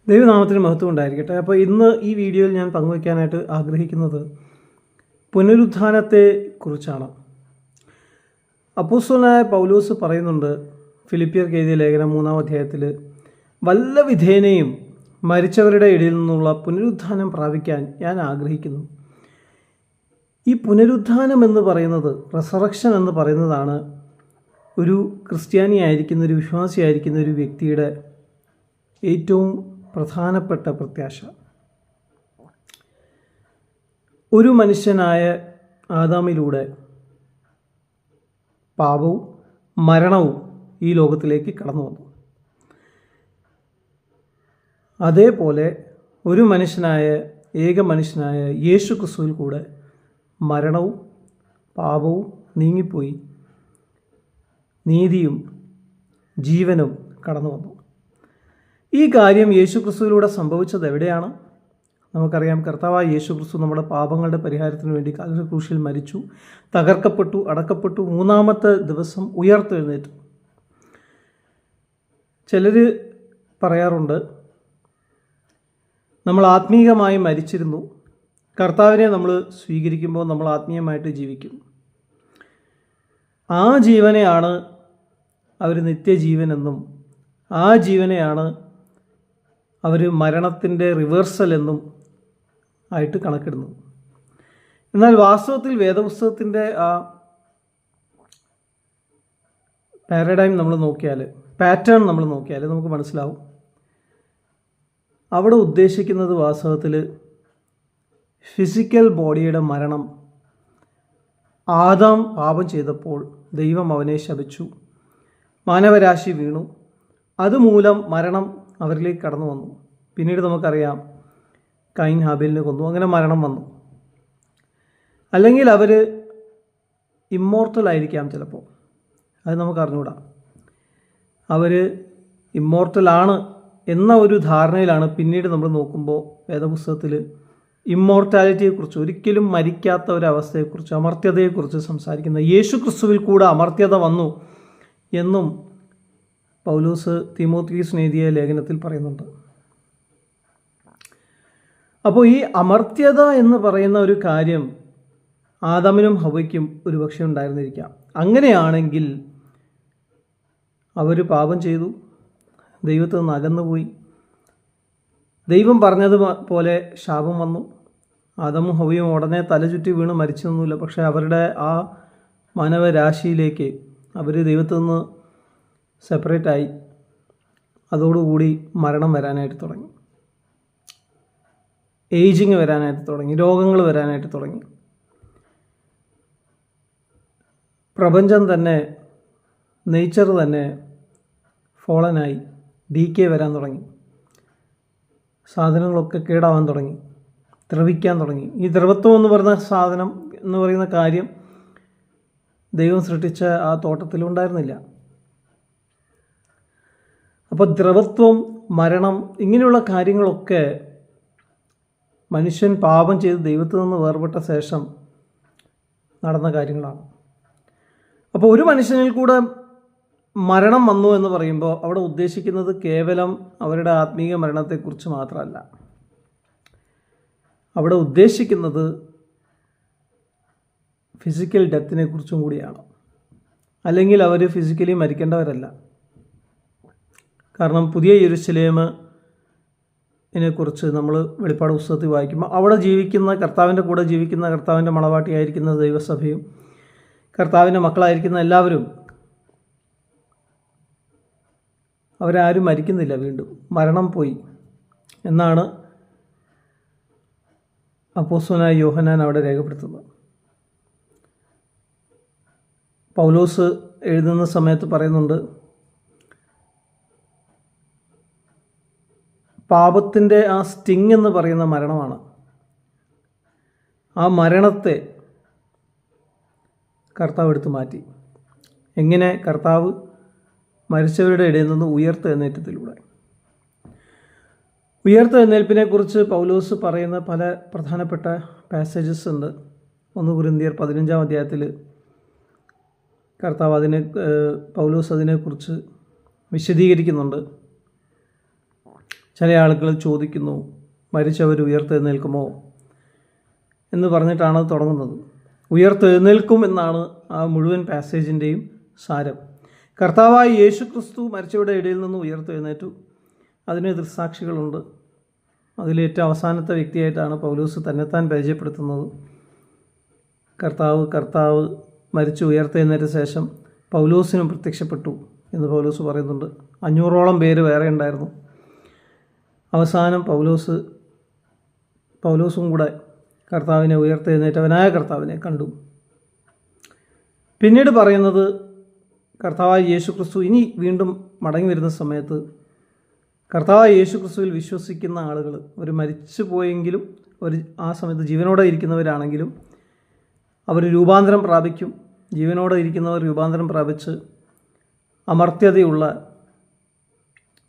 ദൈവനാമത്തിന് മഹത്വം ഉണ്ടായിരിക്കട്ടെ. അപ്പോൾ ഇന്ന് ഈ വീഡിയോയിൽ ഞാൻ പങ്കുവയ്ക്കാനായിട്ട് ആഗ്രഹിക്കുന്നത് പുനരുത്ഥാനത്തെ കുറിച്ചാണ്. അപ്പോസ്തലനായ പൗലോസ് പറയുന്നുണ്ട് ഫിലിപ്പിയർക്ക് എഴുതിയ ലേഖനം 3-ാം അധ്യായത്തിൽ, വല്ല വിധേനയും മരിച്ചവരുടെ ഇടയിൽ നിന്നുള്ള പുനരുത്ഥാനം പ്രാപിക്കാൻ ഞാൻ ആഗ്രഹിക്കുന്നു. ഈ പുനരുത്ഥാനം എന്ന് പറയുന്നത്, റെസറക്ഷൻ എന്ന് പറയുന്നതാണ് ഒരു ക്രിസ്ത്യാനിയായിരിക്കുന്ന, ഒരു വിശ്വാസിയായിരിക്കുന്ന ഒരു വ്യക്തിയുടെ ഏറ്റവും പ്രധാനപ്പെട്ട പ്രത്യാശ. ഒരു മനുഷ്യനായ ആദാമിലൂടെ പാപവും മരണവും ഈ ലോകത്തിലേക്ക് കടന്നു വന്നു. അതേപോലെ ഒരു ഏക മനുഷ്യനായ യേശു ക്രിസ്തുവിൽ കൂടെ മരണവും പാപവും നീങ്ങിപ്പോയി, നീതിയും ജീവനും കടന്നു വന്നു. ഈ കാര്യം യേശു ക്രിസ്തുവിലൂടെ സംഭവിച്ചത് എവിടെയാണ്? നമുക്കറിയാം, കർത്താവായ യേശു ക്രിസ്തു നമ്മുടെ പാപങ്ങളുടെ പരിഹാരത്തിന് വേണ്ടി കാൽവരി ക്രൂശിൽ മരിച്ചു, തകർക്കപ്പെട്ടു, അടക്കപ്പെട്ടു, 3-ാമത്തെ ദിവസം ഉയർത്തെഴുന്നേറ്റു. ചിലർ പറയാറുണ്ട്, നമ്മൾ ആത്മീയമായി മരിച്ചിരുന്നു, കർത്താവിനെ നമ്മൾ സ്വീകരിക്കുമ്പോൾ നമ്മൾ ആത്മീയമായിട്ട് ജീവിക്കും. ആ ജീവനെയാണ് അവർ നിത്യജീവനെന്നും ആ ജീവനെയാണ് അവർ മരണത്തിൻ്റെ റിവേഴ്സൽ എന്നും ആയിട്ട് കണക്കിടുന്നു. എന്നാൽ വാസ്തവത്തിൽ വേദപുസ്തകത്തിൻ്റെ ആ പാരഡൈം നമ്മൾ നോക്കിയാൽ, പാറ്റേൺ നമ്മൾ നോക്കിയാൽ നമുക്ക് മനസ്സിലാവും, അവിടെ ഉദ്ദേശിക്കുന്നത് വാസ്തവത്തിൽ ഫിസിക്കൽ ബോഡിയുടെ മരണം. ആദാം പാപം ചെയ്തപ്പോൾ ദൈവം അവനെ ശപിച്ചു, മാനവരാശി വീണു, അതുമൂലം മരണം അവരിലേക്ക് കടന്നു വന്നു. പിന്നീട് നമുക്കറിയാം, കൈൻ ഹാബേലിനെ കൊന്നു, അങ്ങനെ മരണം വന്നു. അല്ലെങ്കിൽ അവർ ഇമ്മോർട്ടലായിരിക്കാം ചിലപ്പോൾ, അത് നമുക്ക് അറിഞ്ഞുകൂടാ. അവർ ഇമ്മോർട്ടലാണ് എന്ന ഒരു ധാരണയിലാണ് പിന്നീട് നമ്മൾ നോക്കുമ്പോൾ വേദപുസ്തകത്തിൽ ഇമ്മോർട്ടാലിറ്റിയെക്കുറിച്ച്, ഒരിക്കലും മരിക്കാത്ത ഒരവസ്ഥയെക്കുറിച്ച്, അമർത്യതയെക്കുറിച്ച് സംസാരിക്കുന്ന, യേശു ക്രിസ്തുവിൽ കൂടെ അമർത്യത വന്നു എന്നും പൗലോസ് തീമോത്തിയോസിന് എഴുതിയ ലേഖനത്തിൽ പറയുന്നുണ്ട്. അപ്പോൾ ഈ അമർത്യത എന്ന് പറയുന്ന ഒരു കാര്യം ആദാമിനും ഹവ്വയ്ക്കും ഒരു പക്ഷേ ഉണ്ടായിരുന്നിരിക്കാം. അങ്ങനെയാണെങ്കിൽ അവർ പാപം ചെയ്തു, ദൈവത്തിൽ നിന്ന് അകന്നുപോയി, ദൈവം പറഞ്ഞതുപോലെ ശാപം വന്നു. ആദമും ഹവ്വയും ഉടനെ തലചുറ്റി വീണ് മരിച്ചൊന്നുമില്ല. പക്ഷേ അവരുടെ ആ മാനവരാശിയിലേക്ക് അവർ ദൈവത്തിൽ നിന്ന് സെപ്പറേറ്റായി. അതോടുകൂടി മരണം വരാനായിട്ട് തുടങ്ങി, ഏജിങ് വരാനായിട്ട് തുടങ്ങി, രോഗങ്ങൾ വരാനായിട്ട് തുടങ്ങി. പ്രപഞ്ചം തന്നെ, നേച്ചർ തന്നെ ഫോളനായി, ഡീക്കേ വരാൻ തുടങ്ങി, സാധനങ്ങളൊക്കെ കേടാവാൻ തുടങ്ങി, ദ്രവിക്കാൻ തുടങ്ങി. ഈ ദ്രവത്വം എന്ന് പറയുന്ന സാധനം എന്ന് പറയുന്ന കാര്യം ദൈവം സൃഷ്ടിച്ച ആ തോട്ടത്തിലുണ്ടായിരുന്നില്ല. അപ്പോൾ ദ്രവത്വം, മരണം, ഇങ്ങനെയുള്ള കാര്യങ്ങളൊക്കെ മനുഷ്യൻ പാപം ചെയ്ത് ദൈവത്തിൽ നിന്ന് വേർപെട്ട ശേഷം നടന്ന കാര്യങ്ങളാണ്. അപ്പോൾ ഒരു മനുഷ്യനിൽ കൂടെ മരണം വന്നു എന്ന് പറയുമ്പോൾ അവിടെ ഉദ്ദേശിക്കുന്നത് കേവലം അവരുടെ ആത്മീയ മരണത്തെക്കുറിച്ച് മാത്രമല്ല. അവിടെ ഉദ്ദേശിക്കുന്നത് ഫിസിക്കൽ ഡെത്തിനെ കുറിച്ചും കൂടിയാണ്. അല്ലെങ്കിൽ അവർ ഫിസിക്കലി മരിക്കേണ്ടവരല്ല. കാരണം പുതിയ യെരൂശലേമിനെക്കുറിച്ച് നമ്മൾ വെളിപ്പാട് പുസ്തകത്തിൽ വായിക്കുമ്പോൾ അവിടെ ജീവിക്കുന്ന, കർത്താവിൻ്റെ കൂടെ ജീവിക്കുന്ന, കർത്താവിൻ്റെ മണവാട്ടിയായിരിക്കുന്ന ദൈവസഭയും കർത്താവിൻ്റെ മക്കളായിരിക്കുന്ന എല്ലാവരും, അവരാരും മരിക്കുന്നില്ല, വീണ്ടും മരണം പോയി എന്നാണ് അപ്പോസ്തലനായ യോഹന്നാൻ അവിടെ രേഖപ്പെടുത്തുന്നത്. പൗലോസ് എഴുതുന്ന സമയത്ത് പറയുന്നുണ്ട്, പാപത്തിൻ്റെ ആ സ്റ്റിങ് എന്ന് പറയുന്ന മരണമാണ്. ആ മരണത്തെ കർത്താവ് എടുത്തു മാറ്റി. എങ്ങനെ? കർത്താവ് മരിച്ചവരുടെ ഇടയിൽ നിന്ന് ഉയർത്തെഴുന്നേറ്റത്തിലൂടെ. ഉയർത്തെഴുന്നേൽപ്പിനെക്കുറിച്ച് പൗലോസ് പറയുന്ന പല പ്രധാനപ്പെട്ട പാസേജസ് ഉണ്ട്. 1 കൊരിന്ത്യർ 15-ാം അധ്യായത്തിൽ പൗലോസ് അതിനെക്കുറിച്ച് വിശദീകരിക്കുന്നുണ്ട്. ചില ആളുകൾ ചോദിക്കുന്നു, മരിച്ചവർ ഉയർത്തെഴുന്നേൽക്കുമോ എന്ന് പറഞ്ഞിട്ടാണ് തുടങ്ങുന്നത്. ഉയർത്തെഴുന്നേൽക്കും എന്നാണ് ആ മുഴുവൻ പാസേജിൻ്റെയും സാരം. കർത്താവായ യേശു ക്രിസ്തു മരിച്ചവരുടെ ഇടയിൽ നിന്ന് ഉയർത്തെഴുന്നേറ്റു. അതിന് ദൃക്സാക്ഷികളുണ്ട്. അതിലേറ്റവും അവസാനത്തെ വ്യക്തിയായിട്ടാണ് പൗലോസ് തന്നെത്താൻ പരിചയപ്പെടുത്തുന്നത്. കർത്താവ് മരിച്ചു ഉയർത്തെഴുന്നേറ്റ ശേഷം പൗലോസിനും പ്രത്യക്ഷപ്പെട്ടു എന്ന് പൗലോസ് പറയുന്നുണ്ട്. 500ഓളം പേര് വേറെ ഉണ്ടായിരുന്നു. അവസാനം പൗലോസും കൂടെ കർത്താവിനെ ഉയർത്തെഴുന്നേറ്റവനായ കർത്താവിനെ കണ്ടു. പിന്നീട് പറയുന്നത് കർത്താവായ യേശു ക്രിസ്തു ഇനി വീണ്ടും മടങ്ങി വരുന്ന സമയത്ത് കർത്താവായ യേശു ക്രിസ്തുവിൽ വിശ്വസിക്കുന്ന ആളുകൾ, അവർ മരിച്ചു പോയെങ്കിലും അവർ ആ സമയത്ത് ജീവനോടെ ഇരിക്കുന്നവരാണെങ്കിലും അവർ രൂപാന്തരം പ്രാപിക്കും. ജീവനോടെ ഇരിക്കുന്നവർ രൂപാന്തരം പ്രാപിച്ച് അമർത്യതയുള്ള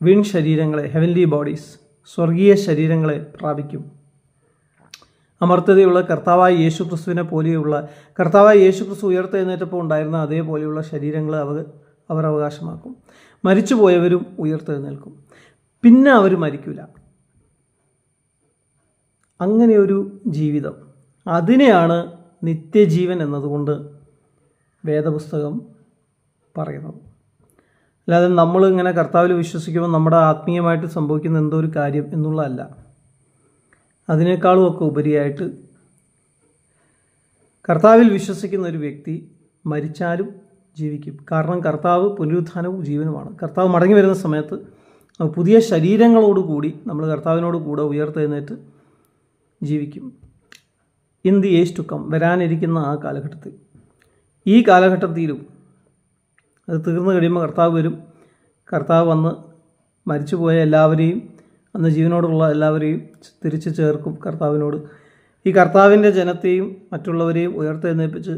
വിൺ ശരീരങ്ങളെ, ഹെവൻലി ബോഡീസ്, സ്വർഗീയ ശരീരങ്ങളെ പ്രാപിക്കും. അമർത്യതയുള്ള കർത്താവായ യേശു ക്രിസ്തുവിനെ പോലെയുള്ള, കർത്താവായ യേശു ക്രിസ്തു ഉയർത്തെഴുന്നേറ്റപ്പോൾ ഉണ്ടായിരുന്ന അതേപോലെയുള്ള ശരീരങ്ങൾ അവർ അവകാശമാക്കും. മരിച്ചുപോയവരും ഉയർത്തെഴുന്നേൽക്കും. പിന്നെ അവർ മരിക്കില്ല. അങ്ങനെയൊരു ജീവിതം, അതിനെയാണ് നിത്യജീവൻ എന്നതുകൊണ്ട് വേദപുസ്തകം പറയുന്നത്. അല്ലാതെ നമ്മളിങ്ങനെ കർത്താവിൽ വിശ്വസിക്കുമ്പോൾ നമ്മുടെ ആത്മീയമായിട്ട് സംഭവിക്കുന്ന എന്തോ ഒരു കാര്യം എന്നുള്ളതല്ല. അതിനേക്കാളും ഒക്കെ ഉപരിയായിട്ട് കർത്താവിൽ വിശ്വസിക്കുന്ന ഒരു വ്യക്തി മരിച്ചാലും ജീവിക്കും. കാരണം കർത്താവ് പുനരുത്ഥാനവും ജീവനുമാണ്. കർത്താവ് മടങ്ങി വരുന്ന സമയത്ത് പുതിയ ശരീരങ്ങളോടുകൂടി നമ്മൾ കർത്താവിനോട് കൂടെ ഉയർത്തെഴുന്നേറ്റ് ജീവിക്കും. In the age to come, വരാനിരിക്കുന്ന ആ കാലഘട്ടത്തിൽ. ഈ കാലഘട്ടത്തിലും അത് തീർന്നു കഴിയുമ്പോൾ കർത്താവ് വരും. കർത്താവ് വന്ന് മരിച്ചുപോയ എല്ലാവരെയും, അന്ന് ജീവനോടുള്ള എല്ലാവരെയും തിരിച്ചു ചേർക്കും കർത്താവിനോട്. ഈ കർത്താവിൻ്റെ ജനത്തെയും മറ്റുള്ളവരെയും ഉയർത്തെഴുന്നേൽപ്പിച്ച്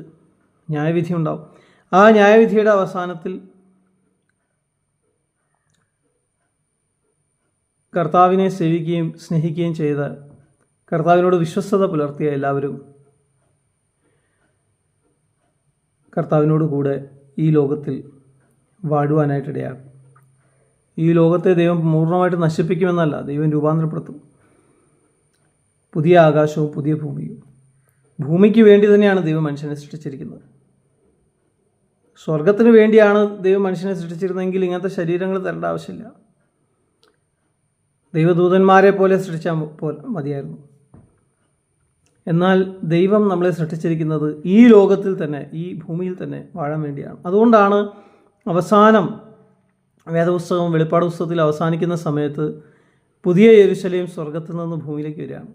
ന്യായവിധി ഉണ്ടാവും. ആ ന്യായവിധിയുടെ അവസാനത്തിൽ കർത്താവിനെ സേവിക്കുകയും സ്നേഹിക്കുകയും ചെയ്ത, കർത്താവിനോട് വിശ്വസ്തത പുലർത്തിയ എല്ലാവരും കർത്താവിനോട് കൂടെ ഈ ലോകത്തിൽ വാഴുവാനായിട്ടിടയാകും. ഈ ലോകത്തെ ദൈവം പൂർണ്ണമായിട്ട് നശിപ്പിക്കുമെന്നല്ല, ദൈവം രൂപാന്തരപ്പെടുത്തും. പുതിയ ആകാശവും പുതിയ ഭൂമിയും. ഭൂമിക്ക് വേണ്ടി തന്നെയാണ് ദൈവം മനുഷ്യനെ സൃഷ്ടിച്ചിരിക്കുന്നത്. സ്വർഗത്തിന് വേണ്ടിയാണ് ദൈവം മനുഷ്യനെ സൃഷ്ടിച്ചിരുന്നതെങ്കിൽ ഇങ്ങനത്തെ ശരീരങ്ങൾ തരേണ്ട ആവശ്യമില്ല. ദൈവദൂതന്മാരെ പോലെ സൃഷ്ടിച്ചാൽ മതിയായിരുന്നു. എന്നാൽ ദൈവം നമ്മളെ സൃഷ്ടിച്ചിരിക്കുന്നത് ഈ ലോകത്തിൽ തന്നെ, ഈ ഭൂമിയിൽ തന്നെ വാഴാൻ വേണ്ടിയാണ്. അതുകൊണ്ടാണ് അവസാനം വേദപുസ്തകം, വെളിപ്പാട് പുസ്തകത്തിൽ അവസാനിക്കുന്ന സമയത്ത് പുതിയ യെരൂശലേം സ്വർഗത്തിൽ നിന്ന് ഭൂമിയിലേക്ക് വരികയാണ്.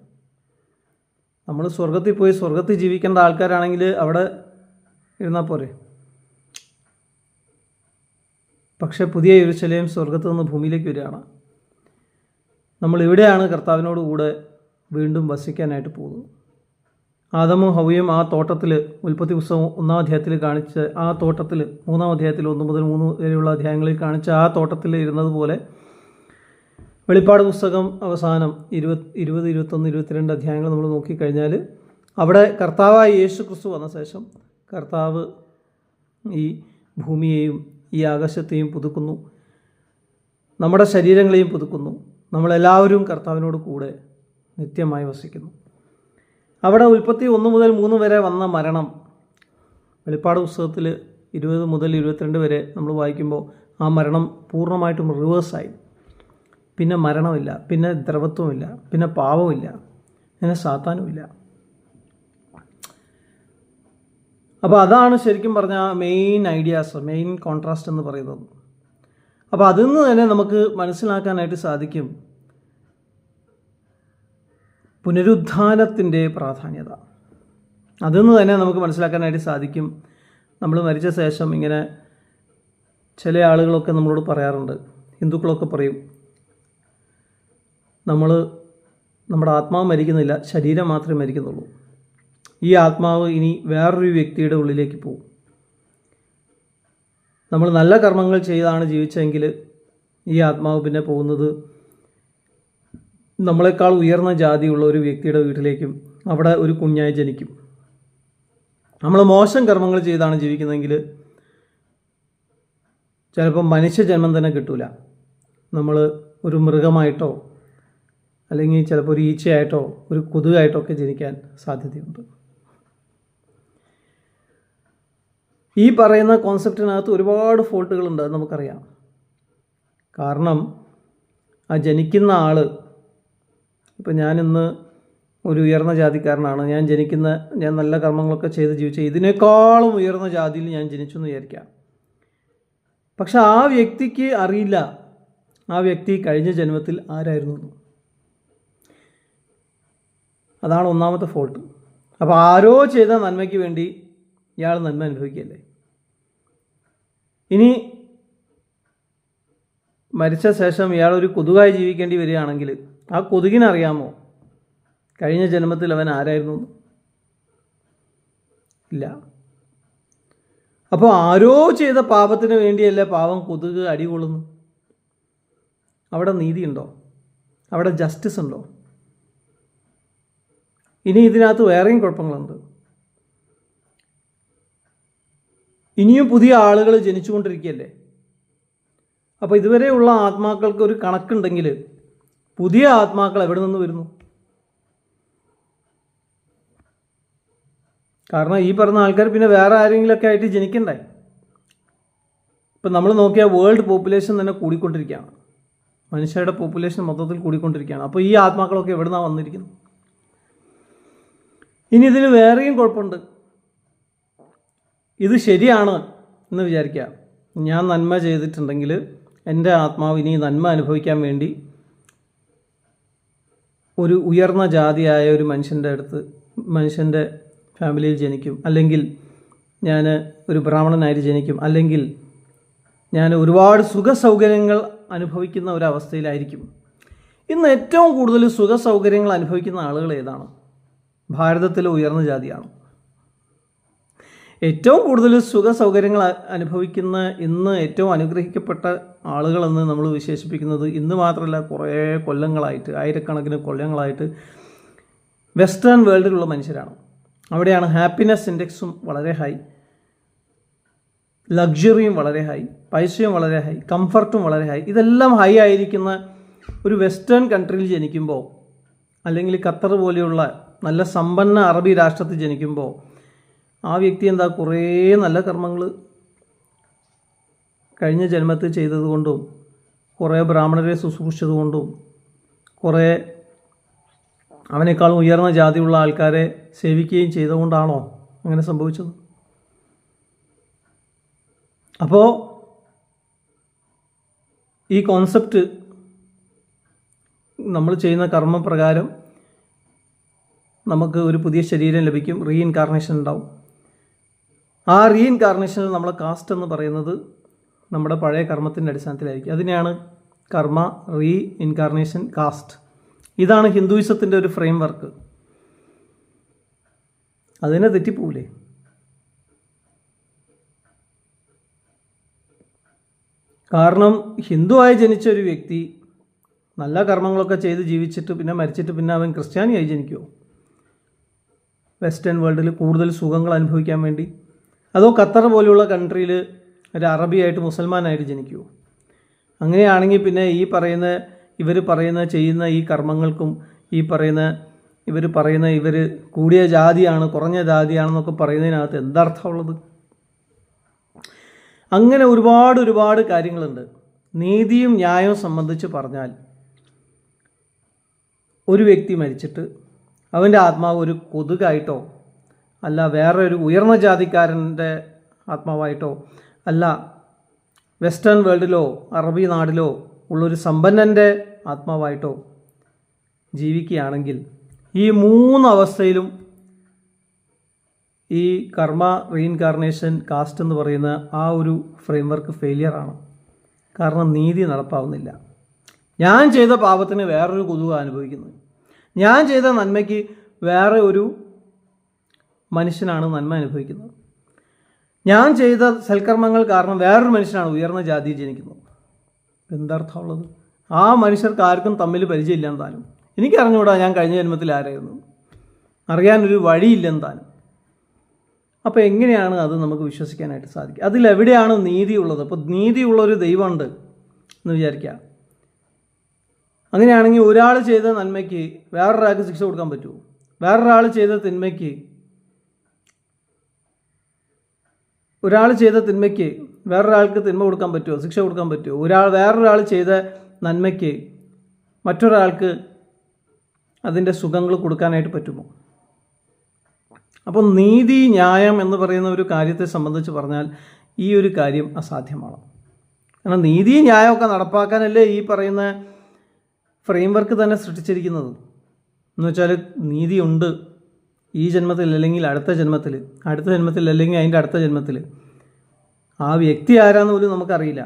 നമ്മൾ സ്വർഗത്തിൽ പോയി സ്വർഗത്തിൽ ജീവിക്കേണ്ട ആൾക്കാരാണെങ്കിൽ അവിടെ ഇരുന്നാൽ പോരെ. പക്ഷേ പുതിയ യെരൂശലേം സ്വർഗത്തിൽ നിന്ന് ഭൂമിയിലേക്ക് വരികയാണ്. നമ്മൾ ഇവിടെയാണ് കർത്താവിനോട് കൂടെ വീണ്ടും വസിക്കാനായിട്ട് പോകുന്നത്. ആദമും ഹവ്വയും ആ തോട്ടത്തിൽ, ഉൽപ്പത്തി പുസ്തകം 1-ാം അധ്യായത്തിൽ കാണിച്ച ആ തോട്ടത്തിൽ, 3-ാം അധ്യായത്തിൽ 1 മുതൽ 3 വരെയുള്ള അധ്യായങ്ങളിൽ കാണിച്ച ആ തോട്ടത്തിൽ ഇരുന്നതുപോലെ വെളിപ്പാട് പുസ്തകം അവസാനം 20, 21, 22 അധ്യായങ്ങൾ നമ്മൾ നോക്കിക്കഴിഞ്ഞാൽ അവിടെ കർത്താവായ യേശു ക്രിസ്തു വന്ന ശേഷം കർത്താവ് ഈ ഭൂമിയെയും ഈ ആകാശത്തെയും പുതുക്കുന്നു, നമ്മുടെ ശരീരങ്ങളെയും പുതുക്കുന്നു. നമ്മളെല്ലാവരും കർത്താവിനോട് കൂടെ നിത്യമായി വസിക്കുന്നു. അവിടെ ഉൽപ്പത്തി 1 മുതൽ 3 വരെ വന്ന മരണം വെളിപ്പാട് പുസ്തകത്തിൽ 20 മുതൽ 22 വരെ നമ്മൾ വായിക്കുമ്പോൾ ആ മരണം പൂർണ്ണമായിട്ടും റിവേഴ്സായി. പിന്നെ മരണമില്ല, പിന്നെ ദ്രവത്വമില്ല, പിന്നെ പാവമില്ല, പിന്നെ സാത്താനുമില്ല. അപ്പോൾ അതാണ് ശരിക്കും പറഞ്ഞാൽ മെയിൻ ഐഡിയാസ്, മെയിൻ കോൺട്രാസ്റ്റ് എന്ന് പറയുന്നത്. അപ്പോൾ അതിൽ നിന്ന് തന്നെ നമുക്ക് മനസ്സിലാക്കാനായിട്ട് സാധിക്കും പുനരുദ്ധാനത്തിൻ്റെ പ്രാധാന്യത. അതിൽ നിന്ന് തന്നെ നമുക്ക് മനസ്സിലാക്കാനായിട്ട് സാധിക്കും. നമ്മൾ മരിച്ച ശേഷം ഇങ്ങനെ ചില ആളുകളൊക്കെ നമ്മളോട് പറയാറുണ്ട്, ഹിന്ദുക്കളൊക്കെ പറയും, നമ്മുടെ ആത്മാവ് മരിക്കുന്നില്ല, ശരീരം മാത്രമേ മരിക്കുന്നുള്ളൂ. ഈ ആത്മാവ് ഇനി വേറൊരു വ്യക്തിയുടെ ഉള്ളിലേക്ക് പോകും. നമ്മൾ നല്ല കർമ്മങ്ങൾ ചെയ്താണ് ജീവിച്ചെങ്കിൽ ഈ ആത്മാവ് പിന്നെ പോകുന്നത് നമ്മളെക്കാൾ ഉയർന്ന ജാതിയുള്ള ഒരു വ്യക്തിയുടെ വീട്ടിലേക്കും അവിടെ ഒരു കുഞ്ഞായി ജനിക്കും. നമ്മൾ മോശം കർമ്മങ്ങൾ ചെയ്താണ് ജീവിക്കുന്നതെങ്കിൽ ചിലപ്പോൾ മനുഷ്യജന്മം തന്നെ കിട്ടില്ല. നമ്മൾ ഒരു മൃഗമായിട്ടോ അല്ലെങ്കിൽ ചിലപ്പോൾ ഒരു ഈച്ചയായിട്ടോ ഒരു കൊതുകായിട്ടോ ഒക്കെ ജനിക്കാൻ സാധ്യതയുണ്ട്. ഈ പറയുന്ന കോൺസെപ്റ്റിനകത്ത് ഒരുപാട് ഫോൾട്ടുകളുണ്ട്, അത് നമുക്കറിയാം. കാരണം ആ ജനിക്കുന്ന ആൾ, ഇപ്പം ഞാനിന്ന് ഒരു ഉയർന്ന ജാതിക്കാരനാണ്, ഞാൻ നല്ല കർമ്മങ്ങളൊക്കെ ചെയ്ത് ജീവിച്ച ഇതിനേക്കാളും ഉയർന്ന ജാതിയിൽ ഞാൻ ജനിച്ചു എന്ന് വിചാരിക്കാം. പക്ഷെ ആ വ്യക്തിക്ക് അറിയില്ല ആ വ്യക്തി കഴിഞ്ഞ ജന്മത്തിൽ ആരായിരുന്നു. അതാണ് ഒന്നാമത്തെ ഫോൾട്ട്. അപ്പോൾ ആരോ ചെയ്ത നന്മയ്ക്ക് വേണ്ടി ഇയാൾ നന്മ അനുഭവിക്കുകയല്ലേ. ഇനി മരിച്ച ശേഷം ഇയാൾ ഒരു കൊതുകായി ജീവിക്കേണ്ടി വരികയാണെങ്കിൽ ആ കൊതുകിനറിയാമോ കഴിഞ്ഞ ജന്മത്തിൽ അവൻ ആരായിരുന്നു? ഇല്ല. അപ്പോൾ ആരോ ചെയ്ത പാപത്തിന് വേണ്ടിയല്ലേ പാവം കൊതുക് അടികൊള്ളുന്നു. അവിടെ നീതിയുണ്ടോ? അവിടെ ജസ്റ്റിസ് ഉണ്ടോ? ഇനി ഇതിനകത്ത് വേറെയും കുഴപ്പങ്ങളുണ്ട്. ഇനിയും പുതിയ ആളുകൾ ജനിച്ചുകൊണ്ടിരിക്കുകയല്ലേ. അപ്പോൾ ഇതുവരെയുള്ള ആത്മാക്കൾക്ക് ഒരു കണക്കുണ്ടെങ്കിൽ പുതിയ ആത്മാക്കൾ എവിടെ നിന്ന് വരുന്നു? കാരണം ഈ പറഞ്ഞ ആൾക്കാർ പിന്നെ വേറെ ആരെങ്കിലുമൊക്കെ ആയിട്ട് ജനിക്കണ്ടേ. ഇപ്പം നമ്മൾ നോക്കിയാൽ വേൾഡ് പോപ്പുലേഷൻ തന്നെ കൂടിക്കൊണ്ടിരിക്കുകയാണ്. മനുഷ്യരുടെ പോപ്പുലേഷൻ മൊത്തത്തിൽ കൂടിക്കൊണ്ടിരിക്കുകയാണ്. അപ്പോൾ ഈ ആത്മാക്കളൊക്കെ എവിടെ നിന്നാണ് വന്നിരിക്കുന്നത്? ഇനി ഇതിൽ വേറെയും കുഴപ്പമുണ്ട്. ഇത് ശരിയാണ് എന്ന് വിചാരിക്കുക. ഞാൻ നന്മ ചെയ്തിട്ടുണ്ടെങ്കിൽ എൻ്റെ ആത്മാവ് ഇനി നന്മ അനുഭവിക്കാൻ വേണ്ടി ഒരു ഉയർന്ന ജാതിയായ ഒരു മനുഷ്യൻ്റെ ഫാമിലിയിൽ ജനിക്കും, അല്ലെങ്കിൽ ഞാൻ ഒരു ബ്രാഹ്മണനായിട്ട് ജനിക്കും, അല്ലെങ്കിൽ ഞാൻ ഒരുപാട് സുഖസൗകര്യങ്ങൾ അനുഭവിക്കുന്ന ഒരവസ്ഥയിലായിരിക്കും. ഇന്ന് ഏറ്റവും കൂടുതൽ സുഖസൗകര്യങ്ങൾ അനുഭവിക്കുന്ന ആളുകൾ ഏതാണ്? ഭാരതത്തിലെ ഉയർന്ന ജാതിയാണ്. ഏറ്റവും കൂടുതൽ സുഖസൗകര്യങ്ങൾ അനുഭവിക്കുന്ന ഇന്ന് ഏറ്റവും അനുഗ്രഹിക്കപ്പെട്ട ആളുകളെന്ന് നമ്മൾ വിശേഷിപ്പിക്കുന്നത് ഇന്ന് മാത്രമല്ല കുറേ കൊല്ലങ്ങളായിട്ട്, ആയിരക്കണക്കിന് കൊല്ലങ്ങളായിട്ട് വെസ്റ്റേൺ വേൾഡിലുള്ള മനുഷ്യരാണ്. അവിടെയാണ് ഹാപ്പിനെസ് ഇൻഡെക്സും വളരെ ഹൈ, ലഗ്സറിയും വളരെ ഹൈ, പൈസയും വളരെ ഹൈ, കംഫർട്ടും വളരെ ഹൈ. ഇതെല്ലാം ഹൈ ആയിരിക്കുന്ന ഒരു വെസ്റ്റേൺ കൺട്രിയിൽ ജനിക്കുമ്പോൾ, അല്ലെങ്കിൽ ഖത്തർ പോലെയുള്ള നല്ല സമ്പന്ന അറബി രാഷ്ട്രത്തിൽ ജനിക്കുമ്പോൾ ആ വ്യക്തി എന്താ കുറേ നല്ല കർമ്മങ്ങൾ കഴിഞ്ഞ ജന്മത്തിൽ ചെയ്തതുകൊണ്ടും കുറേ ബ്രാഹ്മണരെ ശുശ്രൂഷിച്ചതുകൊണ്ടും കുറേ അവനേക്കാളും ഉയർന്ന ജാതിയുള്ള ആൾക്കാരെ സേവിക്കുകയും ചെയ്തുകൊണ്ടാണോ അങ്ങനെ സംഭവിച്ചത്? അപ്പോൾ ഈ കോൺസെപ്റ്റ് നമ്മൾ ചെയ്യുന്ന കർമ്മപ്രകാരം നമുക്ക് ഒരു പുതിയ ശരീരം ലഭിക്കും, റീഇൻകാർണേഷൻ ഉണ്ടാവും. ആ റീഇൻകാർണേഷനിൽ നമ്മളെ കാസ്റ്റ് എന്ന് പറയുന്നത് നമ്മുടെ പഴയ കർമ്മത്തിൻ്റെ അടിസ്ഥാനത്തിലായിരിക്കും. അതിനെയാണ് കർമ്മ, റീഇൻകാർണേഷൻ, കാസ്റ്റ്. ഇതാണ് ഹിന്ദുയിസത്തിൻ്റെ ഒരു ഫ്രെയിം വർക്ക്. അതിനെ തെറ്റിപ്പോവില്ലേ? കാരണം ഹിന്ദുവായി ജനിച്ച ഒരു വ്യക്തി നല്ല കർമ്മങ്ങളൊക്കെ ചെയ്ത് ജീവിച്ചിട്ട് പിന്നെ മരിച്ചിട്ട് പിന്നെ അവൻ ക്രിസ്ത്യാനിയായി ജനിക്കുമോ? വെസ്റ്റേൺ വേൾഡിൽ കൂടുതൽ സുഖങ്ങൾ അനുഭവിക്കാൻ വേണ്ടി? അതോ ഖത്തർ പോലെയുള്ള കൺട്രിയിൽ ഒരു അറബിയായിട്ട് മുസൽമാനായിട്ട് ജനിക്കുമോ? അങ്ങനെയാണെങ്കിൽ പിന്നെ ഇവർ ചെയ്യുന്ന ഈ കർമ്മങ്ങൾക്കും ഇവർ കൂടിയ ജാതിയാണ് കുറഞ്ഞ ജാതിയാണെന്നൊക്കെ പറയുന്നതിനകത്ത് എന്തർത്ഥമുള്ളത്? അങ്ങനെ ഒരുപാട് കാര്യങ്ങളുണ്ട്. നീതിയും ന്യായവും സംബന്ധിച്ച് പറഞ്ഞാൽ ഒരു വ്യക്തി മരിച്ചിട്ട് അവൻ്റെ ആത്മാവ് ഒരു കൊതുകായിട്ടോ അല്ല വേറെ ഒരു ഉയർന്ന ജാതിക്കാരൻ്റെ ആത്മാവായിട്ടോ അല്ല വെസ്റ്റേൺ വേൾഡിലോ അറബി നാടിലോ ഉള്ളൊരു സമ്പന്നൻ്റെ ആത്മാവായിട്ടോ ജീവിക്കുകയാണെങ്കിൽ ഈ 3 അവസ്ഥയിലും ഈ കർമ്മ, റീഇൻകാർണേഷൻ, കാസ്റ്റ് എന്ന് പറയുന്ന ആ ഒരു ഫ്രെയിംവർക്ക് ഫെയിലിയറാണ്. കാരണം നീതി നടപ്പാവുന്നില്ല. ഞാൻ ചെയ്ത പാപത്തിന് വേറൊരു കൊതുക അനുഭവിക്കുന്നത്, ഞാൻ ചെയ്ത നന്മയ്ക്ക് വേറെ ഒരു മനുഷ്യനാണ് നന്മ അനുഭവിക്കുന്നത്, ഞാൻ ചെയ്ത സൽക്കർമ്മങ്ങൾ കാരണം വേറൊരു മനുഷ്യനാണ് ഉയർന്ന ജാതിയിൽ ജനിക്കുന്നത്. എന്തർത്ഥമുള്ളത്? ആ മനുഷ്യർക്ക് ആർക്കും തമ്മിൽ പരിചയമില്ലെന്ന് താനും. എനിക്കറിഞ്ഞുകൂടാ ഞാൻ കഴിഞ്ഞ ജന്മത്തിൽ ആരായിരുന്നു, അറിയാനൊരു വഴിയില്ലെന്ന് താനും. അപ്പോൾ എങ്ങനെയാണ് അത് നമുക്ക് വിശ്വസിക്കാനായിട്ട് സാധിക്കുക? അതിലെവിടെയാണ് നീതിയുള്ളത്? അപ്പോൾ നീതിയുള്ളൊരു ദൈവമുണ്ട് എന്ന് വിചാരിക്കുക. അങ്ങനെയാണെങ്കിൽ ഒരാൾ ചെയ്ത നന്മയ്ക്ക് വേറൊരാൾക്ക് ശിക്ഷ കൊടുക്കാൻ പറ്റുമോ? വേറൊരാൾ ചെയ്ത തിന്മയ്ക്ക് വേറൊരാൾക്ക് തിന്മ കൊടുക്കാൻ പറ്റുമോ? ശിക്ഷ കൊടുക്കാൻ പറ്റുമോ? വേറൊരാൾ ചെയ്ത നന്മയ്ക്ക് മറ്റൊരാൾക്ക് അതിൻ്റെ സുഖങ്ങൾ കൊടുക്കാനായിട്ട് പറ്റുമോ? അപ്പോൾ നീതി ന്യായം എന്ന് പറയുന്ന ഒരു കാര്യത്തെ സംബന്ധിച്ച് പറഞ്ഞാൽ ഈ ഒരു കാര്യം അസാധ്യമാണ്. കാരണം നീതി ന്യായമൊക്കെ നടപ്പാക്കാനല്ലേ ഈ പറയുന്ന ഫ്രെയിംവർക്ക് തന്നെ സൃഷ്ടിച്ചിരിക്കുന്നത്. എന്ന് വെച്ചാൽ നീതിയുണ്ട് ഈ ജന്മത്തിൽ അല്ലെങ്കിൽ അടുത്ത ജന്മത്തിൽ അല്ലെങ്കിൽ അതിൻ്റെ അടുത്ത ജന്മത്തിൽ. ആ വ്യക്തി ആരാന്ന് പോലും നമുക്കറിയില്ല.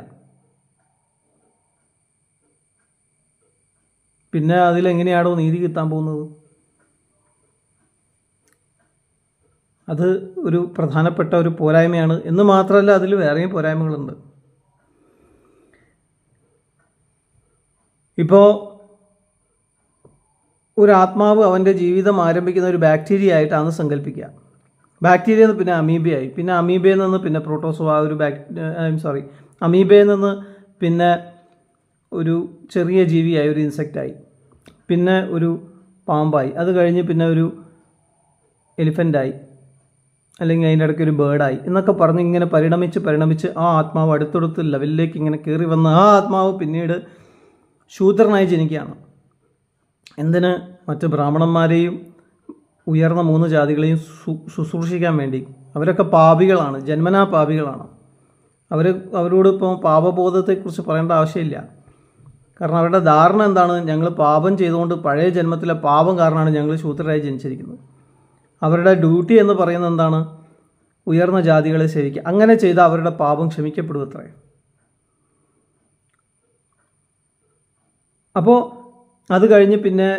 പിന്നെ അതിലെങ്ങനെയാണോ നീതി കിട്ടാൻ പോകുന്നത്? അത് ഒരു പ്രധാനപ്പെട്ട ഒരു പോരായ്മയാണ് എന്ന് മാത്രമല്ല, അതിൽ വേറെയും പോരായ്മകളുണ്ട്. ഇപ്പോൾ ഒരു ആത്മാവ് അവൻ്റെ ജീവിതം ആരംഭിക്കുന്ന ഒരു ബാക്ടീരിയ ആയിട്ടാണ് സങ്കല്പിക്കുക. ബാക്ടീരിയ നിന്ന് പിന്നെ അമീബയായി, പിന്നെ അമീബയിൽ നിന്ന് പിന്നെ പ്രോട്ടോസോവ, അമീബയിൽ നിന്ന് പിന്നെ ഒരു ചെറിയ ജീവിയായി, ഒരു ഇൻസെക്റ്റായി, പിന്നെ ഒരു പാമ്പായി, അത് കഴിഞ്ഞ് പിന്നെ ഒരു എലിഫൻ്റായി, അല്ലെങ്കിൽ അതിൻ്റെ ഇടയ്ക്ക് ഒരു ബേർഡായി എന്നൊക്കെ പറഞ്ഞ് ഇങ്ങനെ പരിണമിച്ച് ആ ആത്മാവ് അടുത്തടുത്ത ലെവലിലേക്ക് ഇങ്ങനെ കയറി വന്ന് ആ ആത്മാവ് പിന്നീട് ശൂദ്രനായി ജനിക്കുകയാണ്. എന്തിന്? മറ്റ് ബ്രാഹ്മണന്മാരെയും ഉയർന്ന 3 ജാതികളെയും ശുശ്രൂഷിക്കാൻ വേണ്ടി. അവരൊക്കെ പാപികളാണ്, ജന്മനാ പാപികളാണ്. അവരോട് ഇപ്പോൾ പാപബോധത്തെക്കുറിച്ച് പറയേണ്ട ആവശ്യമില്ല. കാരണം അവരുടെ ധാരണ എന്താണ്? ഞങ്ങൾ പാപം ചെയ്തുകൊണ്ട് പഴയ ജന്മത്തിലെ പാപം കാരണമാണ് ഞങ്ങൾ ശൂദ്രരായി ജനിച്ചിരിക്കുന്നത്. അവരുടെ ഡ്യൂട്ടി എന്ന് പറയുന്നത് എന്താണ്? ഉയർന്ന ജാതികളെ സേവിക്കുക. അങ്ങനെ ചെയ്താൽ അവരുടെ പാപം ക്ഷമിക്കപ്പെടുമത്രേ. അപ്പോൾ അത് കഴിഞ്ഞ് പിന്നെ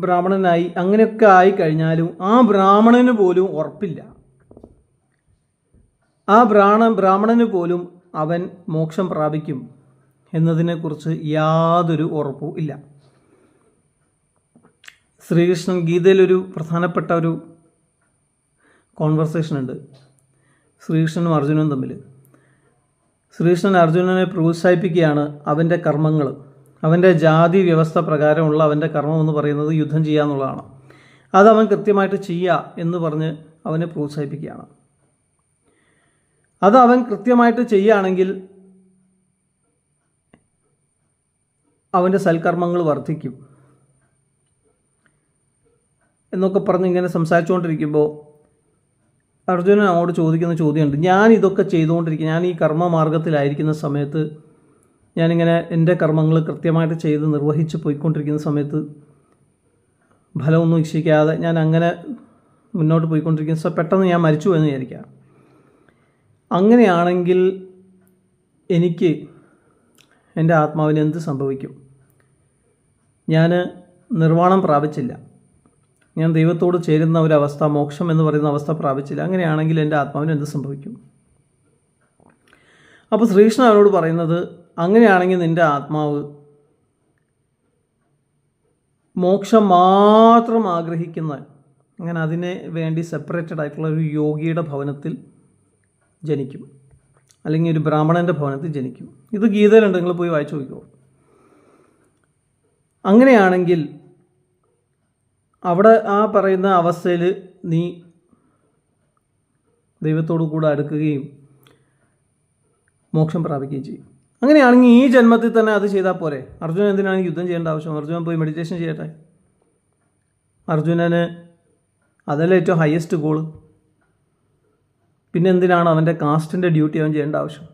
ബ്രാഹ്മണനായി, അങ്ങനെയൊക്കെ ആയിക്കഴിഞ്ഞാലും ആ ബ്രാഹ്മണന് പോലും ഉറപ്പില്ല. ആ ബ്രാഹ്മണന് പോലും അവൻ മോക്ഷം പ്രാപിക്കും എന്നതിനെക്കുറിച്ച് യാതൊരു ഉറപ്പും ഇല്ല. ശ്രീകൃഷ്ണൻ ഗീതയിലൊരു പ്രധാനപ്പെട്ട ഒരു കോൺവെർസേഷൻ ഉണ്ട് ശ്രീകൃഷ്ണനും അർജുനനും തമ്മിൽ. ശ്രീകൃഷ്ണൻ അർജുനനെ പ്രോത്സാഹിപ്പിക്കുകയാണ്. അവൻ്റെ കർമ്മങ്ങൾ, അവൻ്റെ ജാതി വ്യവസ്ഥ പ്രകാരമുള്ള അവൻ്റെ കർമ്മം എന്ന് പറയുന്നത് യുദ്ധം ചെയ്യുക എന്നുള്ളതാണ്. അതവൻ കൃത്യമായിട്ട് ചെയ്യുക എന്ന് പറഞ്ഞ് അവനെ പ്രോത്സാഹിപ്പിക്കുകയാണ്. അത് അവൻ കൃത്യമായിട്ട് ചെയ്യുകയാണെങ്കിൽ അവൻ്റെ സൽക്കർമ്മങ്ങൾ വർദ്ധിക്കും എന്നൊക്കെ പറഞ്ഞ് ഇങ്ങനെ സംസാരിച്ചുകൊണ്ടിരിക്കുമ്പോൾ അർജുനൻ അങ്ങോട്ട് ചോദിക്കുന്ന ചോദ്യമുണ്ട്. ഞാൻ ഇതൊക്കെ ചെയ്തുകൊണ്ടിരിക്കുക, ഞാൻ ഈ കർമ്മമാർഗത്തിലായിരിക്കുന്ന സമയത്ത്, ഞാനിങ്ങനെ എൻ്റെ കർമ്മങ്ങൾ കൃത്യമായിട്ട് ചെയ്ത് നിർവഹിച്ച് പോയിക്കൊണ്ടിരിക്കുന്ന സമയത്ത് ഫലമൊന്നും ഇച്ഛിക്കാതെ ഞാൻ അങ്ങനെ മുന്നോട്ട് പോയിക്കൊണ്ടിരിക്കുന്ന പെട്ടെന്ന് ഞാൻ മരിച്ചു എന്ന് വിചാരിക്കാം. അങ്ങനെയാണെങ്കിൽ എനിക്ക്, എൻ്റെ ആത്മാവിന് എന്ത് സംഭവിക്കും? ഞാൻ നിർവ്വാണം പ്രാപിച്ചില്ല, ഞാൻ ദൈവത്തോട് ചേരുന്ന ഒരവസ്ഥ, മോക്ഷം എന്ന് പറയുന്ന അവസ്ഥ പ്രാപിച്ചില്ല. അങ്ങനെയാണെങ്കിൽ എൻ്റെ ആത്മാവിന് എന്ത് സംഭവിക്കും? അപ്പോൾ ശ്രീകൃഷ്ണൻ അവനോട് പറയുന്നത്, അങ്ങനെയാണെങ്കിൽ നിൻ്റെ ആത്മാവ് മോക്ഷം മാത്രം ആഗ്രഹിക്കുന്ന, അങ്ങനെ അതിനെ വേണ്ടി സെപ്പറേറ്റഡ് ആയിട്ടുള്ള ഒരു യോഗിയുടെ ഭവനത്തിൽ ജനിക്കും, അല്ലെങ്കിൽ ഒരു ബ്രാഹ്മണൻ്റെ ഭവനത്തിൽ ജനിക്കും. ഇത് ഗീതയിലുണ്ട്, നിങ്ങൾ പോയി വായിച്ചു നോക്കിക്കോ. അങ്ങനെയാണെങ്കിൽ അവിടെ ആ പറയുന്ന അവസ്ഥയിൽ നീ ദൈവത്തോടു കൂടെ അടുക്കുകയും മോക്ഷം പ്രാപിക്കുകയും ചെയ്യും. അങ്ങനെയാണെങ്കിൽ ഈ ജന്മത്തിൽ തന്നെ അത് ചെയ്താൽ പോരെ? അർജുനൻ എന്തിനാണ് യുദ്ധം ചെയ്യേണ്ട ആവശ്യം? അർജുനൻ പോയി മെഡിറ്റേഷൻ ചെയ്യട്ടെ. അർജുനന് അതല്ലേ ഏറ്റവും ഹയസ്റ്റ് ഗോള്. പിന്നെ എന്തിനാണ് അവൻ്റെ കാസ്റ്റിൻ്റെ ഡ്യൂട്ടി അവൻ ചെയ്യേണ്ട ആവശ്യം?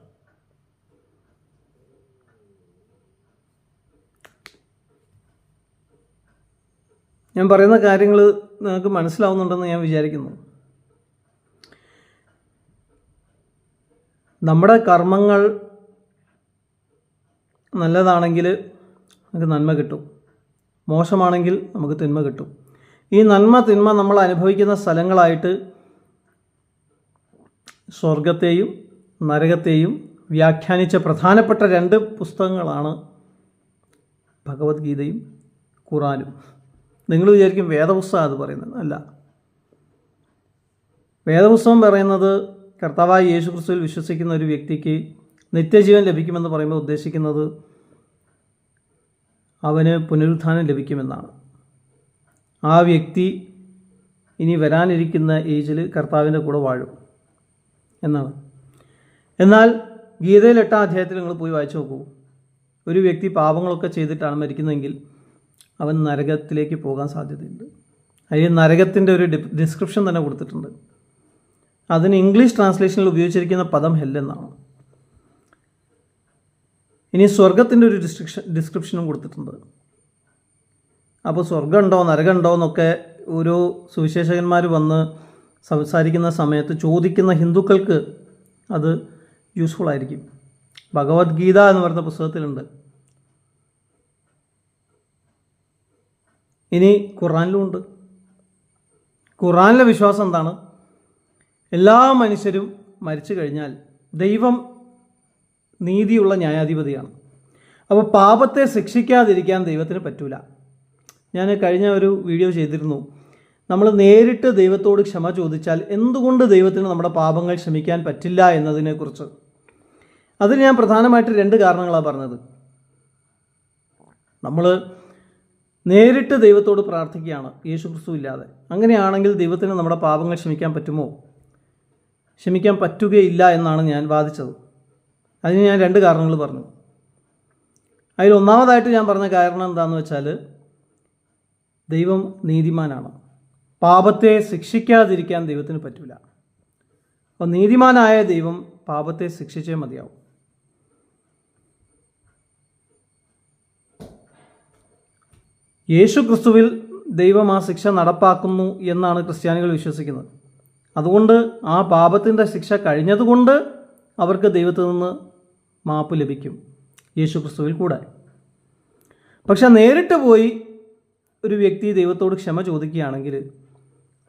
ഞാൻ പറയുന്ന കാര്യങ്ങൾ നിങ്ങൾക്ക് മനസ്സിലാവുന്നുണ്ടെന്ന് ഞാൻ വിചാരിക്കുന്നു. നമ്മുടെ കർമ്മങ്ങൾ നല്ലതാണെങ്കിൽ നമുക്ക് നന്മ കിട്ടും, മോശമാണെങ്കിൽ നമുക്ക് തിന്മ കിട്ടും. ഈ നന്മ തിന്മ നമ്മൾ അനുഭവിക്കുന്ന സ്ഥലങ്ങളായിട്ട് സ്വർഗത്തെയും നരകത്തെയും വ്യാഖ്യാനിച്ച പ്രധാനപ്പെട്ട 2 പുസ്തകങ്ങളാണ് ഭഗവത്ഗീതയും ഖുറാനും. നിങ്ങൾ വിചാരിക്കും വേദപുസ്തകം അത് പറയുന്നത്. അല്ല, വേദപുസ്തകം പറയുന്നത് കർത്താവായ യേശു ക്രിസ്തുവിൽ വിശ്വസിക്കുന്ന ഒരു വ്യക്തിക്ക് നിത്യജീവൻ ലഭിക്കുമെന്ന് പറയുമ്പോൾ ഉദ്ദേശിക്കുന്നത് അവന് പുനരുത്ഥാനം ലഭിക്കുമെന്നാണ്. ആ വ്യക്തി ഇനി വരാനിരിക്കുന്ന ഏജിൽ കർത്താവിൻ്റെ കൂടെ വാഴും എന്നാണ്. എന്നാൽ ഗീതയിൽ 8-ാം അധ്യായത്തിൽ നിങ്ങൾ പോയി വായിച്ചു നോക്കൂ. ഒരു വ്യക്തി പാപങ്ങളൊക്കെ ചെയ്തിട്ടാണ് മരിക്കുന്നതെങ്കിൽ അവൻ നരകത്തിലേക്ക് പോകാൻ സാധ്യതയുണ്ട്. അതിൽ നരകത്തിൻ്റെ ഒരു ഡിസ്ക്രിപ്ഷൻ തന്നെ കൊടുത്തിട്ടുണ്ട്. അതിന് ഇംഗ്ലീഷ് ട്രാൻസ്ലേഷനിൽ ഉപയോഗിച്ചിരിക്കുന്ന പദം ഹെൽ എന്നാണ്. ഇനി സ്വർഗത്തിൻ്റെ ഒരു ഡിസ്ക്രിപ്ഷനും കൊടുത്തിട്ടുണ്ട്. അപ്പോൾ സ്വർഗമുണ്ടോ നരകമുണ്ടോ എന്നൊക്കെ ഓരോ സുവിശേഷകന്മാർ വന്ന് സംസാരിക്കുന്ന സമയത്ത് ചോദിക്കുന്ന ഹിന്ദുക്കൾക്ക് അത് യൂസ്ഫുൾ ആയിരിക്കും. ഭഗവത്ഗീത എന്ന് പറയുന്ന പുസ്തകത്തിലുണ്ട്. ഇനി ഖുറാനിലും ഉണ്ട്. ഖുറാനിലെ വിശ്വാസം എന്താണ്? എല്ലാ മനുഷ്യരും മരിച്ചു കഴിഞ്ഞാൽ ദൈവം നീതിയുള്ള ന്യായാധിപതിയാണ്. അപ്പോൾ പാപത്തെ ശിക്ഷിക്കാതിരിക്കാൻ ദൈവത്തിന് പറ്റൂല. ഞാൻ കഴിഞ്ഞ ഒരു വീഡിയോ ചെയ്തിരുന്നു. നമ്മൾ നേരിട്ട് ദൈവത്തോട് ക്ഷമ ചോദിച്ചാൽ എന്തുകൊണ്ട് ദൈവത്തിന് നമ്മുടെ പാപങ്ങൾ ക്ഷമിക്കാൻ പറ്റില്ല എന്നതിനെക്കുറിച്ച്. അതിന് ഞാൻ പ്രധാനമായിട്ട് 2 കാരണങ്ങളാണ് പറഞ്ഞത്. നമ്മൾ നേരിട്ട് ദൈവത്തോട് പ്രാർത്ഥിക്കുകയാണ് യേശുക്രിസ്തു ഇല്ലാതെ. അങ്ങനെയാണെങ്കിൽ ദൈവത്തിന് നമ്മുടെ പാപങ്ങൾ ക്ഷമിക്കാൻ പറ്റുമോ? ക്ഷമിക്കാൻ പറ്റുകയില്ല എന്നാണ് ഞാൻ വാദിച്ചത്. അതിന് ഞാൻ 2 കാരണങ്ങൾ പറഞ്ഞു. അതിൽ ഒന്നാമതായിട്ട് ഞാൻ പറഞ്ഞ കാരണം എന്താണെന്ന് വെച്ചാൽ ദൈവം നീതിമാനാണ്. പാപത്തെ ശിക്ഷിക്കാതിരിക്കാൻ ദൈവത്തിന് പറ്റില്ല. അപ്പോൾ നീതിമാനായ ദൈവം പാപത്തെ ശിക്ഷിച്ചേ മതിയാവും. യേശു ക്രിസ്തുവിൽ ദൈവം ആ ശിക്ഷ നടപ്പാക്കുന്നു എന്നാണ് ക്രിസ്ത്യാനികൾ വിശ്വസിക്കുന്നത്. അതുകൊണ്ട് ആ പാപത്തിൻ്റെ ശിക്ഷ കഴിഞ്ഞതുകൊണ്ട് അവർക്ക് ദൈവത്തിൽ നിന്ന് മാപ്പ് ലഭിക്കും യേശു ക്രിസ്തുവിൽ കൂടെ. പക്ഷെ നേരിട്ട് പോയി ഒരു വ്യക്തി ദൈവത്തോട് ക്ഷമ ചോദിക്കുകയാണെങ്കിൽ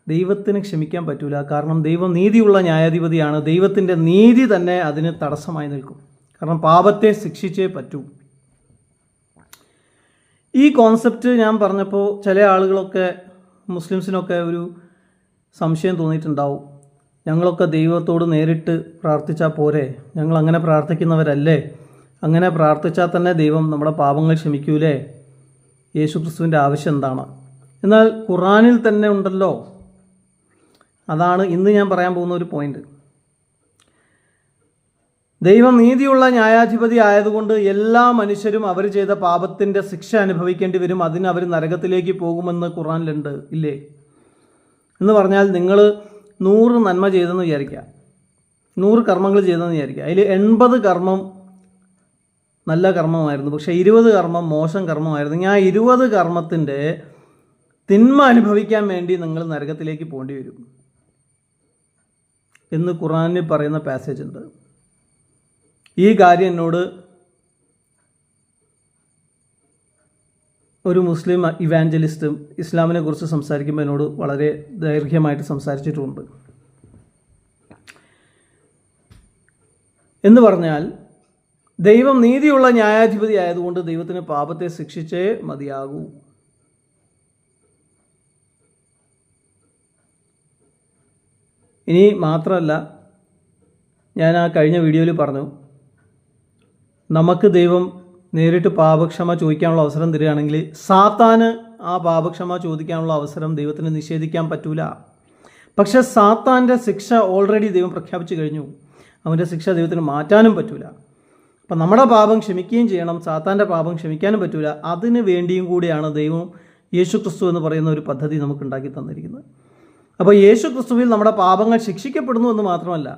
ദൈവത്തിന് ക്ഷമിക്കാൻ പറ്റില്ല. കാരണം ദൈവം നീതിയുള്ള ന്യായാധിപതിയാണ്. ദൈവത്തിൻ്റെ നീതി തന്നെ അതിന് തടസ്സമായി നിൽക്കും. കാരണം പാപത്തെ ശിക്ഷിച്ചേ പറ്റൂ. ഈ കോൺസെപ്റ്റ് ഞാൻ പറഞ്ഞപ്പോൾ ചില ആളുകളൊക്കെ മുസ്ലിംസിനൊക്കെ ഒരു സംശയം തോന്നിയിട്ടുണ്ടാവും. ഞങ്ങളൊക്കെ ദൈവത്തോട് നേരിട്ട് പ്രാർത്ഥിച്ചാൽ പോരെ? ഞങ്ങൾ അങ്ങനെ പ്രാർത്ഥിക്കുന്നവരല്ലേ? അങ്ങനെ പ്രാർത്ഥിച്ചാൽ തന്നെ ദൈവം നമ്മുടെ പാപങ്ങൾ ക്ഷമിക്കൂലേ? യേശുക്രിസ്തുവിൻ്റെ ആവശ്യം എന്താണ്? എന്നാൽ ഖുറാനിൽ തന്നെ ഉണ്ടല്ലോ. അതാണ് ഇന്ന് ഞാൻ പറയാൻ പോകുന്ന ഒരു പോയിന്റ്. ദൈവം നീതിയുള്ള ന്യായാധിപതി ആയതുകൊണ്ട് എല്ലാ മനുഷ്യരും അവർ ചെയ്ത പാപത്തിൻ്റെ ശിക്ഷ അനുഭവിക്കേണ്ടി വരും. അതിന് അവർ നരകത്തിലേക്ക് പോകുമെന്ന് ഖുറാനിലുണ്ട്, ഇല്ലേ? എന്ന് പറഞ്ഞാൽ നിങ്ങൾ 100 നന്മ ചെയ്തെന്ന് വിചാരിക്കുക, 100 കർമ്മങ്ങൾ ചെയ്തെന്ന് വിചാരിക്കുക. അതിൽ 80 കർമ്മം നല്ല കർമ്മമായിരുന്നു, പക്ഷേ 20 കർമ്മം മോശം കർമ്മമായിരുന്നു. ഞാൻ 20 കർമ്മത്തിൻ്റെ തിന്മ അനുഭവിക്കാൻ വേണ്ടി നിങ്ങൾ നരകത്തിലേക്ക് പോകേണ്ടി വരും എന്ന് ഖുറാനിൽ പറയുന്ന പാസേജ് ഉണ്ട്. ഈ കാര്യം എന്നോട് ഒരു മുസ്ലിം ഇവാഞ്ചലിസ്റ്റും ഇസ്ലാമിനെ കുറിച്ച് സംസാരിക്കുമ്പോൾ എന്നോട് വളരെ ദൈർഘ്യമായിട്ട് സംസാരിച്ചിട്ടുമുണ്ട്. എന്ന് പറഞ്ഞാൽ ദൈവം നീതിയുള്ള ന്യായാധിപതി ആയതുകൊണ്ട് ദൈവത്തിന് പാപത്തെ ശിക്ഷിച്ചേ മതിയാകൂ. ഇനി മാത്രമല്ല, ഞാൻ ആ കഴിഞ്ഞ വീഡിയോയിൽ പറഞ്ഞു, നമുക്ക് ദൈവം നേരിട്ട് പാപക്ഷമ ചോദിക്കാനുള്ള അവസരം തരികയാണെങ്കിൽ സാത്താന് ആ പാപക്ഷമ ചോദിക്കാനുള്ള അവസരം ദൈവത്തിന് നിഷേധിക്കാൻ പറ്റൂല. പക്ഷെ സാത്താൻ്റെ ശിക്ഷ ഓൾറെഡി ദൈവം പ്രഖ്യാപിച്ചു കഴിഞ്ഞു. അവൻ്റെ ശിക്ഷ ദൈവത്തിന് മാറ്റാനും പറ്റൂല. അപ്പം നമ്മുടെ പാപം ക്ഷമിക്കുകയും ചെയ്യണം, സാത്താൻ്റെ പാപം ക്ഷമിക്കാനും പറ്റൂല. അതിന് വേണ്ടിയും കൂടിയാണ് ദൈവം യേശു ക്രിസ്തു എന്ന് പറയുന്ന ഒരു പദ്ധതി നമുക്ക് ഉണ്ടാക്കി തന്നിരിക്കുന്നത്. അപ്പോൾ യേശു ക്രിസ്തുവിൽ നമ്മുടെ പാപങ്ങൾ ശിക്ഷിക്കപ്പെടുന്നു എന്ന് മാത്രമല്ല,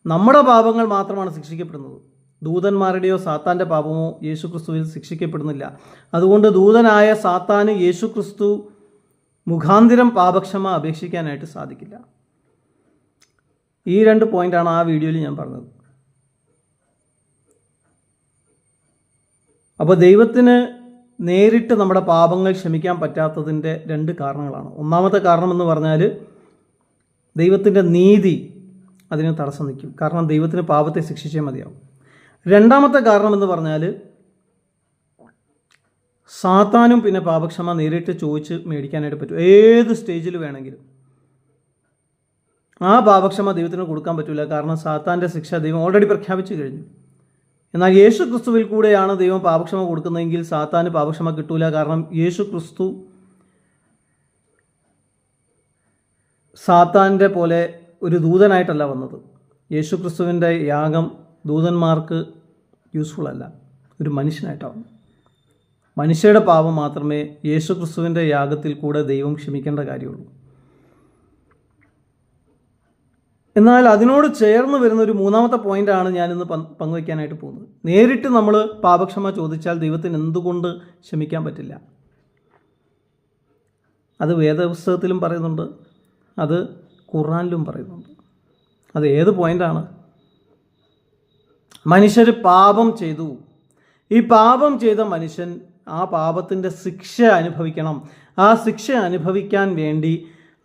നമ്മുടെ പാപങ്ങൾ മാത്രമാണ് ശിക്ഷിക്കപ്പെടുന്നത്. ദൂതന്മാരുടെയോ സാത്താൻ്റെ പാപമോ യേശു ക്രിസ്തുവിൽ ശിക്ഷിക്കപ്പെടുന്നില്ല. അതുകൊണ്ട് ദൂതനായ സാത്താന് യേശു ക്രിസ്തു മുഖാന്തിരം പാപക്ഷമ അപേക്ഷിക്കാനായിട്ട് സാധിക്കില്ല. ഈ 2 പോയിൻ്റാണ് ആ വീഡിയോയിൽ ഞാൻ പറഞ്ഞത്. അപ്പോൾ ദൈവത്തിന് നേരിട്ട് നമ്മുടെ പാപങ്ങൾ ക്ഷമിക്കാൻ പറ്റാത്തതിൻ്റെ 2 കാരണങ്ങളാണ്. ഒന്നാമത്തെ കാരണം എന്ന് പറഞ്ഞാൽ ദൈവത്തിൻ്റെ നീതി അതിന് തടസ്സം നിൽക്കും. കാരണം ദൈവത്തിന് പാപത്തെ ശിക്ഷിച്ചേ മതിയാവും. രണ്ടാമത്തെ കാരണം എന്ന് പറഞ്ഞാൽ സാത്താനും പിന്നെ പാപക്ഷമ നേരിട്ട് ചോദിച്ച് മേടിക്കാനായിട്ട് പറ്റും. ഏത് സ്റ്റേജിൽ വേണമെങ്കിലും ആ പാപക്ഷമ ദൈവത്തിന് കൊടുക്കാൻ പറ്റില്ല. കാരണം സാത്താൻ്റെ ശിക്ഷ ദൈവം ഓൾറെഡി പ്രഖ്യാപിച്ചു കഴിഞ്ഞു. എന്നാൽ യേശു ക്രിസ്തുവിൽ കൂടെയാണ് ദൈവം പാപക്ഷമ കൊടുക്കുന്നതെങ്കിൽ സാത്താന് പാപക്ഷമ കിട്ടൂല. കാരണം യേശു ക്രിസ്തു സാത്താൻ്റെ പോലെ ഒരു ദൂതനായിട്ടല്ല വന്നത്. യേശു ക്രിസ്തുവിൻ്റെ യാഗം ദൂതന്മാർക്ക് യൂസ്ഫുൾ അല്ല, ഒരു മനുഷ്യനായിട്ടാണ്. മനുഷ്യരുടെ പാപം മാത്രമേ യേശു ക്രിസ്തുവിൻ്റെ യാഗത്തിൽ കൂടെ ദൈവം ക്ഷമിക്കേണ്ട കാര്യമുള്ളൂ. എന്നാൽ അതിനോട് ചേർന്ന് വരുന്ന ഒരു മൂന്നാമത്തെ പോയിൻ്റാണ് ഞാനിന്ന് പങ്കുവയ്ക്കാനായിട്ട് പോകുന്നത്. നേരിട്ട് നമ്മൾ പാപക്ഷമ ചോദിച്ചാൽ ദൈവത്തിന് എന്തുകൊണ്ട് ക്ഷമിക്കാൻ പറ്റില്ല? അത് വേദപുസ്തകത്തിലും പറയുന്നുണ്ട്, അത് ഖുർആനിലും പറയുന്നുണ്ട്. അത് ഏത് പോയിൻ്റാണ്? മനുഷ്യർ പാപം ചെയ്തു. ഈ പാപം ചെയ്ത മനുഷ്യൻ ആ പാപത്തിൻ്റെ ശിക്ഷ അനുഭവിക്കണം. ആ ശിക്ഷ അനുഭവിക്കാൻ വേണ്ടി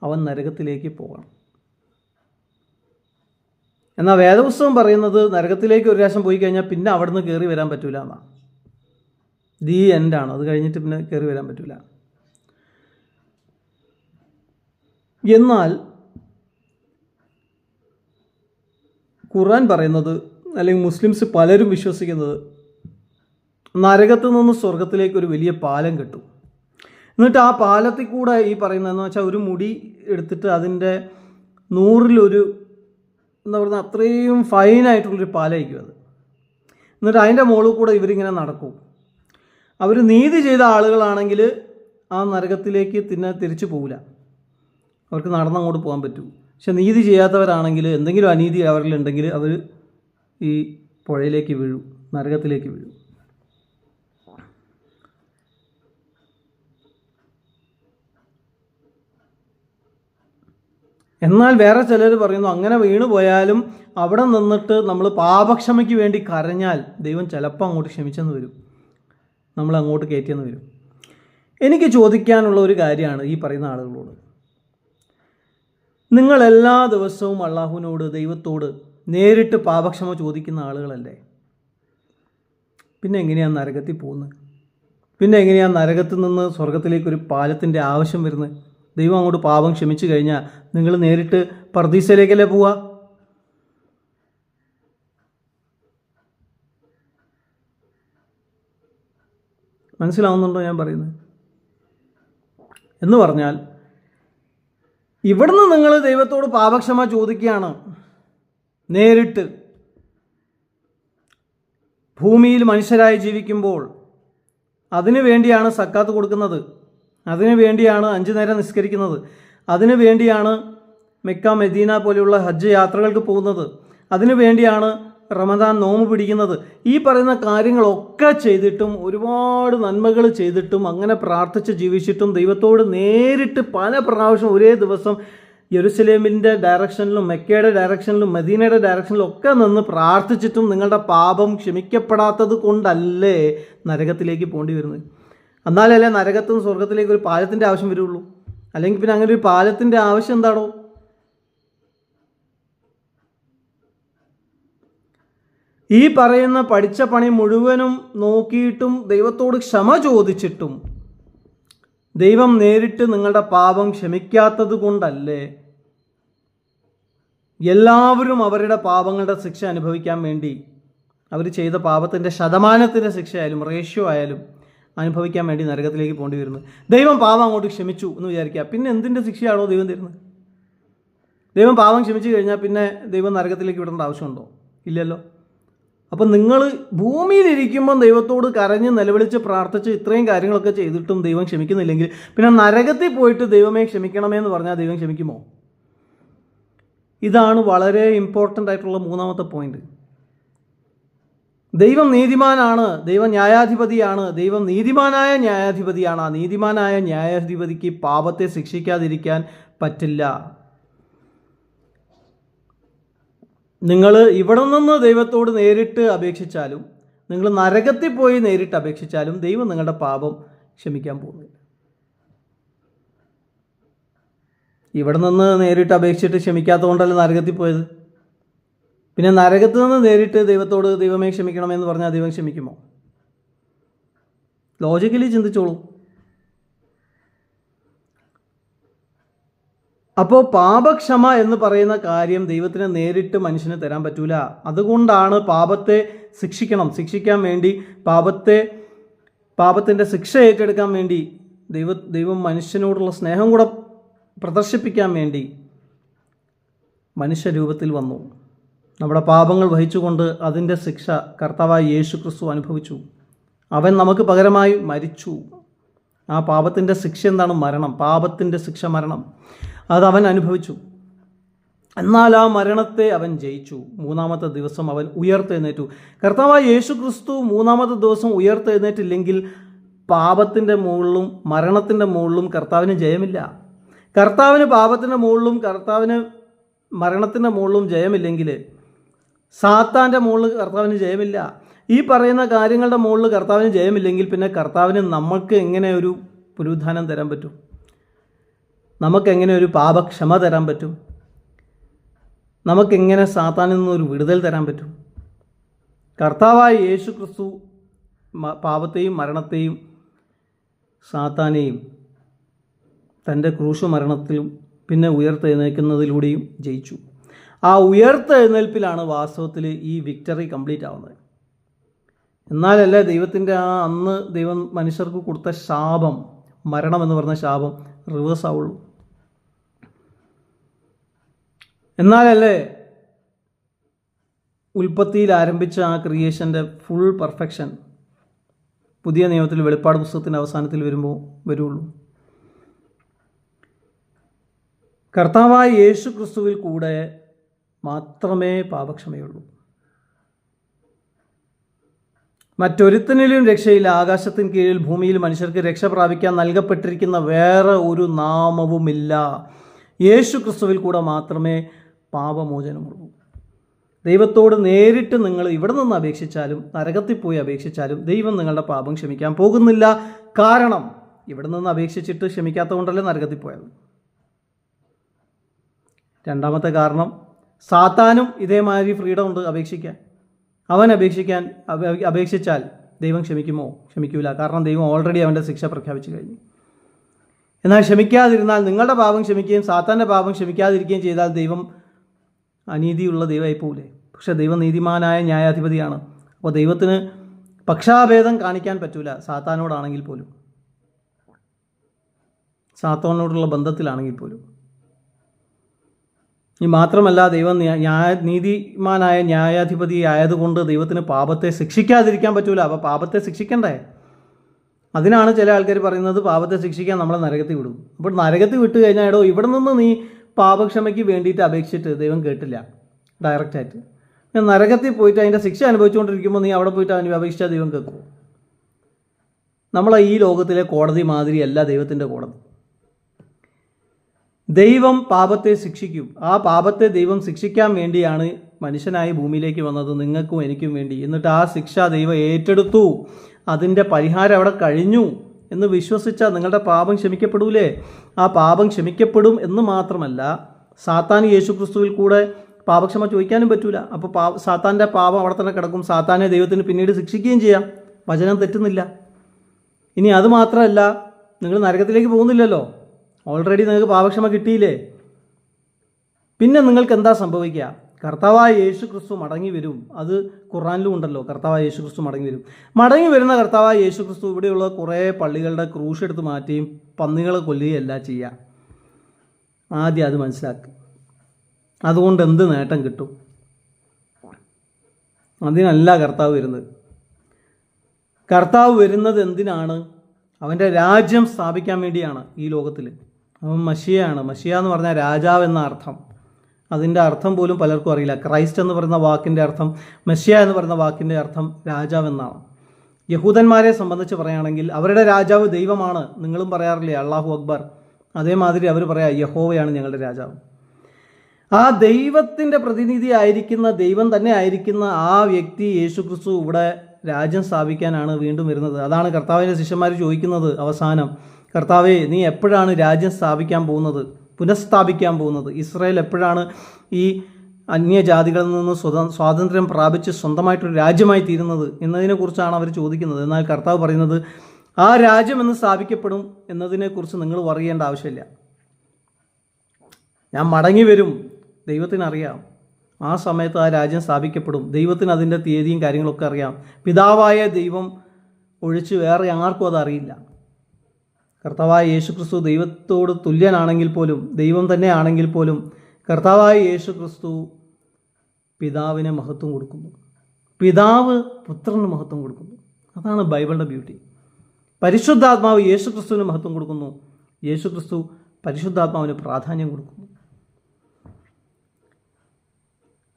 അവൻ നരകത്തിലേക്ക് പോകണം. എന്നാൽ വേദപുസ്തകം പറയുന്നത് നരകത്തിലേക്ക് ഒരു പ്രാവശ്യം പോയി കഴിഞ്ഞാൽ പിന്നെ അവിടെ നിന്ന് കയറി വരാൻ പറ്റില്ല എന്നാണ്. ദി എൻഡാണ്. അത് കഴിഞ്ഞിട്ട് പിന്നെ കയറി വരാൻ പറ്റില്ല. എന്നാൽ ഖുർആൻ പറയുന്നത്, അല്ലെങ്കിൽ മുസ്ലിംസ് പലരും വിശ്വസിക്കുന്നത്, നരകത്തിൽ നിന്ന് സ്വർഗത്തിലേക്ക് ഒരു വലിയ പാലം കെട്ടും. എന്നിട്ട് ആ പാലത്തിൽ കൂടെ ഈ പറയുന്നതെന്ന് വെച്ചാൽ ഒരു മുടി എടുത്തിട്ട് അതിൻ്റെ 100-1 എന്താ പറയുക, അത്രയും ഫൈനായിട്ടുള്ളൊരു പാലമായിരിക്കും അത്. എന്നിട്ട് അതിൻ്റെ മുകളിൽ കൂടെ ഇവരിങ്ങനെ നടക്കും. അവർ നീതി ചെയ്ത ആളുകളാണെങ്കിൽ ആ നരകത്തിലേക്ക് തിരിച്ചു പോകില്ല, അവർക്ക് നടന്നങ്ങോട്ട് പോകാൻ പറ്റും. പക്ഷെ നീതി ചെയ്യാത്തവരാണെങ്കിൽ, എന്തെങ്കിലും അനീതി അവരിലുണ്ടെങ്കിൽ അവർ ഈ പുഴയിലേക്ക് വീഴും, നരകത്തിലേക്ക് വീഴും. എന്നാൽ വേറെ ചിലർ പറയുന്നു, അങ്ങനെ വീണു പോയാലും അവിടെ നിന്നിട്ട് നമ്മൾ പാപക്ഷമയ്ക്ക് വേണ്ടി കരഞ്ഞാൽ ദൈവം ചിലപ്പോൾ അങ്ങോട്ട് ക്ഷമിച്ചെന്ന് വരും, നമ്മൾ അങ്ങോട്ട് കയറ്റിയെന്ന് വരും. എനിക്ക് ചോദിക്കാനുള്ള ഒരു കാര്യമാണ് ഈ പറയുന്ന ആളുകളോട്, നിങ്ങൾ എല്ലാ ദിവസവും അള്ളാഹുവിനോട്, ദൈവത്തോട് നേരിട്ട് പാപക്ഷമ ചോദിക്കുന്ന ആളുകളല്ലേ? പിന്നെ എങ്ങനെയാണ് നരകത്തിൽ പോകുന്നത്? പിന്നെ എങ്ങനെയാണ് നരകത്തിൽ നിന്ന് സ്വർഗത്തിലേക്കൊരു പാലത്തിൻ്റെ ആവശ്യം വരുന്നത്? ദൈവം അങ്ങോട്ട് പാപം ക്ഷമിച്ചു കഴിഞ്ഞാൽ നിങ്ങൾ നേരിട്ട് പർദീസയിലേക്കല്ലേ പോവുക? മനസ്സിലാവുന്നുണ്ടോ ഞാൻ പറയുന്നത്? എന്ന് പറഞ്ഞാൽ ഇവിടുന്ന് നിങ്ങൾ ദൈവത്തോട് പാപക്ഷമ ചോദിക്കുകയാണ് നേരിട്ട്. ഭൂമിയിൽ മനുഷ്യരായി ജീവിക്കുമ്പോൾ അതിനു വേണ്ടിയാണ് സക്കാത്ത് കൊടുക്കുന്നത്, അതിനു വേണ്ടിയാണ് 5 നേരം നിസ്കരിക്കുന്നത്, അതിനു വേണ്ടിയാണ് മെക്ക മദീന പോലെയുള്ള ഹജ്ജ് യാത്രകൾക്ക് പോകുന്നത്, അതിനു വേണ്ടിയാണ് റമദാൻ നോമ്പ് പിടിക്കുന്നത്. ഈ പറയുന്ന കാര്യങ്ങളൊക്കെ ചെയ്തിട്ടും, ഒരുപാട് നന്മകൾ ചെയ്തിട്ടും, അങ്ങനെ പ്രാർത്ഥിച്ച് ജീവിച്ചിട്ടും, ദൈവത്തോട് നേരിട്ട് പല പ്രാവശ്യം ഒരേ ദിവസം യെരുസലേമിൻ്റെ ഡയറക്ഷനിലും മെക്കയുടെ ഡയറക്ഷനിലും മദീനയുടെ ഡയറക്ഷനിലും ഒക്കെ നിന്ന് പ്രാർത്ഥിച്ചിട്ടും നിങ്ങളുടെ പാപം ക്ഷമിക്കപ്പെടാത്തത് കൊണ്ടല്ലേ നരകത്തിലേക്ക് പോകേണ്ടി വരുന്നത്? എന്നാലല്ലേ നരകത്തിൽ നിന്ന് സ്വർഗത്തിലേക്ക് ഒരു പാലത്തിൻ്റെ ആവശ്യം വരുള്ളൂ. അല്ലെങ്കിൽ പിന്നെ അങ്ങനെ ഒരു പാലത്തിൻ്റെ ആവശ്യം എന്താണോ? ഈ പറയുന്ന പഠിച്ച പണി മുഴുവനും നോക്കിയിട്ടും ദൈവത്തോട് ക്ഷമ ചോദിച്ചിട്ടും ദൈവം നേരിട്ട് നിങ്ങളുടെ പാപം ക്ഷമിക്കാത്തത് കൊണ്ടല്ലേ എല്ലാവരും അവരുടെ പാപങ്ങളുടെ ശിക്ഷ അനുഭവിക്കാൻ വേണ്ടി, അവർ ചെയ്ത പാപത്തിൻ്റെ ശതമാനത്തിൻ്റെ ശിക്ഷയായാലും റേഷ്യോ ആയാലും അനുഭവിക്കാൻ വേണ്ടി നരകത്തിലേക്ക് പോകേണ്ടി വരുന്നത്? ദൈവം പാപം അങ്ങോട്ട് ക്ഷമിച്ചു എന്ന് വിചാരിക്കുക, പിന്നെ എന്തിൻ്റെ ശിക്ഷയാണോ ദൈവം തരുന്നത്? ദൈവം പാപം ക്ഷമിച്ചു കഴിഞ്ഞാൽ പിന്നെ ദൈവം നരകത്തിലേക്ക് വിടേണ്ട ആവശ്യമുണ്ടോ? ഇല്ലല്ലോ. അപ്പം നിങ്ങൾ ഭൂമിയിലിരിക്കുമ്പം ദൈവത്തോട് കരഞ്ഞ് നിലവിളിച്ച് പ്രാർത്ഥിച്ച് ഇത്രയും കാര്യങ്ങളൊക്കെ ചെയ്തിട്ടും ദൈവം ക്ഷമിക്കുന്നില്ലെങ്കിൽ പിന്നെ നരകത്തിൽ പോയിട്ട് ദൈവമേ ക്ഷമിക്കണമേ എന്ന് പറഞ്ഞാൽ ദൈവം ക്ഷമിക്കുമോ? ഇതാണ് വളരെ ഇമ്പോർട്ടൻ്റ് ആയിട്ടുള്ള മൂന്നാമത്തെ പോയിന്റ്. ദൈവം നീതിമാനാണ്, ദൈവം ന്യായാധിപതിയാണ്, ദൈവം നീതിമാനായ ന്യായാധിപതിയാണ്. ആ നീതിമാനായ ന്യായാധിപതിക്ക് പാപത്തെ ശിക്ഷിക്കാതിരിക്കാൻ പറ്റില്ല. നിങ്ങൾ ഇവിടെ നിന്ന് ദൈവത്തോട് നേരിട്ട് അപേക്ഷിച്ചാലും, നിങ്ങൾ നരകത്തിൽ പോയി നേരിട്ട് അപേക്ഷിച്ചാലും ദൈവം നിങ്ങളുടെ പാപം ക്ഷമിക്കാൻ പോകുന്നില്ല. ഇവിടെ നിന്ന് നേരിട്ട് അപേക്ഷിച്ചിട്ട് ക്ഷമിക്കാത്തതുകൊണ്ടല്ല നരകത്തിൽ പോയത്. പിന്നെ നരകത്തിൽ നിന്ന് നേരിട്ട് ദൈവത്തോട് ദൈവമേ ക്ഷമിക്കണമെന്ന് പറഞ്ഞാൽ ദൈവം ക്ഷമിക്കുമോ? ലോജിക്കലി ചിന്തിച്ചോളൂ. അപ്പോൾ പാപക്ഷമ എന്ന് പറയുന്ന കാര്യം ദൈവത്തിന് നേരിട്ട് മനുഷ്യന് തരാൻ പറ്റൂല. അതുകൊണ്ടാണ് പാപത്തെ ശിക്ഷിക്കാൻ വേണ്ടി പാപത്തിൻ്റെ ശിക്ഷ ഏറ്റെടുക്കാൻ വേണ്ടി ദൈവം മനുഷ്യനോടുള്ള സ്നേഹം കൂടെ പ്രദർശിപ്പിക്കാൻ വേണ്ടി മനുഷ്യരൂപത്തിൽ വന്നു. നമ്മുടെ പാപങ്ങൾ വഹിച്ചുകൊണ്ട് അതിൻ്റെ ശിക്ഷ കർത്താവായ യേശു ക്രിസ്തു അനുഭവിച്ചു. അവൻ നമുക്ക് പകരമായി മരിച്ചു. ആ പാപത്തിൻ്റെ ശിക്ഷ എന്താണ്? മരണം. പാപത്തിൻ്റെ ശിക്ഷ മരണം. അത് അവൻ അനുഭവിച്ചു. എന്നാൽ ആ മരണത്തെ അവൻ ജയിച്ചു. മൂന്നാമത്തെ ദിവസം അവൻ ഉയർത്തെഴുന്നേറ്റു. കർത്താവായ യേശു ക്രിസ്തു മൂന്നാമത്തെ ദിവസം ഉയർത്തെഴുന്നേറ്റില്ലെങ്കിൽ പാപത്തിൻ്റെ മുകളിലും മരണത്തിൻ്റെ മുകളിലും കർത്താവിന് ജയമില്ല. കർത്താവിന് പാപത്തിൻ്റെ മുകളിലും കർത്താവിന് മരണത്തിൻ്റെ മുകളിലും ജയമില്ലെങ്കിൽ സാത്താൻ്റെ മുകളിൽ കർത്താവിന് ജയമില്ല. ഈ പറയുന്ന കാര്യങ്ങളുടെ മുകളിൽ കർത്താവിന് ജയമില്ലെങ്കിൽ പിന്നെ കർത്താവിന് നമുക്ക് എങ്ങനെ ഒരു പുനരുദ്ധാനം തരാൻ പറ്റും? നമുക്കെങ്ങനെ ഒരു പാപക്ഷമ തരാൻ പറ്റും? നമുക്കെങ്ങനെ സാത്താനിൽ നിന്നൊരു വിടുതൽ തരാൻ പറ്റും? കർത്താവായ യേശു ക്രിസ്തു പാപത്തെയും മരണത്തെയും സാത്താനെയും തൻ്റെ ക്രൂശ് മരണത്തിലും പിന്നെ ഉയർത്തെഴുന്നേൽക്കുന്നതിലൂടെയും ജയിച്ചു. ആ ഉയർത്തെഴുന്നേൽപ്പിലാണ് വാസ്തവത്തിൽ ഈ വിക്ടറി കംപ്ലീറ്റ് ആവുന്നത്. എന്നാലല്ലേ ദൈവത്തിൻ്റെ അന്ന് ദൈവം മനുഷ്യർക്ക് കൊടുത്ത ശാപം, മരണം എന്ന് പറഞ്ഞ ശാപം റിവേഴ്സ് ആവുള്ളൂ. എന്നാലല്ലേ ഉൽപ്പത്തിയിൽ ആരംഭിച്ച ആ ക്രിയേഷൻ്റെ ഫുൾ പെർഫെക്ഷൻ പുതിയ നിയമത്തിൽ വെളിപ്പാട് പുസ്തകത്തിൻ്റെ അവസാനത്തിൽ വരുള്ളൂ. കർത്താവായ യേശു ക്രിസ്തുവിൽ കൂടെ മാത്രമേ പാപക്ഷമയുള്ളൂ. മറ്റൊരുത്തനിലും രക്ഷയില്ല. ആകാശത്തിന് കീഴിൽ ഭൂമിയിൽ മനുഷ്യർക്ക് രക്ഷ പ്രാപിക്കാൻ നൽകപ്പെട്ടിരിക്കുന്ന വേറെ ഒരു നാമവുമില്ല. യേശു ക്രിസ്തുവിൽ കൂടെ മാത്രമേ പാപമോചനമുള്ളൂ. ദൈവത്തോട് നേരിട്ട് നിങ്ങൾ ഇവിടെ നിന്ന് അപേക്ഷിച്ചാലും നരകത്തിൽ പോയി അപേക്ഷിച്ചാലും ദൈവം നിങ്ങളുടെ പാപം ക്ഷമിക്കാൻ പോകുന്നില്ല. കാരണം ഇവിടെ നിന്ന് അപേക്ഷിച്ചിട്ട് ക്ഷമിക്കാത്തത് കൊണ്ടല്ലേ നരകത്തിൽ പോയത്. രണ്ടാമത്തെ കാരണം, സാത്താനും ഇതേമാതിരി ഫ്രീഡം ഉണ്ട് അപേക്ഷിക്കാൻ. അവൻ അപേക്ഷിച്ചാൽ ദൈവം ക്ഷമിക്കുമോ? ക്ഷമിക്കൂല. കാരണം ദൈവം ഓൾറെഡി അവൻ്റെ ശിക്ഷ പ്രഖ്യാപിച്ചു കഴിഞ്ഞു. എന്നാൽ ക്ഷമിക്കാതിരുന്നാൽ, നിങ്ങളുടെ പാപം ക്ഷമിക്കുകയും സാത്താൻ്റെ പാപം ക്ഷമിക്കാതിരിക്കുകയും ചെയ്താൽ ദൈവം അനീതിയുള്ള ദൈവമായി പോകില്ലേ? പക്ഷെ ദൈവം നീതിമാനായ ന്യായാധിപതിയാണ്. അപ്പോൾ ദൈവത്തിന് പക്ഷാഭേദം കാണിക്കാൻ പറ്റൂല. സാത്താനോടാണെങ്കിൽ പോലും, സാത്താനോടുള്ള ബന്ധത്തിലാണെങ്കിൽ പോലും. ഈ മാത്രമല്ല, ദൈവം നീതിമാനായ ന്യായാധിപതി ആയതുകൊണ്ട് ദൈവത്തിന് പാപത്തെ ശിക്ഷിക്കാതിരിക്കാൻ പറ്റൂല. അപ്പോൾ പാപത്തെ ശിക്ഷിക്കണ്ടേ? അതിനാണ് ചില ആൾക്കാർ പറയുന്നത് പാപത്തെ ശിക്ഷിക്കാൻ നമ്മളെ നരകത്തിൽ വിടും. അപ്പോൾ നരകത്തിൽ വിട്ട് കഴിഞ്ഞാൽ എടോ ഇവിടെ നിന്ന് നീ പാപക്ഷമയ്ക്ക് വേണ്ടിയിട്ട് അപേക്ഷിച്ചിട്ട് ദൈവം കേട്ടില്ല ഡയറക്റ്റായിട്ട്. നരകത്തിൽ പോയിട്ട് അതിൻ്റെ ശിക്ഷ അനുഭവിച്ചുകൊണ്ടിരിക്കുമ്പോൾ നീ അവിടെ പോയിട്ട് അവന് അപേക്ഷിച്ചാൽ ദൈവം കേൾക്കും? നമ്മളെ ഈ ലോകത്തിലെ കോടതി മാതിരിയല്ല ദൈവത്തിൻ്റെ കോടതി. ദൈവം പാപത്തെ ശിക്ഷിക്കും. ആ പാപത്തെ ദൈവം ശിക്ഷിക്കാൻ വേണ്ടിയാണ് മനുഷ്യനായി ഭൂമിയിലേക്ക് വന്നത്, നിങ്ങൾക്കും എനിക്കും വേണ്ടി. എന്നിട്ട് ആ ശിക്ഷ ദൈവം ഏറ്റെടുത്തു. അതിൻ്റെ പരിഹാരം അവിടെ കഴിഞ്ഞു എന്ന് വിശ്വസിച്ചാൽ നിങ്ങളുടെ പാപം ക്ഷമിക്കപ്പെടൂലേ? ആ പാപം ക്ഷമിക്കപ്പെടും എന്ന് മാത്രമല്ല, സാത്താന് യേശു ക്രിസ്തുവിൽ കൂടെ പാപക്ഷമ ചോദിക്കാനും പറ്റൂല. അപ്പോൾ സാത്താൻ്റെ പാപം അവിടെ തന്നെ കിടക്കും. സാത്താനെ ദൈവത്തിന് പിന്നീട് ശിക്ഷിക്കുകയും ചെയ്യാം. വചനം തെറ്റുന്നില്ല. ഇനി അത് മാത്രമല്ല, നിങ്ങൾ നരകത്തിലേക്ക് പോകുന്നില്ലല്ലോ. ഓൾറെഡി നിങ്ങൾക്ക് പാപക്ഷമ കിട്ടിയില്ലേ? പിന്നെ നിങ്ങൾക്ക് എന്താ സംഭവിക്കുക? കർത്താവായ യേശു ക്രിസ്തു മടങ്ങി വരും. അത് ഖുർആനിലും ഉണ്ടല്ലോ, കർത്താവായ യേശു ക്രിസ്തു മടങ്ങി വരും. മടങ്ങി വരുന്ന കർത്താവായ യേശു ക്രിസ്തു ഇവിടെയുള്ള കുറേ പള്ളികളുടെ ക്രൂശ് എടുത്ത് മാറ്റിയും പന്നികളെ കൊല്ലുകയും എല്ലാം ചെയ്യുക. ആദ്യം അത് മനസ്സിലാക്കുക. അതുകൊണ്ട് എന്ത് നേട്ടം കിട്ടും? അതിനല്ല കർത്താവ് വരുന്നത്. കർത്താവ് വരുന്നത് എന്തിനാണ്? അവൻ്റെ രാജ്യം സ്ഥാപിക്കാൻ വേണ്ടിയാണ് ഈ ലോകത്തിൽ. അവൻ മശിയാണ്. മശിയ എന്ന് പറഞ്ഞാൽ രാജാവ് എന്ന അർത്ഥം. അതിൻ്റെ അർത്ഥം പോലും പലർക്കും അറിയില്ല. ക്രൈസ്റ്റ് എന്ന് പറയുന്ന വാക്കിൻ്റെ അർത്ഥം, മെസ്സിയ എന്ന് പറയുന്ന വാക്കിൻ്റെ അർത്ഥം രാജാവ് എന്നാണ്. യഹൂദന്മാരെ സംബന്ധിച്ച് പറയുകയാണെങ്കിൽ അവരുടെ രാജാവ് ദൈവമാണ്. നിങ്ങളും പറയാറില്ലേ അല്ലാഹു അക്ബർ? അതേമാതിരി അവർ പറയാം യഹോവയാണ് ഞങ്ങളുടെ രാജാവ്. ആ ദൈവത്തിൻ്റെ പ്രതിനിധി ആയിരിക്കുന്ന, ദൈവം തന്നെ ആയിരിക്കുന്ന ആ വ്യക്തി യേശു ക്രിസ്തു ഇവിടെ രാജ്യം സ്ഥാപിക്കാനാണ് വീണ്ടും വരുന്നത്. അതാണ് കർത്താവിൻ്റെ ശിഷ്യന്മാർ ചോദിക്കുന്നത് അവസാനം, കർത്താവേ നീ എപ്പോഴാണ് രാജ്യം സ്ഥാപിക്കാൻ പോകുന്നത്, പുനഃസ്ഥാപിക്കാൻ പോകുന്നത്? ഇസ്രായേൽ എപ്പോഴാണ് ഈ അന്യജാതികളിൽ നിന്ന് സ്വാതന്ത്ര്യം പ്രാപിച്ച് സ്വന്തമായിട്ടൊരു രാജ്യമായി തീരുന്നത് എന്നതിനെക്കുറിച്ചാണ് അവർ ചോദിക്കുന്നത്. എന്നാൽ കർത്താവ് പറയുന്നത് ആ രാജ്യം എന്ന് സ്ഥാപിക്കപ്പെടും എന്നതിനെക്കുറിച്ച് നിങ്ങൾ അറിയേണ്ട ആവശ്യമില്ല. ഞാൻ മടങ്ങി വരും. ദൈവത്തിനറിയാം ആ സമയത്ത് ആ രാജ്യം സ്ഥാപിക്കപ്പെടും. ദൈവത്തിന് അതിൻ്റെ തീയതിയും കാര്യങ്ങളൊക്കെ അറിയാം. പിതാവായ ദൈവം ഒഴിച്ച് വേറെ ആർക്കും അതറിയില്ല. കർത്താവായ യേശുക്രിസ്തു ദൈവത്തോട് തുല്യനാണെങ്കിൽ പോലും, ദൈവം തന്നെ ആണെങ്കിൽ പോലും, കർത്താവായ യേശുക്രിസ്തു പിതാവിന് മഹത്വം കൊടുക്കുന്നു. പിതാവ് പുത്രന് മഹത്വം കൊടുക്കുന്നു. അതാണ് ബൈബിളിൻ്റെ ബ്യൂട്ടി. പരിശുദ്ധാത്മാവ് യേശുക്രിസ്തുവിന് മഹത്വം കൊടുക്കുന്നു. യേശുക്രിസ്തു പരിശുദ്ധാത്മാവിന് പ്രാധാന്യം കൊടുക്കുന്നു.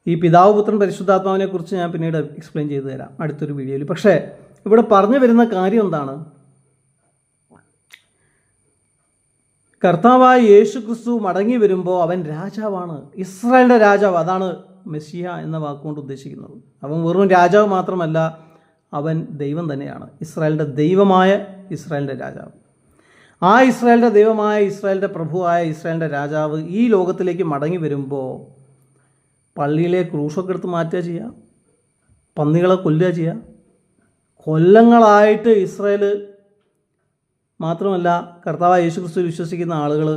ഈ പിതാവ് പുത്രൻ പരിശുദ്ധാത്മാവിനെ കുറിച്ച് ഞാൻ പിന്നീട് എക്സ്പ്ലെയിൻ ചെയ്തു തരാം അടുത്തൊരു വീഡിയോയിൽ. പക്ഷേ ഇവിടെ പറഞ്ഞു വരുന്ന കാര്യം എന്താണ്? കർത്താവായ യേശുക്രിസ്തു മടങ്ങി വരുമ്പോൾ അവൻ രാജാവാണ്, ഇസ്രായേലിൻ്റെ രാജാവ്. അതാണ് മെസ്സിയ എന്ന വാക്കുകൊണ്ട് ഉദ്ദേശിക്കുന്നത്. അവൻ വെറും രാജാവ് മാത്രമല്ല, അവൻ ദൈവം തന്നെയാണ്. ഇസ്രായേലിൻ്റെ ദൈവമായ ഇസ്രായേലിൻ്റെ രാജാവ്. ആ ഇസ്രായേലിൻ്റെ ദൈവമായ ഇസ്രായേലിൻ്റെ പ്രഭുവായ ഇസ്രായേലിൻ്റെ രാജാവ് ഈ ലോകത്തിലേക്ക് മടങ്ങി വരുമ്പോൾ പള്ളിയിലെ ക്രൂശൊക്കെ എടുത്ത് മാറ്റുക ചെയ്യുക, പന്നികളെ കൊല്ലുക ചെയ്യുക. കൊല്ലങ്ങളായിട്ട് ഇസ്രായേൽ മാത്രമല്ല, കർത്താവായ യേശുക്രിസ്തു വിശ്വസിക്കുന്ന ആളുകൾ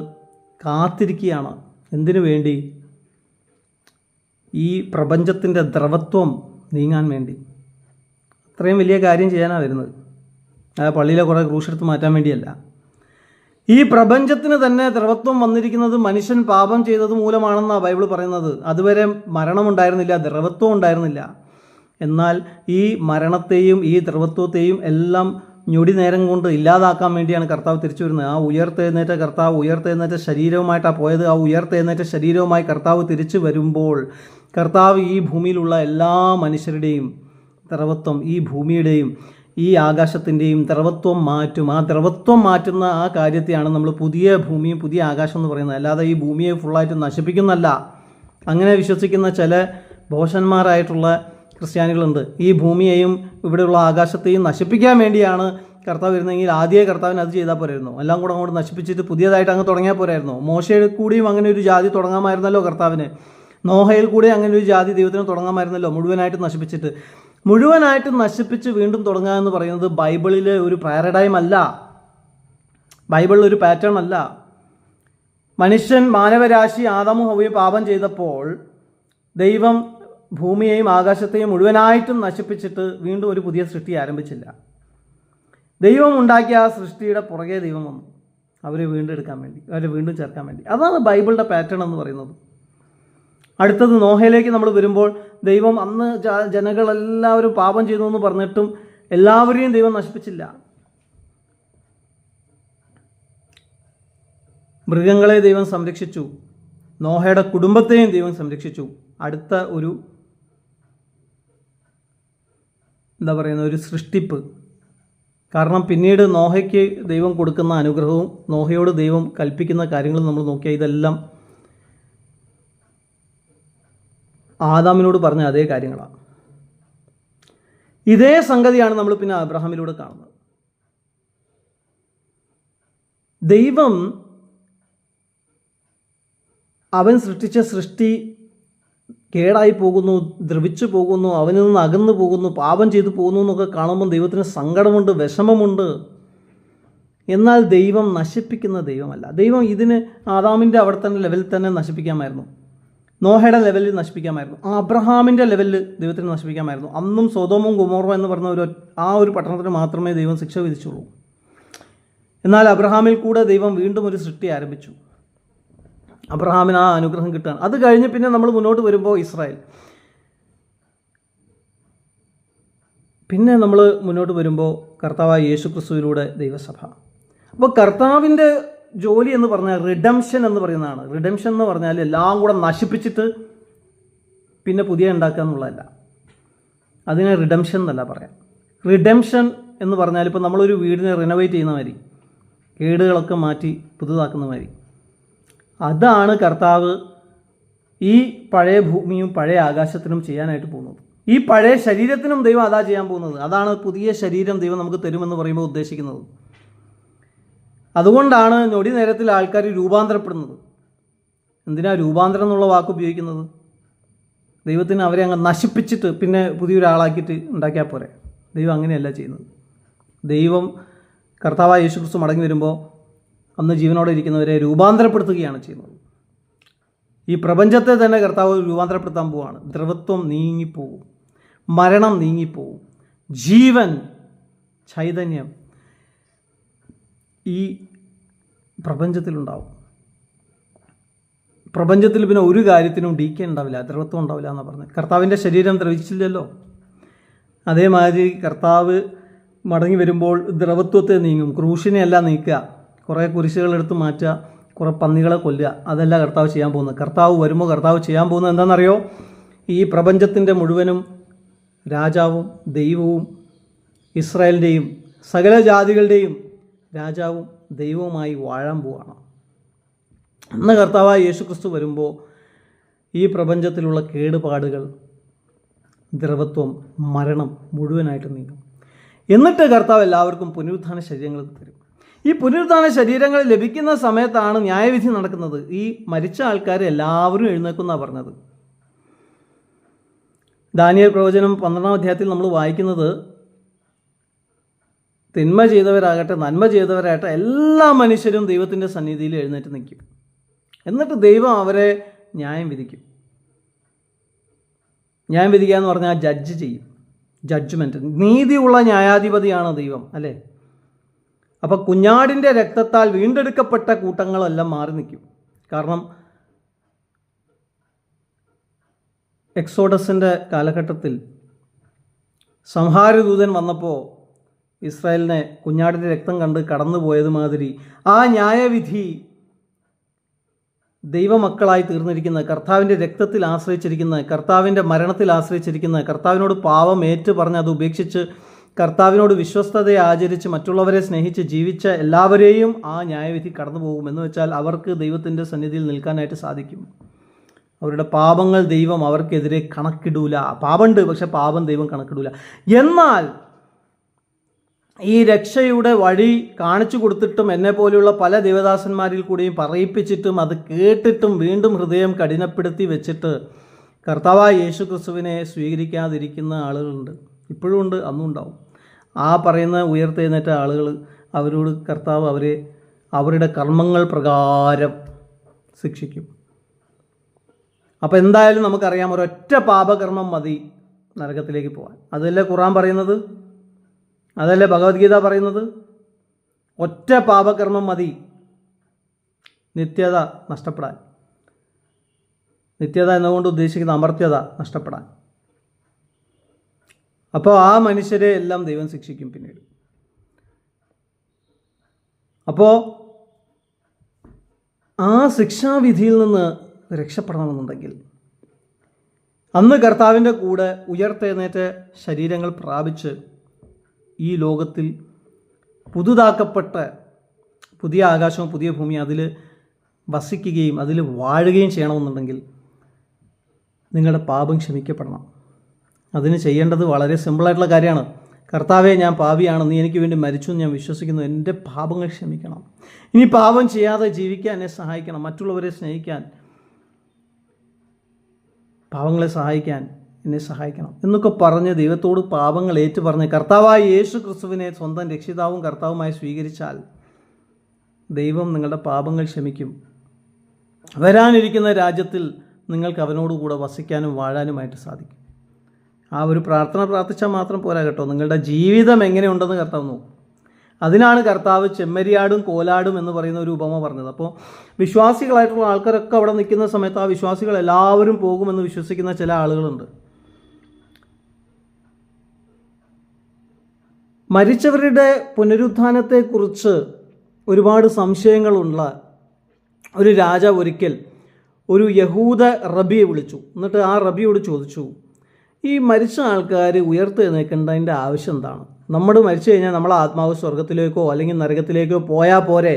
കാത്തിരിക്കുകയാണ്. എന്തിനു വേണ്ടി? ഈ പ്രപഞ്ചത്തിൻ്റെ ദ്രവത്വം നീങ്ങാൻ വേണ്ടി. അത്രയും വലിയ കാര്യം ചെയ്യാനാണ് വരുന്നത്. പള്ളിയിലെ കുറേ ക്രൂശെടുത്ത് മാറ്റാൻ വേണ്ടിയല്ല. ഈ പ്രപഞ്ചത്തിന് തന്നെ ദ്രവത്വം വന്നിരിക്കുന്നത് മനുഷ്യൻ പാപം ചെയ്തത് മൂലമാണെന്നാണ് ബൈബിൾ പറയുന്നത്. അതുവരെ മരണമുണ്ടായിരുന്നില്ല, ദ്രവത്വം ഉണ്ടായിരുന്നില്ല. എന്നാൽ ഈ മരണത്തെയും ഈ ദ്രവത്വത്തെയും എല്ലാം ഞൊടി നേരം കൊണ്ട് ഇല്ലാതാക്കാൻ വേണ്ടിയാണ് കർത്താവ് തിരിച്ചു വരുന്നത്. ആ ഉയർത്തെഴുന്നേറ്റ കർത്താവ് ഉയർത്തെഴുന്നേറ്റ ശരീരവുമായിട്ടാണ് പോയത്. ആ ഉയർത്തെഴുന്നേറ്റ ശരീരവുമായി കർത്താവ് തിരിച്ചു വരുമ്പോൾ കർത്താവ് ഈ ഭൂമിയിലുള്ള എല്ലാ മനുഷ്യരുടെയും ദ്രവത്വം, ഈ ഭൂമിയുടെയും ഈ ആകാശത്തിൻ്റെയും ദ്രവത്വം മാറ്റും. ആ ദ്രവത്വം മാറ്റുന്ന ആ കാര്യത്തെയാണ് നമ്മൾ പുതിയ ഭൂമിയും പുതിയ ആകാശം എന്ന് പറയുന്നത്. അല്ലാതെ ഈ ഭൂമിയെ ഫുള്ളായിട്ട് നശിപ്പിക്കുന്നല്ല. അങ്ങനെ വിശ്വസിക്കുന്ന ചില ഭോഷന്മാരായിട്ടുള്ള ക്രിസ്ത്യാനികളുണ്ട്. ഈ ഭൂമിയെയും ഇവിടെയുള്ള ആകാശത്തെയും നശിപ്പിക്കാൻ വേണ്ടിയാണ് കർത്താവ് വരുന്നതെങ്കിൽ ആദ്യമേ കർത്താവിന് അത് ചെയ്താൽ പോരായിരുന്നു. എല്ലാം കൂടെ അങ്ങോട്ട് നശിപ്പിച്ചിട്ട് പുതിയതായിട്ട് അങ്ങ് തുടങ്ങിയാൽ പോരായിരുന്നു. മോശയിൽ കൂടിയും അങ്ങനെ ഒരു ജാതി തുടങ്ങാമായിരുന്നല്ലോ കർത്താവിന്. നോഹയിൽ കൂടെ അങ്ങനെ ഒരു ജാതി ദൈവത്തിന് തുടങ്ങാമായിരുന്നല്ലോ, മുഴുവനായിട്ട് നശിപ്പിച്ചിട്ട്. മുഴുവനായിട്ട് നശിപ്പിച്ച് വീണ്ടും തുടങ്ങുക എന്ന് പറയുന്നത് ബൈബിളിലെ ഒരു പാരഡൈം അല്ല, ബൈബിളിൽ ഒരു പാറ്റേൺ അല്ല. മനുഷ്യൻ, മാനവരാശി ആദമും ഹവ്വയും പാപം ചെയ്തപ്പോൾ ദൈവം ഭൂമിയെയും ആകാശത്തെയും മുഴുവനായിട്ടും നശിപ്പിച്ചിട്ട് വീണ്ടും ഒരു പുതിയ സൃഷ്ടി ആരംഭിച്ചില്ല. ദൈവം ഉണ്ടാക്കിയ ആ സൃഷ്ടിയുടെ പുറകെ ദൈവം വന്നു അവരെ വീണ്ടും എടുക്കാൻ വേണ്ടി, അവരെ വീണ്ടും ചേർക്കാൻ വേണ്ടി. അതാണ് ബൈബിളിൻ്റെ പാറ്റേൺ എന്ന് പറയുന്നത്. അടുത്തത് നോഹയിലേക്ക് നമ്മൾ വരുമ്പോൾ ദൈവം അന്ന് ജനങ്ങളെല്ലാവരും പാപം ചെയ്തു എന്ന് പറഞ്ഞിട്ടും എല്ലാവരെയും ദൈവം നശിപ്പിച്ചില്ല. മൃഗങ്ങളെ ദൈവം സംരക്ഷിച്ചു, നോഹയുടെ കുടുംബത്തെയും ദൈവം സംരക്ഷിച്ചു. അടുത്ത ഒരു ഒരു സൃഷ്ടിപ്പ്. കാരണം പിന്നീട് നോഹയ്ക്ക് ദൈവം കൊടുക്കുന്ന അനുഗ്രഹവും നോഹയോട് ദൈവം കൽപ്പിക്കുന്ന കാര്യങ്ങളും നമ്മൾ നോക്കിയാൽ ഇതെല്ലാം ആദാമിനോട് പറഞ്ഞ അതേ കാര്യങ്ങളാണ്. ഇതേ സംഗതിയാണ് നമ്മൾ പിന്നെ അബ്രഹാമിലൂടെ കാണുന്നത്. ദൈവം അവൻ സൃഷ്ടിച്ച സൃഷ്ടി കേടായി പോകുന്നു, ദ്രവിച്ചു പോകുന്നു, അവനിൽ നിന്ന് അകന്നു പോകുന്നു, പാപം ചെയ്തു പോകുന്നു എന്നൊക്കെ കാണുമ്പോൾ ദൈവത്തിന് സങ്കടമുണ്ട്, വിഷമമുണ്ട്. എന്നാൽ ദൈവം നശിപ്പിക്കുന്ന ദൈവമല്ല. ദൈവം ഇതിന് ആദാമിൻ്റെ അവിടെ തന്നെ ലെവലിൽ തന്നെ നശിപ്പിക്കാമായിരുന്നു, നോഹയുടെ ലെവലിൽ നശിപ്പിക്കാമായിരുന്നു, അബ്രഹാമിൻ്റെ ലെവലിൽ ദൈവത്തിന് നശിപ്പിക്കാമായിരുന്നു. അന്നും സൊദോമും ഗൊമോറ എന്ന് പറഞ്ഞ ഒരു പട്ടണത്തിന് മാത്രമേ ദൈവം ശിക്ഷ വിധിച്ചുള്ളൂ. എന്നാൽ അബ്രഹാമിൽ കൂടെ ദൈവം വീണ്ടും ഒരു സൃഷ്ടി ആരംഭിച്ചു. അബ്രഹാമിന് ആ അനുഗ്രഹം കിട്ടുകയാണ്. അത് കഴിഞ്ഞ് പിന്നെ നമ്മൾ മുന്നോട്ട് വരുമ്പോൾ ഇസ്രായേൽ, പിന്നെ നമ്മൾ മുന്നോട്ട് വരുമ്പോൾ കർത്താവായ യേശുക്രിസ്തുവിലൂടെ ദൈവസഭ. അപ്പോൾ കർത്താവിൻ്റെ ജോലി എന്ന് പറഞ്ഞാൽ റിഡംഷൻ എന്ന് പറയുന്നതാണ്. റിഡംഷൻ എന്ന് പറഞ്ഞാൽ എല്ലാം കൂടെ നശിപ്പിച്ചിട്ട് പിന്നെ പുതിയ ഉണ്ടാക്കുക എന്നുള്ളതല്ല. അതിനെ റിഡംഷൻ എന്നല്ല പറയാം. റിഡംഷൻ എന്ന് പറഞ്ഞാൽ ഇപ്പോൾ നമ്മളൊരു വീടിനെ റിനോവേറ്റ് ചെയ്യുന്ന മാതിരി, കേടുകളൊക്കെ മാറ്റി പുതുതാക്കുന്ന മാതിരി. അതാണ് കർത്താവ് ഈ പഴയ ഭൂമിയും പഴയ ആകാശത്തിനും ചെയ്യാനായിട്ട് പോകുന്നത്. ഈ പഴയ ശരീരത്തിനും ദൈവം അതാ ചെയ്യാൻ പോകുന്നത്. അതാണ് പുതിയ ശരീരം ദൈവം നമുക്ക് തരുമെന്ന് പറയുമ്പോൾ ഉദ്ദേശിക്കുന്നത്. അതുകൊണ്ടാണ് ഞൊടി നേരത്തിൽ ആൾക്കാർ രൂപാന്തരപ്പെടുന്നത്. എന്തിനാ രൂപാന്തരം എന്നുള്ള വാക്ക് ഉപയോഗിക്കുന്നത്? ദൈവത്തിന് അവരെ അങ്ങ് നശിപ്പിച്ചിട്ട് പിന്നെ പുതിയൊരാളാക്കിയിട്ട് ഉണ്ടാക്കിയാൽ പോരെ. ദൈവം അങ്ങനെയല്ല ചെയ്യുന്നത്. ദൈവം കർത്താവായ യേശുക്രിസ്തു മടങ്ങി വരുമ്പോൾ അന്ന് ജീവനോടെ ഇരിക്കുന്നവരെ രൂപാന്തരപ്പെടുത്തുകയാണ് ചെയ്യുന്നത്. ഈ പ്രപഞ്ചത്തെ തന്നെ കർത്താവ് രൂപാന്തരപ്പെടുത്താൻ പോവുകയാണ്. ദ്രവത്വം നീങ്ങിപ്പോവും, മരണം നീങ്ങിപ്പോവും, ജീവൻ, ചൈതന്യം ഈ പ്രപഞ്ചത്തിലുണ്ടാവും. പ്രപഞ്ചത്തിൽ പിന്നെ ഒരു കാര്യത്തിനും ഡീക്കേ ഉണ്ടാവില്ല, ദ്രവത്വം ഉണ്ടാവില്ല എന്നാണ് പറഞ്ഞത്. കർത്താവിൻ്റെ ശരീരം ദ്രവിച്ചില്ലല്ലോ. അതേമാതിരി കർത്താവ് മടങ്ങി വരുമ്പോൾ ദ്രവത്വത്തെ നീങ്ങും. ക്രൂശിനെയല്ല നീക്കുക, കുറേ കുരിശുകളെടുത്ത് മാറ്റുക, കുറേ പന്നികളെ കൊല്ലുക, അതല്ല കർത്താവ് ചെയ്യാൻ പോകുന്നത്. കർത്താവ് വരുമ്പോൾ കർത്താവ് ചെയ്യാൻ പോകുന്നത് എന്താണെന്നറിയോ? ഈ പ്രപഞ്ചത്തിൻ്റെ മുഴുവനും രാജാവും ദൈവവും ഇസ്രായേലിൻ്റെയും സകല ജാതികളുടെയും രാജാവും ദൈവവുമായി വാഴാൻ പോവുകയാണ്. അന്ന് കർത്താവായ യേശുക്രിസ്തു വരുമ്പോൾ ഈ പ്രപഞ്ചത്തിലുള്ള കേടുപാടുകൾ, ദ്രവത്വം, മരണം മുഴുവനായിട്ട് നീങ്ങും. എന്നിട്ട് കർത്താവ് എല്ലാവർക്കും പുനരുത്ഥാന ശരീരങ്ങൾ തരും. ഈ പുനരുത്ഥാന ശരീരങ്ങൾ ലഭിക്കുന്ന സമയത്താണ് ന്യായവിധി നടക്കുന്നത്. ഈ മരിച്ച ആൾക്കാർ എല്ലാവരും എഴുന്നേൽക്കുന്നാണ് പറഞ്ഞത്. ദാനിയേൽ പ്രവചനം 12-ാം അധ്യായത്തിൽ നമ്മൾ വായിക്കുന്നത്, തിന്മ ചെയ്തവരാകട്ടെ നന്മ ചെയ്തവരാകട്ടെ എല്ലാ മനുഷ്യരും ദൈവത്തിൻ്റെ സന്നിധിയിൽ എഴുന്നേറ്റ് നിൽക്കും. എന്നിട്ട് ദൈവം അവരെ ന്യായം വിധിക്കും. ന്യായം വിധിക്കുക എന്ന് പറഞ്ഞാൽ ജഡ്ജ് ചെയ്യും, ജഡ്ജ്മെൻറ്റ്. നീതിയുള്ള ന്യായാധിപതിയാണ് ദൈവം, അല്ലേ? അപ്പോൾ കുഞ്ഞാടിൻ്റെ രക്തത്താൽ വീണ്ടെടുക്കപ്പെട്ട കൂട്ടങ്ങളെല്ലാം മാറി നിൽക്കും. കാരണം എക്സോഡസിൻ്റെ കാലഘട്ടത്തിൽ സംഹാരദൂതൻ വന്നപ്പോൾ ഇസ്രായേലിനെ കുഞ്ഞാടിൻ്റെ രക്തം കണ്ട് കടന്നു പോയത് മാതിരി ആ ന്യായവിധി ദൈവമക്കളായി തീർന്നിരിക്കുന്ന, കർത്താവിൻ്റെ രക്തത്തിൽ ആശ്രയിച്ചിരിക്കുന്ന, കർത്താവിൻ്റെ മരണത്തിൽ ആശ്രയിച്ചിരിക്കുന്ന, കർത്താവിനോട് പാപം ഏറ്റു പറഞ്ഞ് അത് ഉപേക്ഷിച്ച് കർത്താവിനോട് വിശ്വസ്തതയെ ആചരിച്ച് മറ്റുള്ളവരെ സ്നേഹിച്ച് ജീവിച്ച എല്ലാവരെയും ആ ന്യായവിധി കടന്നു പോകും. എന്ന് വെച്ചാൽ അവർക്ക് ദൈവത്തിൻ്റെ സന്നിധിയിൽ നിൽക്കാനായിട്ട് സാധിക്കും. അവരുടെ പാപങ്ങൾ ദൈവം അവർക്കെതിരെ കണക്കിടൂല. പാപമുണ്ട്, പക്ഷെ പാപം ദൈവം കണക്കിടൂല. എന്നാൽ ഈ രക്ഷയുടെ വഴി കാണിച്ചു കൊടുത്തിട്ടും എന്നെ പോലെയുള്ള പല ദേവദാസന്മാരിൽ കൂടിയും പറയിപ്പിച്ചിട്ടും അത് കേട്ടിട്ടും വീണ്ടും ഹൃദയം കഠിനപ്പെടുത്തി വെച്ചിട്ട് കർത്താവായ യേശു ക്രിസ്തുവിനെ സ്വീകരിക്കാതിരിക്കുന്ന ആളുകളുണ്ട്. ഇപ്പോഴും ഉണ്ട്, അന്നും ഉണ്ടാവും. ആ പറയുന്ന ഉയർത്തെഴുന്നേറ്റ ആളുകൾ, അവരോട് കർത്താവ് അവരുടെ കർമ്മങ്ങൾ പ്രകാരം ശിക്ഷിക്കും. അപ്പോൾ എന്തായാലും നമുക്കറിയാം, ഒരൊറ്റ പാപകർമ്മം മതി നരകത്തിലേക്ക് പോകാൻ. അതല്ലേ ഖുർആൻ പറയുന്നത്, അതല്ലേ ഭഗവത്ഗീത പറയുന്നത്? ഒറ്റ പാപകർമ്മം മതി നിത്യത നഷ്ടപ്പെടാൻ. നിത്യത എന്നുകൊണ്ട് ഉദ്ദേശിക്കുന്ന അമർത്യത നഷ്ടപ്പെടാൻ. അപ്പോൾ ആ മനുഷ്യരെ എല്ലാം ദൈവം ശിക്ഷിക്കും പിന്നീട്. അപ്പോൾ ആ ശിക്ഷാവിധിയിൽ നിന്ന് രക്ഷപ്പെടണമെന്നുണ്ടെങ്കിൽ അന്ന് കർത്താവിൻ്റെ കൂടെ ഉയർത്തെഴുന്നേറ്റ ശരീരങ്ങൾ പ്രാപിച്ച് ഈ ലോകത്തിൽ പുതുതാക്കപ്പെട്ട പുതിയ ആകാശവും പുതിയ ഭൂമി അതിൽ വസിക്കുകയും അതിൽ വാഴുകയും ചെയ്യണമെന്നുണ്ടെങ്കിൽ നിങ്ങളുടെ പാപം ക്ഷമിക്കപ്പെടണം. അതിന് ചെയ്യേണ്ടത് വളരെ സിമ്പിളായിട്ടുള്ള കാര്യമാണ്. കർത്താവെ, ഞാൻ പാപിയാണ്, നീ എനിക്ക് വേണ്ടി മരിച്ചു എന്ന് ഞാൻ വിശ്വസിക്കുന്നു, എൻ്റെ പാപങ്ങൾ ക്ഷമിക്കണം. ഇനി പാപം ചെയ്യാതെ ജീവിക്കാൻ എന്നെ സഹായിക്കണം, മറ്റുള്ളവരെ സ്നേഹിക്കാൻ, പാവങ്ങളെ സഹായിക്കാൻ എന്നെ സഹായിക്കണം എന്നൊക്കെ പറഞ്ഞ് ദൈവത്തോട് പാപങ്ങൾ ഏറ്റു പറഞ്ഞ് കർത്താവായ യേശു ക്രിസ്തുവിനെ സ്വന്തം രക്ഷിതാവും കർത്താവുമായി സ്വീകരിച്ചാൽ ദൈവം നിങ്ങളുടെ പാപങ്ങൾ ക്ഷമിക്കും. വരാനിരിക്കുന്ന രാജ്യത്തിൽ നിങ്ങൾക്ക് അവനോടുകൂടെ വസിക്കാനും വാഴാനുമായിട്ട് സാധിക്കും. ആ ഒരു പ്രാർത്ഥന പ്രാർത്ഥിച്ചാൽ മാത്രം പോരാ കേട്ടോ, നിങ്ങളുടെ ജീവിതം എങ്ങനെയുണ്ടെന്ന് കർത്താവ് നോക്കും. അതിനാണ് കർത്താവ് ചെമ്മരിയാടും കോലാടും എന്ന് പറയുന്ന ഒരു ഉപമ പറഞ്ഞത്. അപ്പോൾ വിശ്വാസികളായിട്ടുള്ള ആൾക്കാരൊക്കെ അവിടെ നിൽക്കുന്ന സമയത്ത് ആ വിശ്വാസികൾ എല്ലാവരും പോകുമെന്ന് വിശ്വസിക്കുന്ന ചില ആളുകളുണ്ട്. മരിച്ചവരുടെ പുനരുത്ഥാനത്തെക്കുറിച്ച് ഒരുപാട് സംശയങ്ങളുള്ള ഒരു രാജാവ് ഒരിക്കൽ ഒരു യഹൂദ റബിയെ വിളിച്ചു. എന്നിട്ട് ആ റബിയോട് ചോദിച്ചു, ഈ മരിച്ച ആൾക്കാർ ഉയർത്തെഴുന്നേൽക്കേണ്ടതിൻ്റെ ആവശ്യം എന്താണ്? നമ്മൾ മരിച്ചു കഴിഞ്ഞാൽ നമ്മളെ ആത്മാവ് സ്വർഗത്തിലേക്കോ അല്ലെങ്കിൽ നരകത്തിലേക്കോ പോയാൽ പോരെ?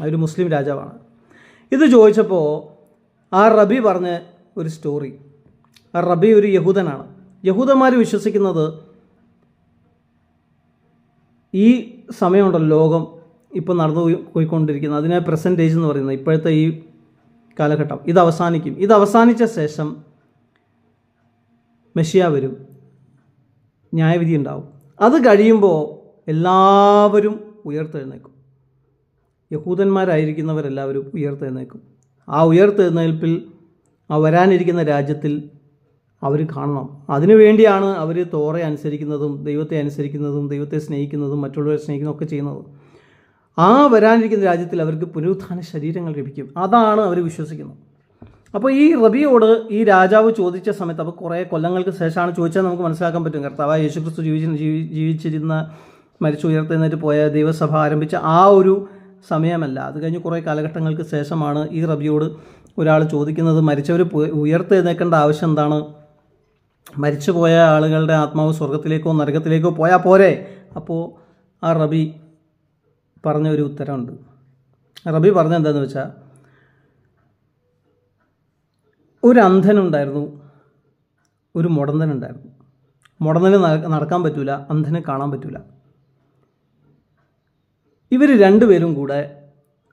ഒരു മുസ്ലിം രാജാവാണ്. ഇത് ചോദിച്ചപ്പോൾ ആ റബി പറഞ്ഞ ഒരു സ്റ്റോറി. ആ റബി ഒരു യഹൂദനാണ്. യഹൂദന്മാർ വിശ്വസിക്കുന്നത് ഈ സമയമുണ്ടല്ലോ, ലോകം ഇപ്പോൾ നടന്നു പോയിക്കൊണ്ടിരിക്കുന്നത്, അതിനെ പ്രസൻറ്റ് ഏജ് എന്ന് പറയുന്നത്, ഇപ്പോഴത്തെ ഈ കാലഘട്ടം, ഇത് അവസാനിക്കും. ഇത് അവസാനിച്ച ശേഷം മെഷിയ വരും, ന്യായവിധി ഉണ്ടാവും. അത് കഴിയുമ്പോൾ എല്ലാവരും ഉയർത്തെഴുന്നേക്കും. യഹൂദന്മാരായിരിക്കുന്നവരെല്ലാവരും ഉയർത്തെഴുന്നേക്കും. ആ ഉയർത്തെഴുന്നേൽപ്പിൽ ആ വരാനിരിക്കുന്ന രാജ്യത്തിൽ അവർ കാണണം. അതിനുവേണ്ടിയാണ് അവർ തോറയെ അനുസരിക്കുന്നതും ദൈവത്തെ അനുസരിക്കുന്നതും ദൈവത്തെ സ്നേഹിക്കുന്നതും മറ്റുള്ളവരെ സ്നേഹിക്കുന്നതും ഒക്കെ ചെയ്യുന്നത്. ആ വരാനിരിക്കുന്ന രാജ്യത്തിൽ അവർക്ക് പുനരുത്ഥാന ശരീരങ്ങൾ ലഭിക്കും. അതാണ് അവർ വിശ്വസിക്കുന്നത്. അപ്പോൾ ഈ റബിയോട് ഈ രാജാവ് ചോദിച്ച സമയത്ത്, അപ്പോൾ കുറേ കൊല്ലങ്ങൾക്ക് ശേഷമാണ് ചോദിച്ചാൽ നമുക്ക് മനസ്സിലാക്കാൻ പറ്റും. കർത്താവായ യേശുക്രിസ്തു ജീവിച്ചിരുന്ന മരിച്ചു ഉയർത്തെഴുന്നേറ്റ് പോയ ദൈവസഭ ആരംഭിച്ച ആ ഒരു സമയമല്ല. അത് കഴിഞ്ഞ് കുറേ കാലഘട്ടങ്ങൾക്ക് ശേഷമാണ് ഈ റബിയോട് ഒരാൾ ചോദിക്കുന്നത്, മരിച്ചവർ ഉയർത്തെഴുന്നേൽക്കേണ്ട ആവശ്യം എന്താണ്? മരിച്ചുപോയ ആളുകളുടെ ആത്മാവ് സ്വർഗത്തിലേക്കോ നരകത്തിലേക്കോ പോയാൽ പോരെ? അപ്പോൾ ആ റബി പറഞ്ഞ ഒരു ഉത്തരമുണ്ട്. റബി പറഞ്ഞ എന്താണെന്ന് വെച്ചാൽ, ഒരു അന്ധനുണ്ടായിരുന്നു, ഒരു മുടന്തനുണ്ടായിരുന്നു. മുടന്തന് നടക്കാൻ പറ്റൂല, അന്ധന് കാണാൻ പറ്റൂല. ഇവർ രണ്ടുപേരും കൂടെ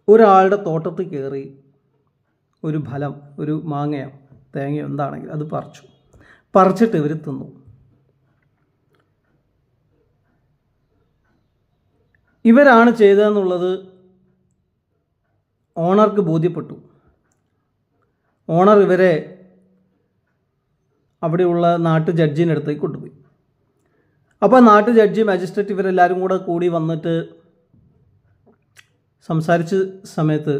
ഒരാളുടെ തോട്ടത്തിൽ കയറി ഒരു ഫലം, ഒരു മാങ്ങയോ തേങ്ങയോ എന്താണെങ്കിലും അത് പറിച്ചിട്ട് ഇവർ തിന്നു. ഇവരാണ് ചെയ്തതെന്നുള്ളത് ഓണർക്ക് ബോധ്യപ്പെട്ടു. ഓണർ ഇവരെ അവിടെയുള്ള നാട്ടു ജഡ്ജിൻ്റെ അടുത്തേക്ക് കൊണ്ടുപോയി. അപ്പോൾ നാട്ടു ജഡ്ജി, മജിസ്ട്രേറ്റ് ഇവരെല്ലാവരും കൂടി വന്നിട്ട് സംസാരിച്ച സമയത്ത്,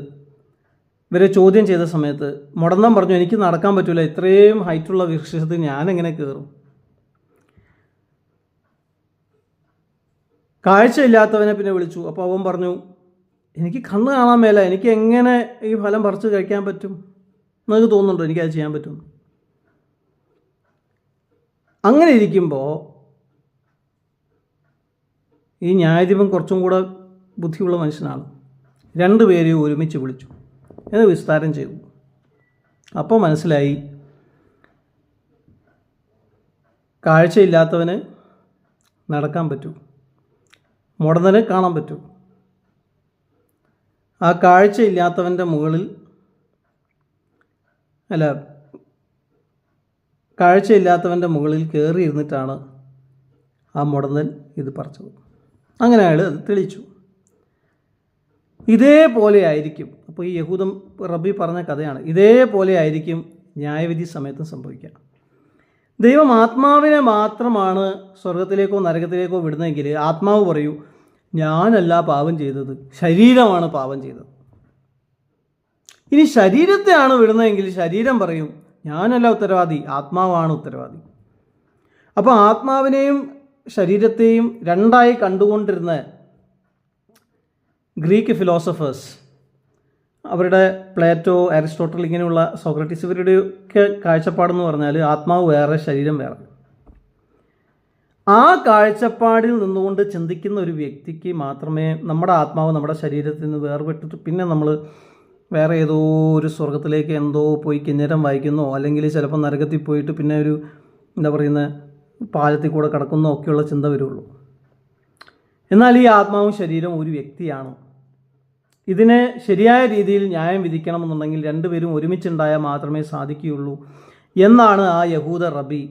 ഇവരെ ചോദ്യം ചെയ്ത സമയത്ത് മുടന്തൻ പറഞ്ഞു, എനിക്ക് നടക്കാൻ പറ്റില്ല, ഇത്രയും ഹൈറ്റുള്ള വൃക്ഷത്തിൽ ഞാനെങ്ങനെ കയറും? കാഴ്ചയില്ലാത്തവനെ പിന്നെ വിളിച്ചു. അപ്പോൾ അവൻ പറഞ്ഞു, എനിക്ക് കണ്ണ് കാണാൻ മേല, എനിക്ക് എങ്ങനെ ഈ ഫലം പറിച്ച് കഴിക്കാൻ പറ്റും? നിങ്ങൾക്ക് തോന്നുന്നുണ്ടോ എനിക്കത് ചെയ്യാൻ പറ്റും? അങ്ങനെ ഇരിക്കുമ്പോൾ ഈ ന്യായാധിപൻ കുറച്ചും കൂടെ ബുദ്ധിയുള്ള മനുഷ്യനാണ്. രണ്ടുപേരെയും ഒരുമിച്ച് വിളിച്ചു, എന്ന് വിസ്താരം ചെയ്തു. അപ്പോൾ മനസ്സിലായി, കാഴ്ചയില്ലാത്തവന് നടക്കാൻ പറ്റൂ, മുടന്തന് കാണാൻ പറ്റൂ. ആ കാഴ്ചയില്ലാത്തവൻ്റെ മുകളിൽ കയറി ഇരുന്നിട്ടാണ് ആ മുടന്തൻ ഇത് പറിച്ചത്. അങ്ങനെ അയാൾ അത് തെളിയിച്ചു. ഇതേപോലെ ആയിരിക്കും, അപ്പോൾ ഈ യഹൂദൻ റബി പറഞ്ഞ കഥയാണ്, ഇതേപോലെ ആയിരിക്കും ന്യായവിധി സമയത്തും സംഭവിക്കുക. ദൈവം ആത്മാവിനെ മാത്രമാണ് സ്വർഗത്തിലേക്കോ നരകത്തിലേക്കോ വിടുന്നതെങ്കിൽ ആത്മാവ് പറയൂ, ഞാനല്ല പാപം ചെയ്തത്, ശരീരമാണ് പാപം ചെയ്തത്. ഇനി ശരീരത്തെയാണ് വിടുന്നതെങ്കിൽ ശരീരം പറയും, ഞാനല്ല ഉത്തരവാദി, ആത്മാവാണ് ഉത്തരവാദി. അപ്പോൾ ആത്മാവിനെയും ശരീരത്തെയും രണ്ടായി കണ്ടുകൊണ്ടിരുന്ന ഗ്രീക്ക് ഫിലോസഫേഴ്സ്, അവരുടെ പ്ലേറ്റോ, അരിസ്റ്റോട്ടൽ, ഇങ്ങനെയുള്ള സോക്രട്ടീസ്, ഇവരുടെയൊക്കെ കാഴ്ചപ്പാടെന്ന് പറഞ്ഞാൽ ആത്മാവ് വേറെ, ശരീരം വേറെ. ആ കാഴ്ചപ്പാടിൽ നിന്നുകൊണ്ട് ചിന്തിക്കുന്ന ഒരു വ്യക്തിക്ക് മാത്രമേ നമ്മുടെ ആത്മാവ് നമ്മുടെ ശരീരത്തിൽ നിന്ന് വേർപെട്ടിട്ട് പിന്നെ നമ്മൾ വേറെ ഏതോ ഒരു സ്വർഗത്തിലേക്ക് എന്തോ പോയി കിന്നരം വായിക്കുന്നോ, അല്ലെങ്കിൽ ചിലപ്പോൾ നരകത്തിൽ പോയിട്ട് പിന്നെ ഒരു പാലത്തിൽ കൂടെ കിടക്കുന്നോ ഒക്കെയുള്ള ചിന്ത വരുള്ളൂ. എന്നാൽ ഈ ആത്മാവും ശരീരവും ഒരു വ്യക്തിയാണ്. ഇതിനെ ശരിയായ രീതിയിൽ ന്യായം വിധിക്കണമെന്നുണ്ടെങ്കിൽ രണ്ടുപേരും ഒരുമിച്ചുണ്ടായാൽ മാത്രമേ സാധിക്കുകയുള്ളൂ എന്നാണ് ആ യഹൂദ റബി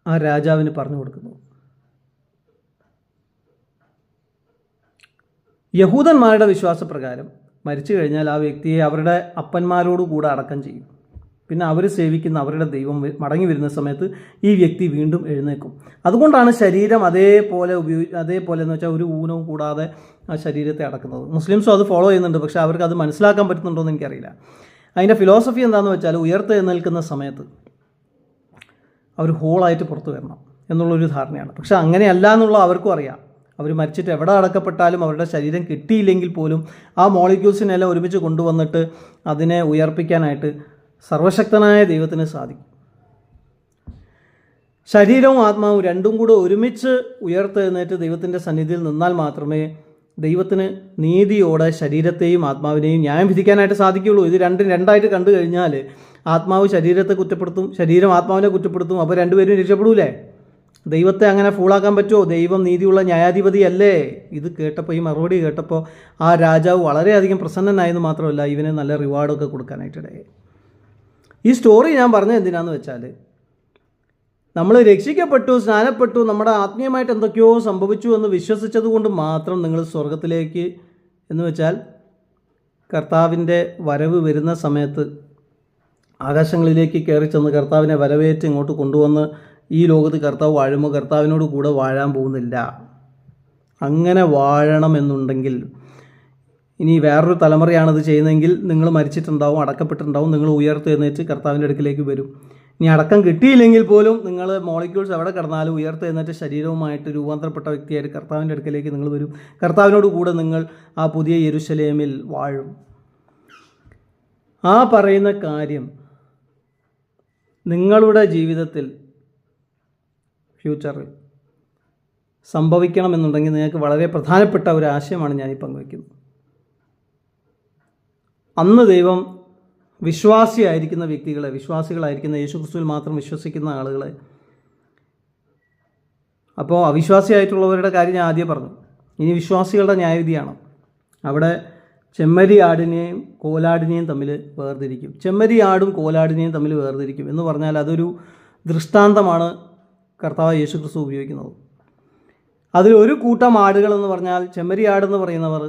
ആ രാജാവിന് പറഞ്ഞു കൊടുക്കുന്നത്. യഹൂദന്മാരുടെ വിശ്വാസപ്രകാരം മരിച്ചു കഴിഞ്ഞാൽ ആ വ്യക്തിയെ അവരുടെ അപ്പന്മാരോട് കൂടെ അടക്കം ചെയ്യും. പിന്നെ അവർ സേവിക്കുന്ന അവരുടെ ദൈവം മടങ്ങി വരുന്ന സമയത്ത് ഈ വ്യക്തി വീണ്ടും എഴുന്നേക്കും. അതുകൊണ്ടാണ് ശരീരം അതേപോലെ എന്ന് വെച്ചാൽ ഒരു ഊനവും കൂടാതെ ആ ശരീരത്തെ അടക്കുന്നത്. മുസ്ലിംസും അത് ഫോളോ ചെയ്യുന്നുണ്ട്, പക്ഷേ അവർക്ക് അത് മനസ്സിലാക്കാൻ പറ്റുന്നുണ്ടോ എന്ന് എനിക്കറിയില്ല. അതിൻ്റെ ഫിലോസഫി എന്താണെന്ന് വെച്ചാൽ, ഉയർത്തെഴുന്നേൽക്കുന്ന സമയത്ത് അവർ ഹോളായിട്ട് പുറത്ത് വരണം എന്നുള്ളൊരു ധാരണയാണ്. പക്ഷെ അങ്ങനെയല്ല എന്നുള്ള അവർക്കും അറിയാം. അവർ മരിച്ചിട്ട് എവിടെ അടക്കപ്പെട്ടാലും അവരുടെ ശരീരം കിട്ടിയില്ലെങ്കിൽ പോലും ആ മോളിക്യൂൾസിനെല്ലാം ഒരുമിച്ച് കൊണ്ടുവന്നിട്ട് അതിനെ ഉയർപ്പിക്കാനായിട്ട് സർവശക്തനായ ദൈവത്തിന് സാധിക്കും. ശരീരവും ആത്മാവും രണ്ടും കൂടെ ഒരുമിച്ച് ഉയർത്തെഴുന്നേറ്റ് ദൈവത്തിൻ്റെ സന്നിധിയിൽ നിന്നാൽ മാത്രമേ ദൈവത്തിന് നീതിയോടെ ശരീരത്തെയും ആത്മാവിനെയും ന്യായം വിധിക്കാനായിട്ട് സാധിക്കുകയുള്ളൂ. ഇത് രണ്ടായിട്ട് കണ്ടു കഴിഞ്ഞാൽ ആത്മാവ് ശരീരത്തെ കുറ്റപ്പെടുത്തും, ശരീരം ആത്മാവിനെ കുറ്റപ്പെടുത്തും. അപ്പോൾ രണ്ടുപേരും രക്ഷപ്പെടൂലേ? ദൈവത്തെ അങ്ങനെ ഫൂളാക്കാൻ പറ്റുമോ? ദൈവം നീതിയുള്ള ന്യായാധിപതിയല്ലേ? ഇത് കേട്ടപ്പോൾ, ഈ മറുപടി കേട്ടപ്പോൾ ആ രാജാവ് വളരെയധികം പ്രസന്നനായെന്ന് മാത്രമല്ല, ഇവന് നല്ല റിവാർഡൊക്കെ കൊടുക്കാനായിട്ടിടയായി. ഈ സ്റ്റോറി ഞാൻ പറഞ്ഞത് എന്തിനാന്ന് വെച്ചാൽ, നമ്മൾ രക്ഷിക്കപ്പെട്ടു, സ്നാനപ്പെട്ടു, നമ്മുടെ ആത്മീയമായിട്ട് എന്തൊക്കെയോ സംഭവിച്ചു എന്ന് വിശ്വസിച്ചത് കൊണ്ട് മാത്രം നിങ്ങൾ സ്വർഗത്തിലേക്ക് എന്ന് വെച്ചാൽ കർത്താവിൻ്റെ വരവ് വരുന്ന സമയത്ത് ആകാശങ്ങളിലേക്ക് കയറി ചെന്ന് കർത്താവിനെ വരവേറ്റ് ഇങ്ങോട്ട് കൊണ്ടുവന്ന് ഈ ലോകത്ത് കർത്താവ് വാഴുമ്പോൾ കർത്താവിനോട് കൂടെ വാഴാൻ പോകുന്നില്ല. അങ്ങനെ വാഴണമെന്നുണ്ടെങ്കിൽ ഇനി വേറൊരു തലമുറയാണത് ചെയ്യുന്നതെങ്കിൽ നിങ്ങൾ മരിച്ചിട്ടുണ്ടാവും, അടക്കപ്പെട്ടിട്ടുണ്ടാവും, നിങ്ങൾ ഉയർത്തെഴുന്നേറ്റ് കർത്താവിൻ്റെ അടുക്കിലേക്ക് വരും. ഇനി അടക്കം കിട്ടിയില്ലെങ്കിൽ പോലും നിങ്ങൾ മോളിക്യൂൾസ് എവിടെ കിടന്നാലും ഉയർത്തെഴുന്നേറ്റ് ശരീരവുമായിട്ട് രൂപാന്തരപ്പെട്ട വ്യക്തിയായിട്ട് കർത്താവിൻ്റെ അടുക്കിലേക്ക് നിങ്ങൾ വരും. കർത്താവിനോട് കൂടെ നിങ്ങൾ ആ പുതിയ യെരുശലേമിൽ വാഴും. ആ പറയുന്ന കാര്യം നിങ്ങളുടെ ജീവിതത്തിൽ ഫ്യൂച്ചറിൽ സംഭവിക്കണമെന്നുണ്ടെങ്കിൽ നിങ്ങൾക്ക് വളരെ പ്രധാനപ്പെട്ട ഒരു ആശയമാണ് ഞാനീ പങ്കുവയ്ക്കുന്നത്. അന്ന് ദൈവം വിശ്വാസിയായിരിക്കുന്ന വ്യക്തികളെ, വിശ്വാസികളായിരിക്കുന്ന യേശുക്രിസ്തുവിൽ മാത്രം വിശ്വസിക്കുന്ന ആളുകളെ, അപ്പോൾ അവിശ്വാസിയായിട്ടുള്ളവരുടെ കാര്യം ഞാൻ ആദ്യം പറഞ്ഞു. ഇനി വിശ്വാസികളുടെ ന്യായവിധിയാണ്. അവിടെ ചെമ്മരിയാടിനെയും കോലാടിനെയും തമ്മിൽ വേർതിരിക്കും. ചെമ്മരിയാടും കോലാടിനെയും തമ്മിൽ വേർതിരിക്കും എന്ന് പറഞ്ഞാൽ അതൊരു ദൃഷ്ടാന്തമാണ് കർത്താവ് യേശുക്രിസ്തു ഉപയോഗിക്കുന്നത്. അതിലൊരു കൂട്ടം ആടുകളെന്ന് പറഞ്ഞാൽ ചെമ്മരിയാടെന്ന് പറയുന്നവർ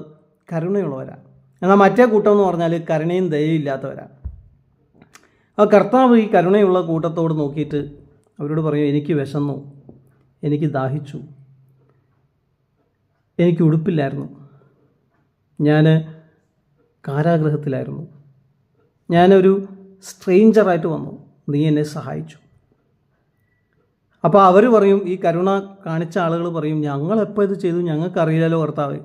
കരുണയുള്ളവരാണ്. എന്നാൽ മറ്റേ കൂട്ടം എന്ന് പറഞ്ഞാൽ കരുണയും ദയയും ഇല്ലാത്തവരാണ്. ആ കർത്താവ് ഈ കരുണയുള്ള കൂട്ടത്തോട് നോക്കിയിട്ട് അവരോട് പറയും, എനിക്ക് വിശന്നു, എനിക്ക് ദാഹിച്ചു, എനിക്ക് ഉടുപ്പില്ലായിരുന്നു, ഞാൻ കാരാഗൃഹത്തിലായിരുന്നു, ഞാനൊരു സ്ട്രേഞ്ചറായിട്ട് വന്നു, നീ എന്നെ സഹായിച്ചു. അപ്പോൾ അവർ പറയും, ഈ കരുണ കാണിച്ച ആളുകൾ പറയും, ഞങ്ങളെപ്പോൾ ഇത് ചെയ്തു, ഞങ്ങൾക്കറിയില്ലല്ലോ കർത്താവ്.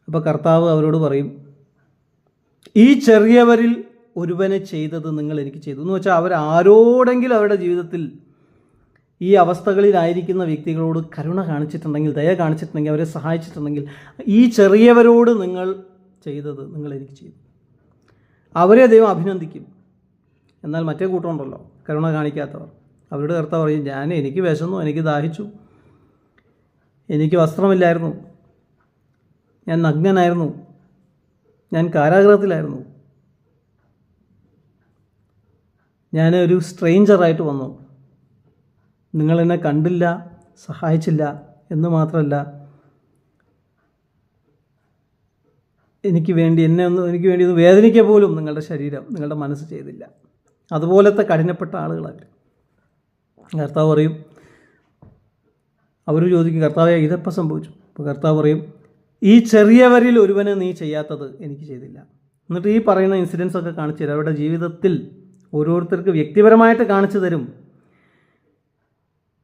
അപ്പോൾ കർത്താവ് അവരോട് പറയും, ഈ ചെറിയവരിൽ ഒരുവനെ ചെയ്തത് നിങ്ങൾ എനിക്ക് ചെയ്തു എന്ന് വെച്ചാൽ അവരാരോടെങ്കിലും അവരുടെ ജീവിതത്തിൽ ഈ അവസ്ഥകളിലായിരിക്കുന്ന വ്യക്തികളോട് കരുണ കാണിച്ചിട്ടുണ്ടെങ്കിൽ, ദയ കാണിച്ചിട്ടുണ്ടെങ്കിൽ, അവരെ സഹായിച്ചിട്ടുണ്ടെങ്കിൽ, ഈ ചെറിയവരോട് നിങ്ങൾ ചെയ്തത് നിങ്ങൾ എനിക്ക് ചെയ്തു. അവരെ ദൈവം അഭിനന്ദിക്കും. എന്നാൽ മറ്റേ കൂട്ടമുണ്ടല്ലോ കരുണ കാണിക്കാത്തവർ, അവരുടെ കർത്താവ് പറയും, എനിക്ക് വിശന്നു, എനിക്ക് ദാഹിച്ചു, എനിക്ക് വസ്ത്രമില്ലായിരുന്നു, ഞാൻ നഗ്നനായിരുന്നു, ഞാൻ കാരാഗൃഹത്തിലായിരുന്നു, ഞാനൊരു സ്ട്രേഞ്ചറായിട്ട് വന്നു, നിങ്ങളെന്നെ കണ്ടില്ല, സഹായിച്ചില്ല എന്ന് മാത്രമല്ല എനിക്ക് വേണ്ടി ഒന്ന് വേദനിക്കുക പോലും നിങ്ങളുടെ ശരീരം, നിങ്ങളുടെ മനസ്സ് ചെയ്തില്ല. അതുപോലത്തെ കഠിനപ്പെട്ട ആളുകളാണ്. കർത്താവ് പറയും, അവർ ചോദിക്കും, കർത്താവേ ഇതെപ്പോൾ സംഭവിച്ചു? അപ്പോൾ കർത്താവ് പറയും, ഈ ചെറിയവരിൽ ഒരുവനെ നീ ചെയ്യാത്തത് എനിക്ക് ചെയ്തില്ല. എന്നിട്ട് ഈ പറയുന്ന ഇൻസിഡൻസ് ഒക്കെ കാണിച്ചു തരും. അവരുടെ ജീവിതത്തിൽ ഓരോരുത്തർക്ക് വ്യക്തിപരമായിട്ട് കാണിച്ചു തരും.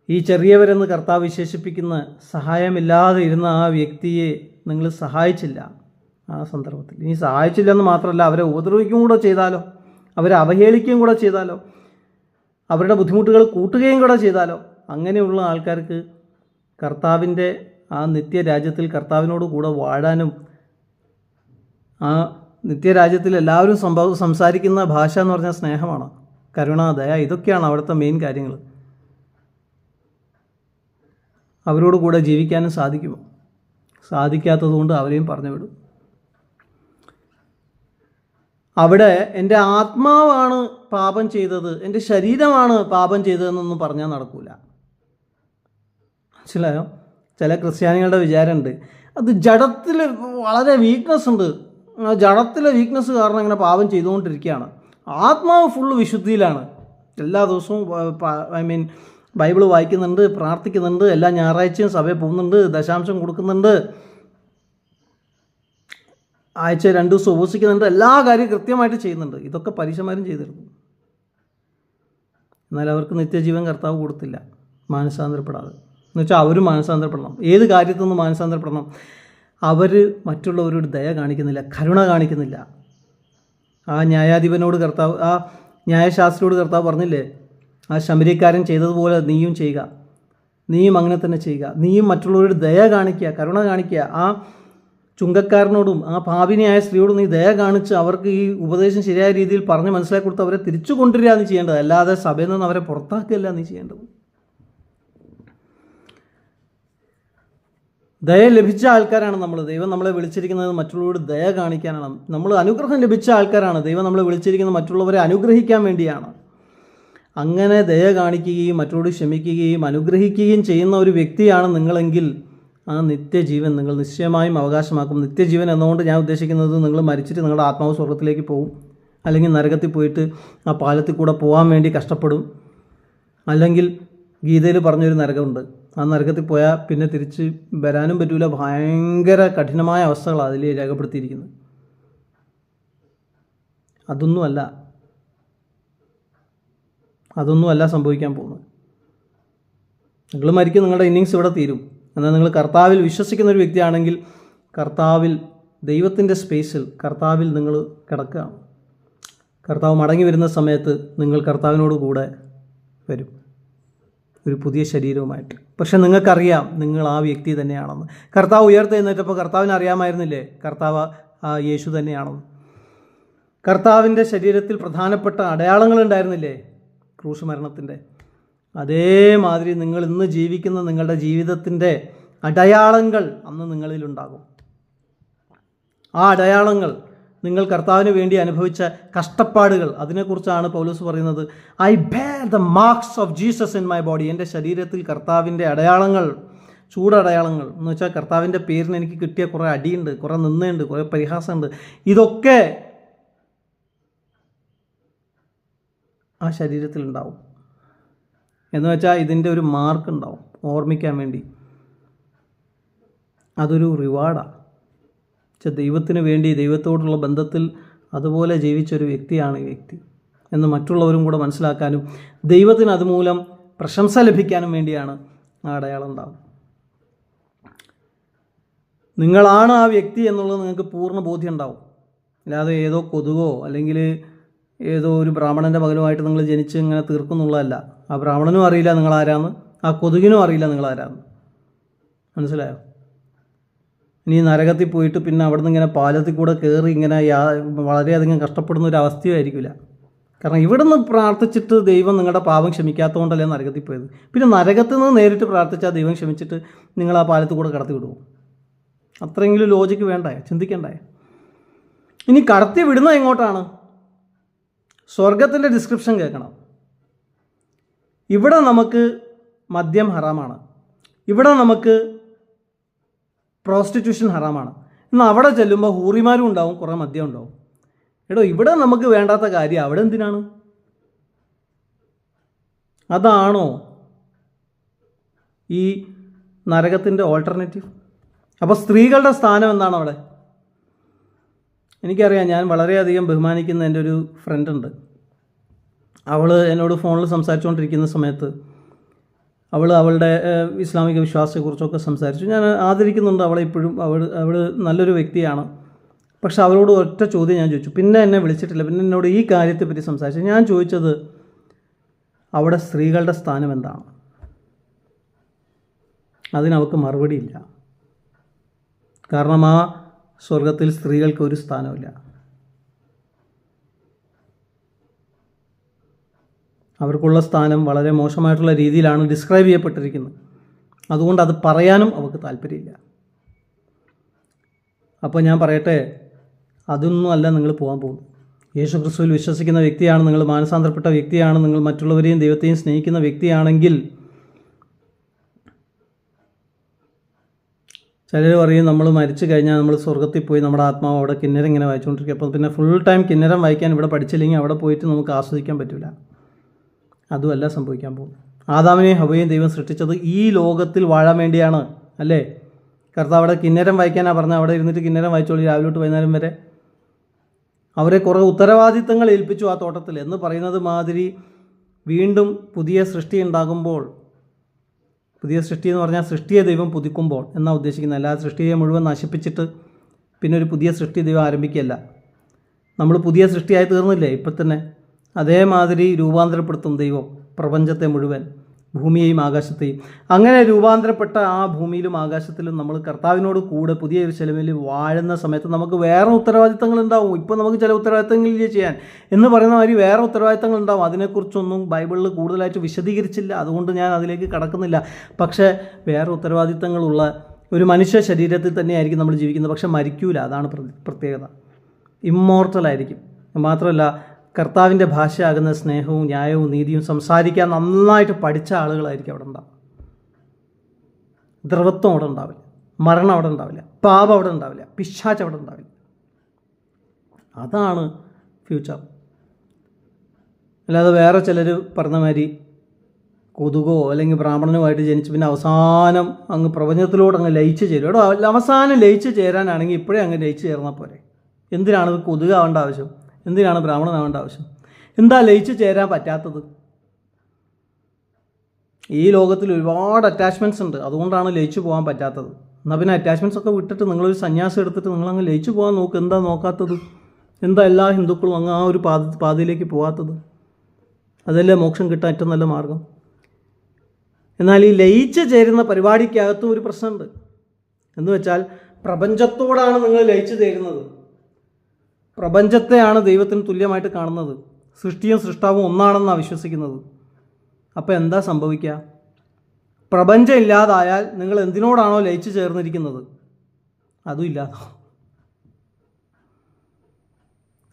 ഈ ചെറിയവരെന്ന് കർത്താവ് വിശേഷിപ്പിക്കുന്ന സഹായമില്ലാതെ ഇരുന്ന ആ വ്യക്തിയെ നിങ്ങൾ സഹായിച്ചില്ല. ആ സന്ദർഭത്തിൽ ഇനി സഹായിച്ചില്ലെന്ന് മാത്രമല്ല, അവരെ ഉപദ്രവിക്കുകയും കൂടെ ചെയ്താലോ, അവരെ അവഹേളിക്കുകയും കൂടെ ചെയ്താലോ, അവരുടെ ബുദ്ധിമുട്ടുകൾ കൂട്ടുകയും കൂടെ ചെയ്താലോ, അങ്ങനെയുള്ള ആൾക്കാർക്ക് കർത്താവിൻ്റെ ആ നിത്യരാജ്യത്തിൽ കർത്താവിനോട് കൂടെ വാഴാനും, ആ നിത്യരാജ്യത്തിൽ എല്ലാവരും സംസാരിക്കുന്ന ഭാഷ എന്ന് പറഞ്ഞാൽ സ്നേഹമാണ്, കരുണ, ദയ, ഇതൊക്കെയാണ് അവിടുത്തെ മെയിൻ കാര്യങ്ങൾ. അവരോട് കൂടെ ജീവിക്കാനും സാധിക്കുമോ? സാധിക്കാത്തതുകൊണ്ട് അവരെയും പറഞ്ഞു വിടും. അവിടെ എൻ്റെ ആത്മാവാണ് പാപം ചെയ്തത്, എൻ്റെ ശരീരമാണ് പാപം ചെയ്തതെന്നൊന്നും പറഞ്ഞാൽ നടക്കൂല. മനസ്സിലായോ? ചില ക്രിസ്ത്യാനികളുടെ വിചാരമുണ്ട്, അത് ജഡത്തിൽ വളരെ വീക്ക്നെസ് ഉണ്ട്, ആ ജഡത്തിലെ വീക്ക്നെസ് കാരണം ഇങ്ങനെ പാപം ചെയ്തുകൊണ്ടിരിക്കുകയാണ്. ആത്മാവ് ഫുള്ള് വിശുദ്ധിയിലാണ്, എല്ലാ ദിവസവും ബൈബിൾ വായിക്കുന്നുണ്ട്, പ്രാർത്ഥിക്കുന്നുണ്ട്, എല്ലാ ഞായറാഴ്ചയും സഭയിൽ പോകുന്നുണ്ട്, ദശാംശം കൊടുക്കുന്നുണ്ട്, ആഴ്ച 2 ദിവസം ഉപസിക്കുന്നുണ്ട്, എല്ലാ കാര്യവും കൃത്യമായിട്ട് ചെയ്യുന്നുണ്ട്. ഇതൊക്കെ പരീശന്മാരും ചെയ്തിരുന്നു. എന്നാൽ അവർക്ക് നിത്യജീവൻ കർത്താവ് കൊടുത്തില്ല, മാനസാന്തരപ്പെടാതെ. എന്നുവെച്ചാൽ അവർ മാനസാന്തരപ്പെടണം. ഏത് കാര്യത്തിൽ നിന്ന് മാനസാന്തരപ്പെടണം? അവർ മറ്റുള്ളവരോട് ദയ കാണിക്കുന്നില്ല, കരുണ കാണിക്കുന്നില്ല. ആ ന്യായാധിപനോട് കർത്താവ്, ആ ന്യായശാസ്ത്രിയോട് കർത്താവ് പറഞ്ഞില്ലേ, ആ ശമരിയക്കാരൻ ചെയ്തതുപോലെ നീയും ചെയ്യുക, നീയും അങ്ങനെ തന്നെ ചെയ്യുക, നീയും മറ്റുള്ളവരോട് ദയ കാണിക്കുക, കരുണ കാണിക്കുക. ആ ചുങ്കക്കാരനോടും ആ പാപിനിയായ സ്ത്രീയോടും നീ ദയ കാണിച്ച് അവർക്ക് ഈ ഉപദേശം ശരിയായ രീതിയിൽ പറഞ്ഞ് മനസ്സിലാക്കി കൊടുത്ത് അവരെ തിരിച്ചു കൊണ്ടുവരിക നീ ചെയ്യേണ്ടത്, അല്ലാതെ സഭയിൽ നിന്ന് അവരെ പുറത്താക്കുകയല്ല നീ ചെയ്യേണ്ടത്. ദയ ലഭിച്ച ആൾക്കാരാണ് നമ്മൾ. ദൈവം നമ്മളെ വിളിച്ചിരിക്കുന്നത് മറ്റുള്ളവരോട് ദയ കാണിക്കാനാണ്. നമ്മൾ അനുഗ്രഹം ലഭിച്ച ആൾക്കാരാണ്. ദൈവം നമ്മളെ വിളിച്ചിരിക്കുന്നത് മറ്റുള്ളവരെ അനുഗ്രഹിക്കാൻ വേണ്ടിയാണ്. അങ്ങനെ ദയ കാണിക്കുകയും മറ്റുള്ളവരോട് ക്ഷമിക്കുകയും അനുഗ്രഹിക്കുകയും ചെയ്യുന്ന ഒരു വ്യക്തിയാണ് നിങ്ങളെങ്കിൽ ആ നിത്യജീവൻ നിങ്ങൾ നിശ്ചയമായും അവകാശമാക്കും. നിത്യജീവൻ എന്നുകൊണ്ട് ഞാൻ ഉദ്ദേശിക്കുന്നത് നിങ്ങൾ മരിച്ചിട്ട് നിങ്ങളുടെ ആത്മാവ് സ്വർഗ്ഗത്തിലേക്ക് പോകും, അല്ലെങ്കിൽ നരകത്തിൽ പോയിട്ട് ആ പാലത്തിൽ കൂടെ പോകാൻ വേണ്ടി കഷ്ടപ്പെടും. അല്ലെങ്കിൽ ഗീതയിൽ പറഞ്ഞൊരു നരകമുണ്ട്, ആ നരകത്തിൽ പോയാൽ പിന്നെ തിരിച്ച് വരാനും പറ്റില്ല. ഭയങ്കര കഠിനമായ അവസ്ഥകളാണ് അതിൽ രേഖപ്പെടുത്തിയിരിക്കുന്നത്. അതൊന്നുമല്ല സംഭവിക്കാൻ പോകുന്നത്. നിങ്ങൾ മരിക്കും, നിങ്ങളുടെ ഇന്നിങ്സ് ഇവിടെ തീരും. എന്നാൽ നിങ്ങൾ കർത്താവിൽ വിശ്വസിക്കുന്ന ഒരു വ്യക്തിയാണെങ്കിൽ കർത്താവിൽ, ദൈവത്തിൻ്റെ സ്പേസിൽ കർത്താവിൽ നിങ്ങൾ കിടക്കുകയാണ്. കർത്താവ് മടങ്ങി വരുന്ന സമയത്ത് നിങ്ങൾ കർത്താവിനോട് കൂടെ വരും, ഒരു പുതിയ ശരീരവുമായിട്ട്. പക്ഷെ നിങ്ങൾക്കറിയാം നിങ്ങൾ ആ വ്യക്തി തന്നെയാണെന്ന്. കർത്താവ് ഉയർത്തെഴുന്നേറ്റപ്പോൾ കർത്താവിന് അറിയാമായിരുന്നില്ലേ കർത്താവ് ആ യേശു തന്നെയാണെന്ന്? കർത്താവിൻ്റെ ശരീരത്തിൽ പ്രധാനപ്പെട്ട അടയാളങ്ങളുണ്ടായിരുന്നില്ലേ ക്രൂശ് മരണത്തിൻ്റെ? അതേമാതിരി നിങ്ങൾ ഇന്ന് ജീവിക്കുന്ന നിങ്ങളുടെ ജീവിതത്തിൻ്റെ അടയാളങ്ങൾ അന്ന് നിങ്ങളിലുണ്ടാകും. ആ അടയാളങ്ങൾ നിങ്ങൾ കർത്താവിന് വേണ്ടി അനുഭവിച്ച കഷ്ടപ്പാടുകൾ, അതിനെക്കുറിച്ചാണ് പൗലോസ് പറയുന്നത്. I bear the marks of Jesus in my body. എൻ്റെ ശരീരത്തിൽ കർത്താവിൻ്റെ അടയാളങ്ങൾ, ചൂടടയാളങ്ങൾ എന്ന് വെച്ചാൽ കർത്താവിൻ്റെ പേരിന് എനിക്ക് കിട്ടിയ കുറേ അടിയുണ്ട്, കുറേ നിന്നുണ്ട്, കുറേ പരിഹാസമുണ്ട്. ഇതൊക്കെ ആ ശരീരത്തിലുണ്ടാവും. എന്ന് വെച്ചാൽ ഇതിൻ്റെ ഒരു മാർക്ക് ഉണ്ടാവും ഓർമ്മിക്കാൻ വേണ്ടി. അതൊരു റിവാർഡാണ്. ദൈവത്തിന് വേണ്ടി, ദൈവത്തോടുള്ള ബന്ധത്തിൽ അതുപോലെ ജീവിച്ചൊരു വ്യക്തിയാണ് ഈ വ്യക്തി എന്ന് മറ്റുള്ളവരും കൂടെ മനസ്സിലാക്കാനും ദൈവത്തിന് അതുമൂലം പ്രശംസ ലഭിക്കാനും വേണ്ടിയാണ് ആ അടയാളം ഉണ്ടാകും. നിങ്ങളാണ് ആ വ്യക്തി എന്നുള്ളത് നിങ്ങൾക്ക് പൂർണ്ണ ബോധ്യം ഉണ്ടാവും. അല്ലാതെ ഏതോ കൊതുകോ അല്ലെങ്കിൽ ഏതോ ഒരു ബ്രാഹ്മണൻ്റെ മകനുമായിട്ട് നിങ്ങൾ ജനിച്ച് ഇങ്ങനെ തീർക്കുന്നുള്ളതല്ല. ആ ബ്രാഹ്മണനും അറിയില്ല നിങ്ങളാരാന്ന്, ആ കൊതുകിനും അറിയില്ല നിങ്ങളാരാന്ന്. മനസ്സിലായോ? ഇനി നരകത്തിൽ പോയിട്ട് പിന്നെ അവിടെ നിന്ന് ഇങ്ങനെ പാലത്തിൽ കൂടെ കയറി ഇങ്ങനെ വളരെയധികം കഷ്ടപ്പെടുന്ന ഒരു അവസ്ഥയായിരിക്കില്ല. കാരണം ഇവിടെ നിന്ന് പ്രാർത്ഥിച്ചിട്ട് ദൈവം നിങ്ങളുടെ പാപം ക്ഷമിക്കാത്തതുകൊണ്ടല്ലേ നരകത്തിൽ പോയത്. പിന്നെ നരകത്തിൽ നിന്ന് നേരിട്ട് പ്രാർത്ഥിച്ചാൽ ദൈവം ക്ഷമിച്ചിട്ട് നിങ്ങൾ ആ പാലത്തിൽ കൂടെ കടത്തി വിടുമോ? അത്രയെങ്കിലും ലോജിക്ക് വേണ്ടേ, ചിന്തിക്കണ്ടേ? ഇനി കടത്തി വിടുന്നത് എങ്ങോട്ടാണ്? സ്വർഗത്തിൻ്റെ ഡിസ്ക്രിപ്ഷൻ കേൾക്കണം. ഇവിടെ നമുക്ക് മദ്യം ഹറാമാണ്, ഇവിടെ നമുക്ക് പ്രോസ്റ്റിറ്റ്യൂഷൻ ഹറാമാണ്. എന്നാൽ അവിടെ ചെല്ലുമ്പോൾ ഹൂറിമാരും ഉണ്ടാവും, കുറേ മദ്യം ഉണ്ടാവും. എടോ, ഇവിടെ നമുക്ക് വേണ്ടാത്ത കാര്യം അവിടെ എന്തിനാണ്? അതാണോ ഈ നരകത്തിൻ്റെ ഓൾട്ടർനേറ്റീവ്? അപ്പോൾ സ്ത്രീകളുടെ സ്ഥാനം എന്താണ് അവിടെ? എനിക്കറിയാം, ഞാൻ വളരെയധികം ബഹുമാനിക്കുന്ന എൻ്റെ ഒരു ഫ്രണ്ടുണ്ട്. അവൾ എന്നോട് ഫോണിൽ സംസാരിച്ചുകൊണ്ടിരിക്കുന്ന സമയത്ത് അവളുടെ ഇസ്ലാമിക വിശ്വാസത്തെക്കുറിച്ചൊക്കെ സംസാരിച്ചു. ഞാൻ ആദരിക്കുന്നുണ്ട് അവളെ ഇപ്പോഴും. അവൾ നല്ലൊരു വ്യക്തിയാണ്. പക്ഷെ അവളോട് ഒറ്റ ചോദ്യം ഞാൻ ചോദിച്ചു, പിന്നെ എന്നെ വിളിച്ചിട്ടില്ല, പിന്നെ എന്നോട് ഈ കാര്യത്തെപ്പറ്റി സംസാരിച്ചു. ഞാൻ ചോദിച്ചത് അവിടെ സ്ത്രീകളുടെ സ്ഥാനം എന്താണ്? അതിനവൾക്ക് മറുപടിയില്ല. കാരണം ആ സ്വർഗത്തിൽ സ്ത്രീകൾക്ക് ഒരു സ്ഥാനമില്ല. അവർക്കുള്ള സ്ഥാനം വളരെ മോശമായിട്ടുള്ള രീതിയിലാണ് ഡിസ്ക്രൈബ് ചെയ്യപ്പെട്ടിരിക്കുന്നത്. അതുകൊണ്ട് അത് പറയാനും അവർക്ക് താല്പര്യമില്ല. അപ്പോൾ ഞാൻ പറയട്ടെ, അതൊന്നും അല്ല നിങ്ങൾ പോകാൻ പോകുന്നത്. യേശു ക്രിസ്തുവിൽ വിശ്വസിക്കുന്ന വ്യക്തിയാണ് നിങ്ങൾ, മാനസാന്തരപ്പെട്ട വ്യക്തിയാണ് നിങ്ങൾ, മറ്റുള്ളവരെയും ദൈവത്തെയും സ്നേഹിക്കുന്ന വ്യക്തിയാണെങ്കിൽ, ചിലർ പറയും നമ്മൾ മരിച്ചു കഴിഞ്ഞാൽ നമ്മൾ സ്വർഗത്തിൽ പോയി നമ്മുടെ ആത്മാവ് അവിടെ കിന്നരം ഇങ്ങനെ വായിച്ചുകൊണ്ടിരിക്കും. അപ്പോൾ പിന്നെ ഫുൾ ടൈം കിന്നരം വായിക്കാൻ ഇവിടെ പഠിച്ചില്ലെങ്കിൽ അവിടെ പോയിട്ട് നമുക്ക് ആസ്വദിക്കാൻ പറ്റില്ല. അതുമല്ല സംഭവിക്കാൻ പോകും. ആദാമിനെയും ഹവ്വയെയും ദൈവം സൃഷ്ടിച്ചത് ഈ ലോകത്തിൽ വാഴാൻ വേണ്ടിയാണ്, അല്ലേ? കർത്താവ് അവിടെ കിന്നരം വായിക്കാനാണ് പറഞ്ഞത്. അവിടെ ഇരുന്നിട്ട് കിന്നരം വായിച്ചോളൂ രാവിലെ തൊട്ട് വൈകുന്നേരം വരെ. അവരെ കുറേ ഉത്തരവാദിത്തങ്ങൾ ഏൽപ്പിച്ചു ആ തോട്ടത്തിൽ എന്ന് പറയുന്നത് മാതിരി വീണ്ടും പുതിയ സൃഷ്ടി ഉണ്ടാകുമ്പോൾ, പുതിയ സൃഷ്ടി എന്ന് പറഞ്ഞാൽ സൃഷ്ടിയെ ദൈവം പുതുക്കുമ്പോൾ എന്നാണ് ഉദ്ദേശിക്കുന്നത്. അല്ലാതെ സൃഷ്ടിയെ മുഴുവൻ നശിപ്പിച്ചിട്ട് പിന്നെ ഒരു പുതിയ സൃഷ്ടി ദൈവം ആരംഭിക്കുകയല്ല. നമ്മൾ പുതിയ സൃഷ്ടിയായി തീർന്നില്ലേ ഇപ്പം തന്നെ? അതേമാതിരി രൂപാന്തരപ്പെടുത്തും ദൈവം പ്രപഞ്ചത്തെ മുഴുവൻ, ഭൂമിയെയും ആകാശത്തെയും. അങ്ങനെ രൂപാന്തരപ്പെട്ട ആ ഭൂമിയിലും ആകാശത്തിലും നമ്മൾ കർത്താവിനോട് കൂടെ പുതിയ യെരൂശലേമിൽ വാഴുന്ന സമയത്ത് നമുക്ക് വേറെ ഉത്തരവാദിത്തങ്ങൾ ഉണ്ടാവും. ഇപ്പോൾ നമുക്ക് ചില ഉത്തരവാദിത്തങ്ങളില്ല ചെയ്യാൻ എന്ന് പറയുന്ന മാതിരി വേറെ ഉത്തരവാദിത്തങ്ങൾ ഉണ്ടാവും. അതിനെക്കുറിച്ചൊന്നും ബൈബിളിൽ കൂടുതലായിട്ട് വിശദീകരിച്ചില്ല, അതുകൊണ്ട് ഞാൻ അതിലേക്ക് കടക്കുന്നില്ല. പക്ഷേ വേറെ ഉത്തരവാദിത്തങ്ങളുള്ള ഒരു മനുഷ്യ ശരീരത്തിൽ തന്നെയായിരിക്കും നമ്മൾ ജീവിക്കുന്നത്. പക്ഷെ മരിക്കൂല, അതാണ് പ്രത്യേകത. ഇമ്മോർട്ടലായിരിക്കും. മാത്രമല്ല കർത്താവിൻ്റെ ഭാഷയാകുന്ന സ്നേഹവും ന്യായവും നീതിയും സംസാരിക്കാൻ നന്നായിട്ട് പഠിച്ച ആളുകളായിരിക്കും അവിടെ ഉണ്ടാവും. ദ്രവത്വം അവിടെ ഉണ്ടാവില്ല. മരണം അവിടെ ഉണ്ടാവില്ല, പാപം അവിടെ ഉണ്ടാവില്ല, പിശാച് അവിടെ ഉണ്ടാവില്ല. അതാണ് ഫ്യൂച്ചർ. അല്ലാതെ വേറെ ചിലർ പറഞ്ഞ മാതിരി കൊതുകോ അല്ലെങ്കിൽ ബ്രാഹ്മണനുമായിട്ട് ജനിച്ച് പിന്നെ അവസാനം അങ്ങ് പ്രപഞ്ചത്തിലോട്ട് അങ്ങ് ലയിച്ച് ചേരും. എടോ, അവസാനം ലയിച്ച് ചേരാനാണെങ്കിൽ ഇപ്പോഴേ അങ്ങ് ലയിച്ച് ചേർന്നാൽ പോരെ. എന്തിനാണ് കൊതുകാവേണ്ട ആവശ്യം? എന്തിനാണ് ബ്രാഹ്മണനാവേണ്ട ആവശ്യം? എന്താ ലയിച്ച് ചേരാൻ പറ്റാത്തത്? ഈ ലോകത്തിൽ ഒരുപാട് അറ്റാച്ച്മെൻറ്റ്സ് ഉണ്ട്, അതുകൊണ്ടാണ് ലയിച്ചു പോകാൻ പറ്റാത്തത്. എന്നാൽ പിന്നെ അറ്റാച്ച്മെൻറ്റ്സ് ഒക്കെ വിട്ടിട്ട് നിങ്ങളൊരു സന്യാസം എടുത്തിട്ട് നിങ്ങളങ്ങ് ലയിച്ചു പോകാൻ നോക്ക്. എന്താ നോക്കാത്തത്? എന്താ എല്ലാ ഹിന്ദുക്കളും അങ്ങ് ആ ഒരു പാതയിലേക്ക് പോകാത്തത്? അതല്ലേ മോക്ഷം കിട്ടാൻ ഏറ്റവും നല്ല മാർഗം. എന്നാൽ ഈ ലയിച്ച് ചേരുന്ന പരിപാടിക്കകത്തും ഒരു പ്രശ്നമുണ്ട്. എന്ന് വെച്ചാൽ പ്രപഞ്ചത്തോടാണ് നിങ്ങൾ ലയിച്ച് ചേരുന്നത്, പ്രപഞ്ചത്തെയാണ് ദൈവത്തിന് തുല്യമായിട്ട് കാണുന്നത്, സൃഷ്ടിയും സൃഷ്ടാവും ഒന്നാണെന്നാണ് വിശ്വസിക്കുന്നത്. അപ്പോൾ എന്താ സംഭവിക്കുക? പ്രപഞ്ചം ഇല്ലാതായാൽ നിങ്ങൾ എന്തിനോടാണോ ലയിച്ച് ചേർന്നിരിക്കുന്നത് അതും ഇല്ലാതാവും.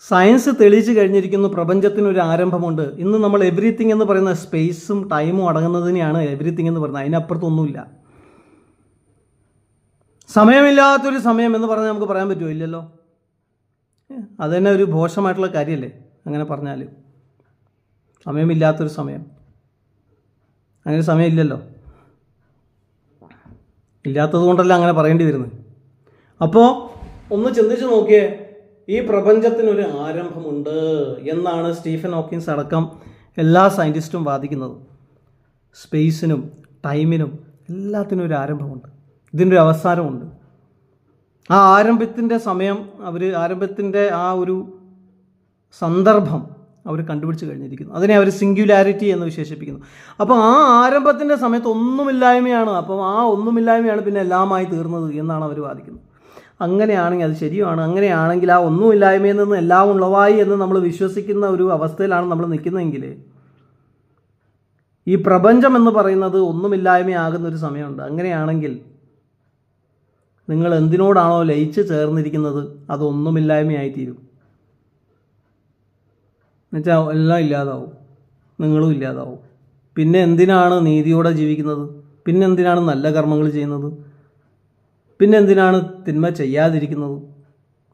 സയൻസ് തെളിയിച്ച് കഴിഞ്ഞിരിക്കുന്നു പ്രപഞ്ചത്തിനൊരു ആരംഭമുണ്ട്. ഇന്ന് നമ്മൾ എവറിത്തിങ് എന്ന് പറയുന്ന സ്പേസും ടൈമും അടങ്ങുന്നതിനെയാണ് എവറിത്തിങ് എന്ന് പറയുന്നത്. അതിനപ്പുറത്തൊന്നുമില്ല. സമയമില്ലാത്തൊരു സമയം എന്ന് പറഞ്ഞാൽ നമുക്ക് പറയാൻ പറ്റുമോ? ഇല്ലല്ലോ. അത് തന്നെ ഒരു ഭോഷമായിട്ടുള്ള കാര്യമല്ലേ അങ്ങനെ പറഞ്ഞാൽ. സമയമില്ലാത്തൊരു സമയം, അങ്ങനെ സമയമില്ലല്ലോ. ഇല്ലാത്തത് കൊണ്ടല്ല അങ്ങനെ പറയേണ്ടി വരുന്നത്. അപ്പോൾ ഒന്ന് ചിന്തിച്ച് നോക്കിയേ, ഈ പ്രപഞ്ചത്തിനൊരു ആരംഭമുണ്ട് എന്നാണ് സ്റ്റീഫൻ ഹോക്കിൻസ് അടക്കം എല്ലാ സയൻറ്റിസ്റ്റും വാദിക്കുന്നത്. സ്പേസിനും ടൈമിനും എല്ലാത്തിനും ഒരു ആരംഭമുണ്ട്, ഇതിൻ്റെ ഒരു അവസാനമുണ്ട്. ആ ആരംഭത്തിൻ്റെ സമയം ആരംഭത്തിൻ്റെ ആ ഒരു സന്ദർഭം അവർ കണ്ടുപിടിച്ച് കഴിഞ്ഞിരിക്കുന്നു. അതിനെ അവർ സിംഗുലാരിറ്റി എന്ന് വിശേഷിപ്പിക്കുന്നു. അപ്പോൾ ആ ആരംഭത്തിൻ്റെ സമയത്ത് ഒന്നുമില്ലായ്മയാണ്. അപ്പം ആ ഒന്നുമില്ലായ്മയാണ് പിന്നെ എല്ലാമായി തീർന്നത് എന്നാണ് അവർ വാദിക്കുന്നത്. അങ്ങനെയാണെങ്കിൽ അത് ശരിയാണ്. അങ്ങനെയാണെങ്കിൽ ആ ഒന്നുമില്ലായ്മയിൽ നിന്ന് എല്ലാം ഉളവായി എന്ന് നമ്മൾ വിശ്വസിക്കുന്ന ഒരു അവസ്ഥയിലാണ് നമ്മൾ നിൽക്കുന്നതെങ്കിൽ ഈ പ്രപഞ്ചം എന്ന് പറയുന്നത് ഒന്നുമില്ലായ്മയാകുന്ന ഒരു സമയമുണ്ട്. അങ്ങനെയാണെങ്കിൽ നിങ്ങൾ എന്തിനോടാണോ ലയിച്ച് ചേർന്നിരിക്കുന്നത് അതൊന്നുമില്ലായ്മയായി തീരും. എന്നുവെച്ചാൽ എല്ലാം ഇല്ലാതാവും, നിങ്ങളും ഇല്ലാതാവും. പിന്നെ എന്തിനാണ് നീതിയോടെ ജീവിക്കുന്നത്? പിന്നെ എന്തിനാണ് നല്ല കർമ്മങ്ങൾ ചെയ്യുന്നത്? പിന്നെ എന്തിനാണ് തിന്മ ചെയ്യാതിരിക്കുന്നത്?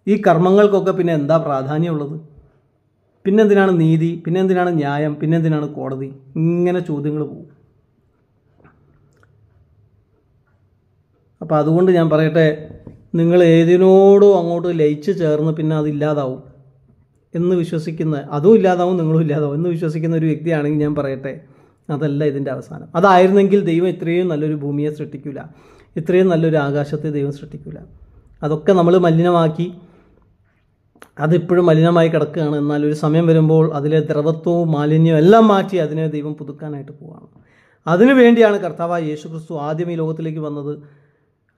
ഈ കർമ്മങ്ങൾക്കൊക്കെ പിന്നെ എന്താ പ്രാധാന്യമുള്ളത്? പിന്നെന്തിനാണ് നീതി? പിന്നെന്തിനാണ് ന്യായം? പിന്നെന്തിനാണ് കോടതി? ഇങ്ങനെ ചോദ്യങ്ങൾ പോകും. അപ്പോൾ അതുകൊണ്ട് ഞാൻ പറയട്ടെ, നിങ്ങൾ ഏതിനോടും അങ്ങോട്ട് ലയിച്ച് ചേർന്ന് പിന്നെ അതില്ലാതാവും എന്ന് വിശ്വസിക്കുന്ന, അതും ഇല്ലാതാവും നിങ്ങളും ഇല്ലാതാവും എന്ന് വിശ്വസിക്കുന്ന ഒരു വ്യക്തിയാണെങ്കിൽ ഞാൻ പറയട്ടെ, അതല്ല ഇതിൻ്റെ അവസാനം. അതായിരുന്നെങ്കിൽ ദൈവം ഇത്രയും നല്ലൊരു ഭൂമിയെ സൃഷ്ടിക്കില്ല, ഇത്രയും നല്ലൊരു ആകാശത്തെ ദൈവം സൃഷ്ടിക്കില്ല. അതൊക്കെ നമ്മൾ മലിനമാക്കി, അതിപ്പോഴും മലിനമായി കിടക്കുകയാണ്. എന്നാൽ ഒരു സമയം വരുമ്പോൾ അതിലെ ദ്രവത്വവും മാലിന്യവും എല്ലാം മാറ്റി അതിനെ ദൈവം പുതുക്കാനായിട്ട് പോവുകയാണ്. അതിനു വേണ്ടിയാണ് കർത്താവായ യേശു ക്രിസ്തു ആദ്യം ഈ ലോകത്തിലേക്ക് വന്നത്.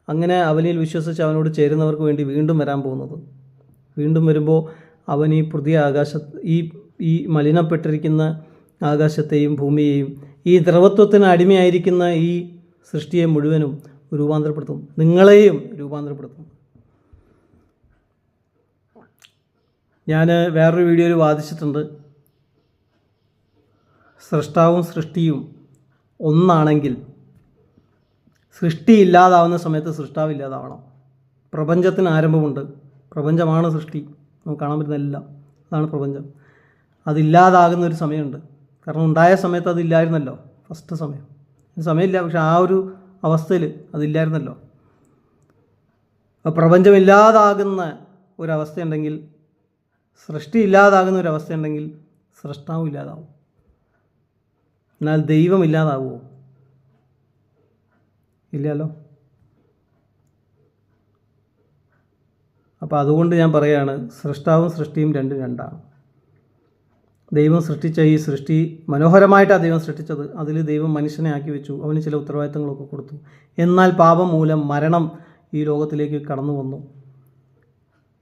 അങ്ങനെ അവനിൽ വിശ്വസിച്ച് അവനോട് ചേരുന്നവർക്ക് വേണ്ടി വീണ്ടും വരാൻ പോകുന്നത്. വീണ്ടും വരുമ്പോൾ അവൻ ഈ പുതിയ ഈ മലിനപ്പെട്ടിരിക്കുന്ന ആകാശത്തെയും ഭൂമിയെയും ഈ ദ്രവത്വത്തിന് അടിമയായിരിക്കുന്ന ഈ സൃഷ്ടിയെ മുഴുവനും രൂപാന്തരപ്പെടുത്തും, നിങ്ങളെയും രൂപാന്തരപ്പെടുത്തും. ഞാൻ വേറൊരു വീഡിയോയിൽ വാദിച്ചിട്ടുണ്ട്, സൃഷ്ടാവും സൃഷ്ടിയും ഒന്നാണെങ്കിൽ സൃഷ്ടി ഇല്ലാതാവുന്ന സമയത്ത് സൃഷ്ടാവ് ഇല്ലാതാവണം. പ്രപഞ്ചത്തിന് ആരംഭമുണ്ട്, പ്രപഞ്ചമാണ് സൃഷ്ടി, നമുക്ക് കാണാൻ പറ്റുന്ന എല്ലാം, അതാണ് പ്രപഞ്ചം. അതില്ലാതാകുന്ന ഒരു സമയമുണ്ട്. കാരണം ഉണ്ടായ സമയത്ത് അതില്ലായിരുന്നല്ലോ, ഫസ്റ്റ് സമയമില്ല, പക്ഷെ ആ ഒരു അവസ്ഥയിൽ അതില്ലായിരുന്നല്ലോ. അപ്പോൾ പ്രപഞ്ചമില്ലാതാകുന്ന ഒരവസ്ഥയുണ്ടെങ്കിൽ, സൃഷ്ടി ഇല്ലാതാകുന്ന ഒരവസ്ഥയുണ്ടെങ്കിൽ സൃഷ്ടാവും ഇല്ലാതാവും. എന്നാൽ ദൈവം ഇല്ലാതാവുമോ? ഇല്ലല്ലോ. അപ്പോൾ അതുകൊണ്ട് ഞാൻ പറയുകയാണ്, സൃഷ്ടാവും സൃഷ്ടിയും രണ്ടാണ്. ദൈവം സൃഷ്ടിച്ച ഈ സൃഷ്ടി മനോഹരമായിട്ടാണ് ദൈവം സൃഷ്ടിച്ചത്. അതിൽ ദൈവം മനുഷ്യനെ ആക്കി വെച്ചു, അവന് ചില ഉത്തരവാദിത്തങ്ങളൊക്കെ കൊടുത്തു. എന്നാൽ പാപം മൂലം മരണം ഈ ലോകത്തിലേക്ക് കടന്നു വന്നു.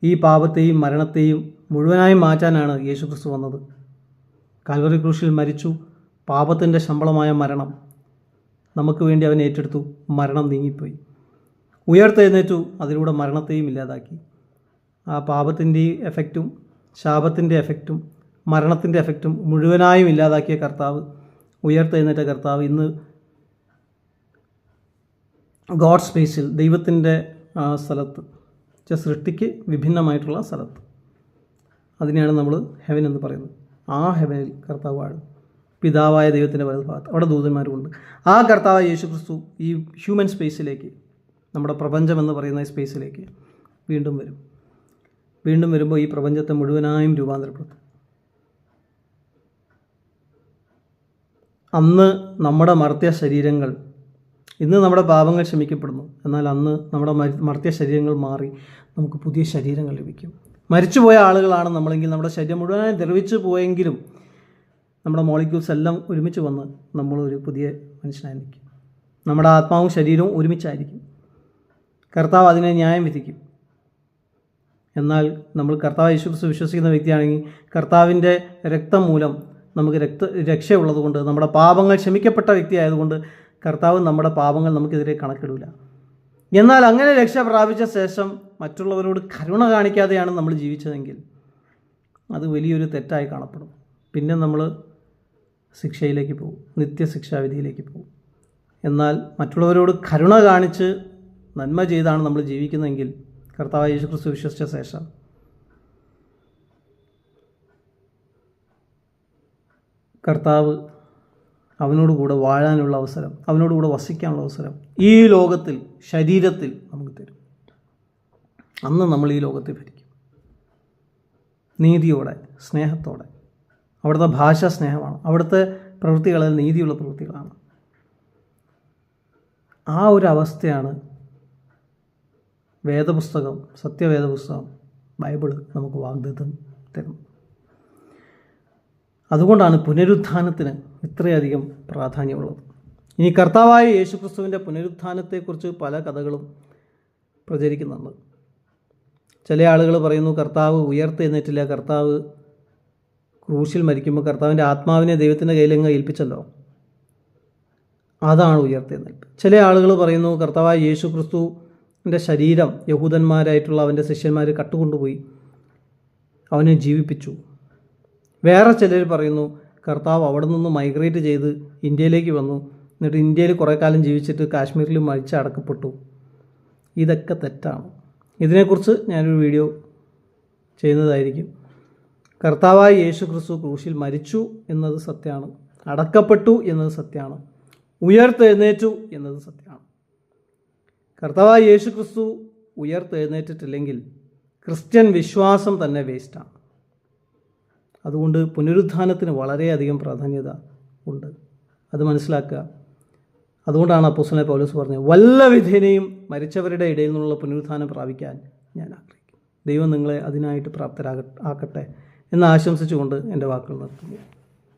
ഈ പാപത്തെയും മരണത്തെയും മുഴുവനായും മാറ്റാനാണ് യേശുക്രിസ്തു വന്നത്. കാൽവറി ക്രൂശിൽ മരിച്ചു. പാപത്തിൻ്റെ ശമ്പളമായ മരണം നമുക്ക് വേണ്ടി അവൻ ഏറ്റെടുത്തു. മരണം നീങ്ങിപ്പോയി. ഉയർത്തെഴുന്നേറ്റു, അതിലൂടെ മരണത്തെയും ഇല്ലാതാക്കി. ആ പാപത്തിൻ്റെ എഫക്റ്റും ശാപത്തിൻ്റെ എഫക്റ്റും മരണത്തിൻ്റെ എഫക്റ്റും മുഴുവനായും ഇല്ലാതാക്കിയ കർത്താവ്, ഉയർത്തെഴുന്നേറ്റ കർത്താവ് ഇന്ന് ഗോഡ് സ്പേസിൽ, ദൈവത്തിൻ്റെ സ്ഥലത്ത്, സൃഷ്ടിക്ക് വിഭിന്നമായിട്ടുള്ള സ്ഥലത്ത്, അതിനെയാണ് നമ്മൾ ഹെവൻ എന്ന് പറയുന്നത്. ആ ഹെവനിൽ കർത്താവ് വാഴും, പിതാവായ ദൈവത്തിൻ്റെ വലതുഭാഗത്ത്. അവിടെ ദൂതന്മാരുമുണ്ട്. ആ കർത്താവായ യേശു ക്രിസ്തു ഈ ഹ്യൂമൻ സ്പേസിലേക്ക്, നമ്മുടെ പ്രപഞ്ചമെന്ന് പറയുന്ന ഈ സ്പേസിലേക്ക് വീണ്ടും വരും. വീണ്ടും വരുമ്പോൾ ഈ പ്രപഞ്ചത്തെ മുഴുവനായും രൂപാന്തരപ്പെടുത്തും. അന്ന് നമ്മുടെ മർത്യ ശരീരങ്ങൾ, ഇന്ന് നമ്മുടെ പാപങ്ങൾ ക്ഷമിക്കപ്പെടുന്നു, എന്നാൽ അന്ന് നമ്മുടെ മർത്യ ശരീരങ്ങൾ മാറി നമുക്ക് പുതിയ ശരീരങ്ങൾ ലഭിക്കും. മരിച്ചുപോയ ആളുകളാണ് നമ്മളെങ്കിൽ നമ്മുടെ ശരീരം മുഴുവനായി ദ്രവിച്ചു പോയെങ്കിലും നമ്മുടെ മോളിക്യൂൾസ് എല്ലാം ഒരുമിച്ച് വന്ന് നമ്മളൊരു പുതിയ മനുഷ്യനായി നിൽക്കും. നമ്മുടെ ആത്മാവും ശരീരവും ഒരുമിച്ചായിരിക്കും. കർത്താവ് അതിനെ ന്യായം വിധിക്കും. എന്നാൽ നമ്മൾ കർത്താവ് യേശുക്രിസ്തു വിശ്വസിക്കുന്ന വ്യക്തിയാണെങ്കിൽ കർത്താവിൻ്റെ രക്തം മൂലം നമുക്ക് രക്ഷയുള്ളതുകൊണ്ട്, നമ്മുടെ പാപങ്ങൾ ക്ഷമിക്കപ്പെട്ട വ്യക്തിയായതുകൊണ്ട് കർത്താവ് നമ്മുടെ പാപങ്ങൾ നമുക്കെതിരെ കണക്കിടില്ല. എന്നാൽ അങ്ങനെ രക്ഷ പ്രാപിച്ച ശേഷം മറ്റുള്ളവരോട് കരുണ കാണിക്കാതെയാണ് നമ്മൾ ജീവിച്ചതെങ്കിൽ അത് വലിയൊരു തെറ്റായി കാണപ്പെടും. പിന്നെ നമ്മൾ ശിക്ഷയിലേക്ക് പോകും, നിത്യശിക്ഷാവിധിയിലേക്ക് പോകും. എന്നാൽ മറ്റുള്ളവരോട് കരുണ കാണിച്ച് നന്മ ചെയ്താണ് നമ്മൾ ജീവിക്കുന്നതെങ്കിൽ കർത്താവ് യേശുക്രിസ്തു വിശ്വസിച്ച ശേഷം കർത്താവ് അവനോട് കൂടെ വാഴാനുള്ള അവസരം, അവനോട് കൂടെ വസിക്കാനുള്ള അവസരം ഈ ലോകത്തിൽ, ശരീരത്തിൽ നമുക്ക് തരും. അന്ന് നമ്മൾ ഈ ലോകത്തെ ഭരിക്കും നീതിയോടെ, സ്നേഹത്തോടെ. അവിടുത്തെ ഭാഷ സ്നേഹമാണ്, അവിടുത്തെ പ്രവൃത്തികളിൽ നീതിയുള്ള പ്രവൃത്തികളാണ്. ആ ഒരു അവസ്ഥയാണ് വേദപുസ്തകം, സത്യവേദപുസ്തകം, ബൈബിൾ നമുക്ക് വാഗ്ദത്തം തരുന്നത്. അതുകൊണ്ടാണ് പുനരുത്ഥാനത്തിന് ഇത്രയധികം പ്രാധാന്യമുള്ളത്. ഇനി കർത്താവായ യേശുക്രിസ്തുവിൻ്റെ പുനരുത്ഥാനത്തെക്കുറിച്ച് പല കഥകളും പ്രചരിക്കുന്നുണ്ട്. ചില ആളുകൾ പറയുന്നു കർത്താവ് ഉയർത്തെഴുന്നേറ്റില്ല, കർത്താവ് ക്രൂശിൽ മരിക്കുമ്പോൾ കർത്താവിൻ്റെ ആത്മാവിനെ ദൈവത്തിൻ്റെ കയ്യിലങ്ങ് ഏൽപ്പിച്ചല്ലോ, അതാണ് ഉയർത്തെഴുന്നേൽപ്പ്. ചില ആളുകൾ പറയുന്നു കർത്താവായ യേശുക്രിസ്തുവിൻ്റെ ശരീരം യഹൂദന്മാരായിട്ടുള്ള അവൻ്റെ ശിഷ്യന്മാർ കട്ടുകൊണ്ടുപോയി അവനെ ജീവിപ്പിച്ചു. വേറെ ചിലർ പറയുന്നു കർത്താവ് അവിടെ നിന്ന് മൈഗ്രേറ്റ് ചെയ്ത് ഇന്ത്യയിലേക്ക് വന്നു, എന്നിട്ട് ഇന്ത്യയിൽ കുറേ കാലം ജീവിച്ചിട്ട് കാശ്മീരിൽ മരിച്ച് അടക്കപ്പെട്ടു. ഇതൊക്കെ തെറ്റാണ്. ഇതിനെക്കുറിച്ച് ഞാനൊരു വീഡിയോ ചെയ്യുന്നതായിരിക്കും. കർത്താവായ യേശു ക്രിസ്തു ക്രൂശിൽ മരിച്ചു എന്നത് സത്യമാണ്, അടക്കപ്പെട്ടു എന്നത് സത്യമാണ്, ഉയർത്തെഴുന്നേറ്റു എന്നത് സത്യമാണ്. കർത്താവായ യേശു ക്രിസ്തു ഉയർത്തെഴുന്നേറ്റിട്ടില്ലെങ്കിൽ ക്രിസ്ത്യൻ വിശ്വാസം തന്നെ വേസ്റ്റാണ്. അതുകൊണ്ട് പുനരുത്ഥാനത്തിന് വളരെയധികം പ്രാധാന്യത ഉണ്ട്, അത് മനസ്സിലാക്കുക. അതുകൊണ്ടാണ് അപ്പോസ്തലനായ പൗലോസ് പറഞ്ഞത്, വല്ല വിധേനയും മരിച്ചവരുടെ ഇടയിൽ നിന്നുള്ള പുനരുത്ഥാനം പ്രാപിക്കാൻ ഞാൻ ആഗ്രഹിക്കുന്നു. ദൈവം നിങ്ങളെ അതിനായിട്ട് പ്രാപ്തരാകട്ടെ എന്ന് ആശംസിച്ചുകൊണ്ട് എൻ്റെ വാക്കുകൾ നിർത്തുന്നു.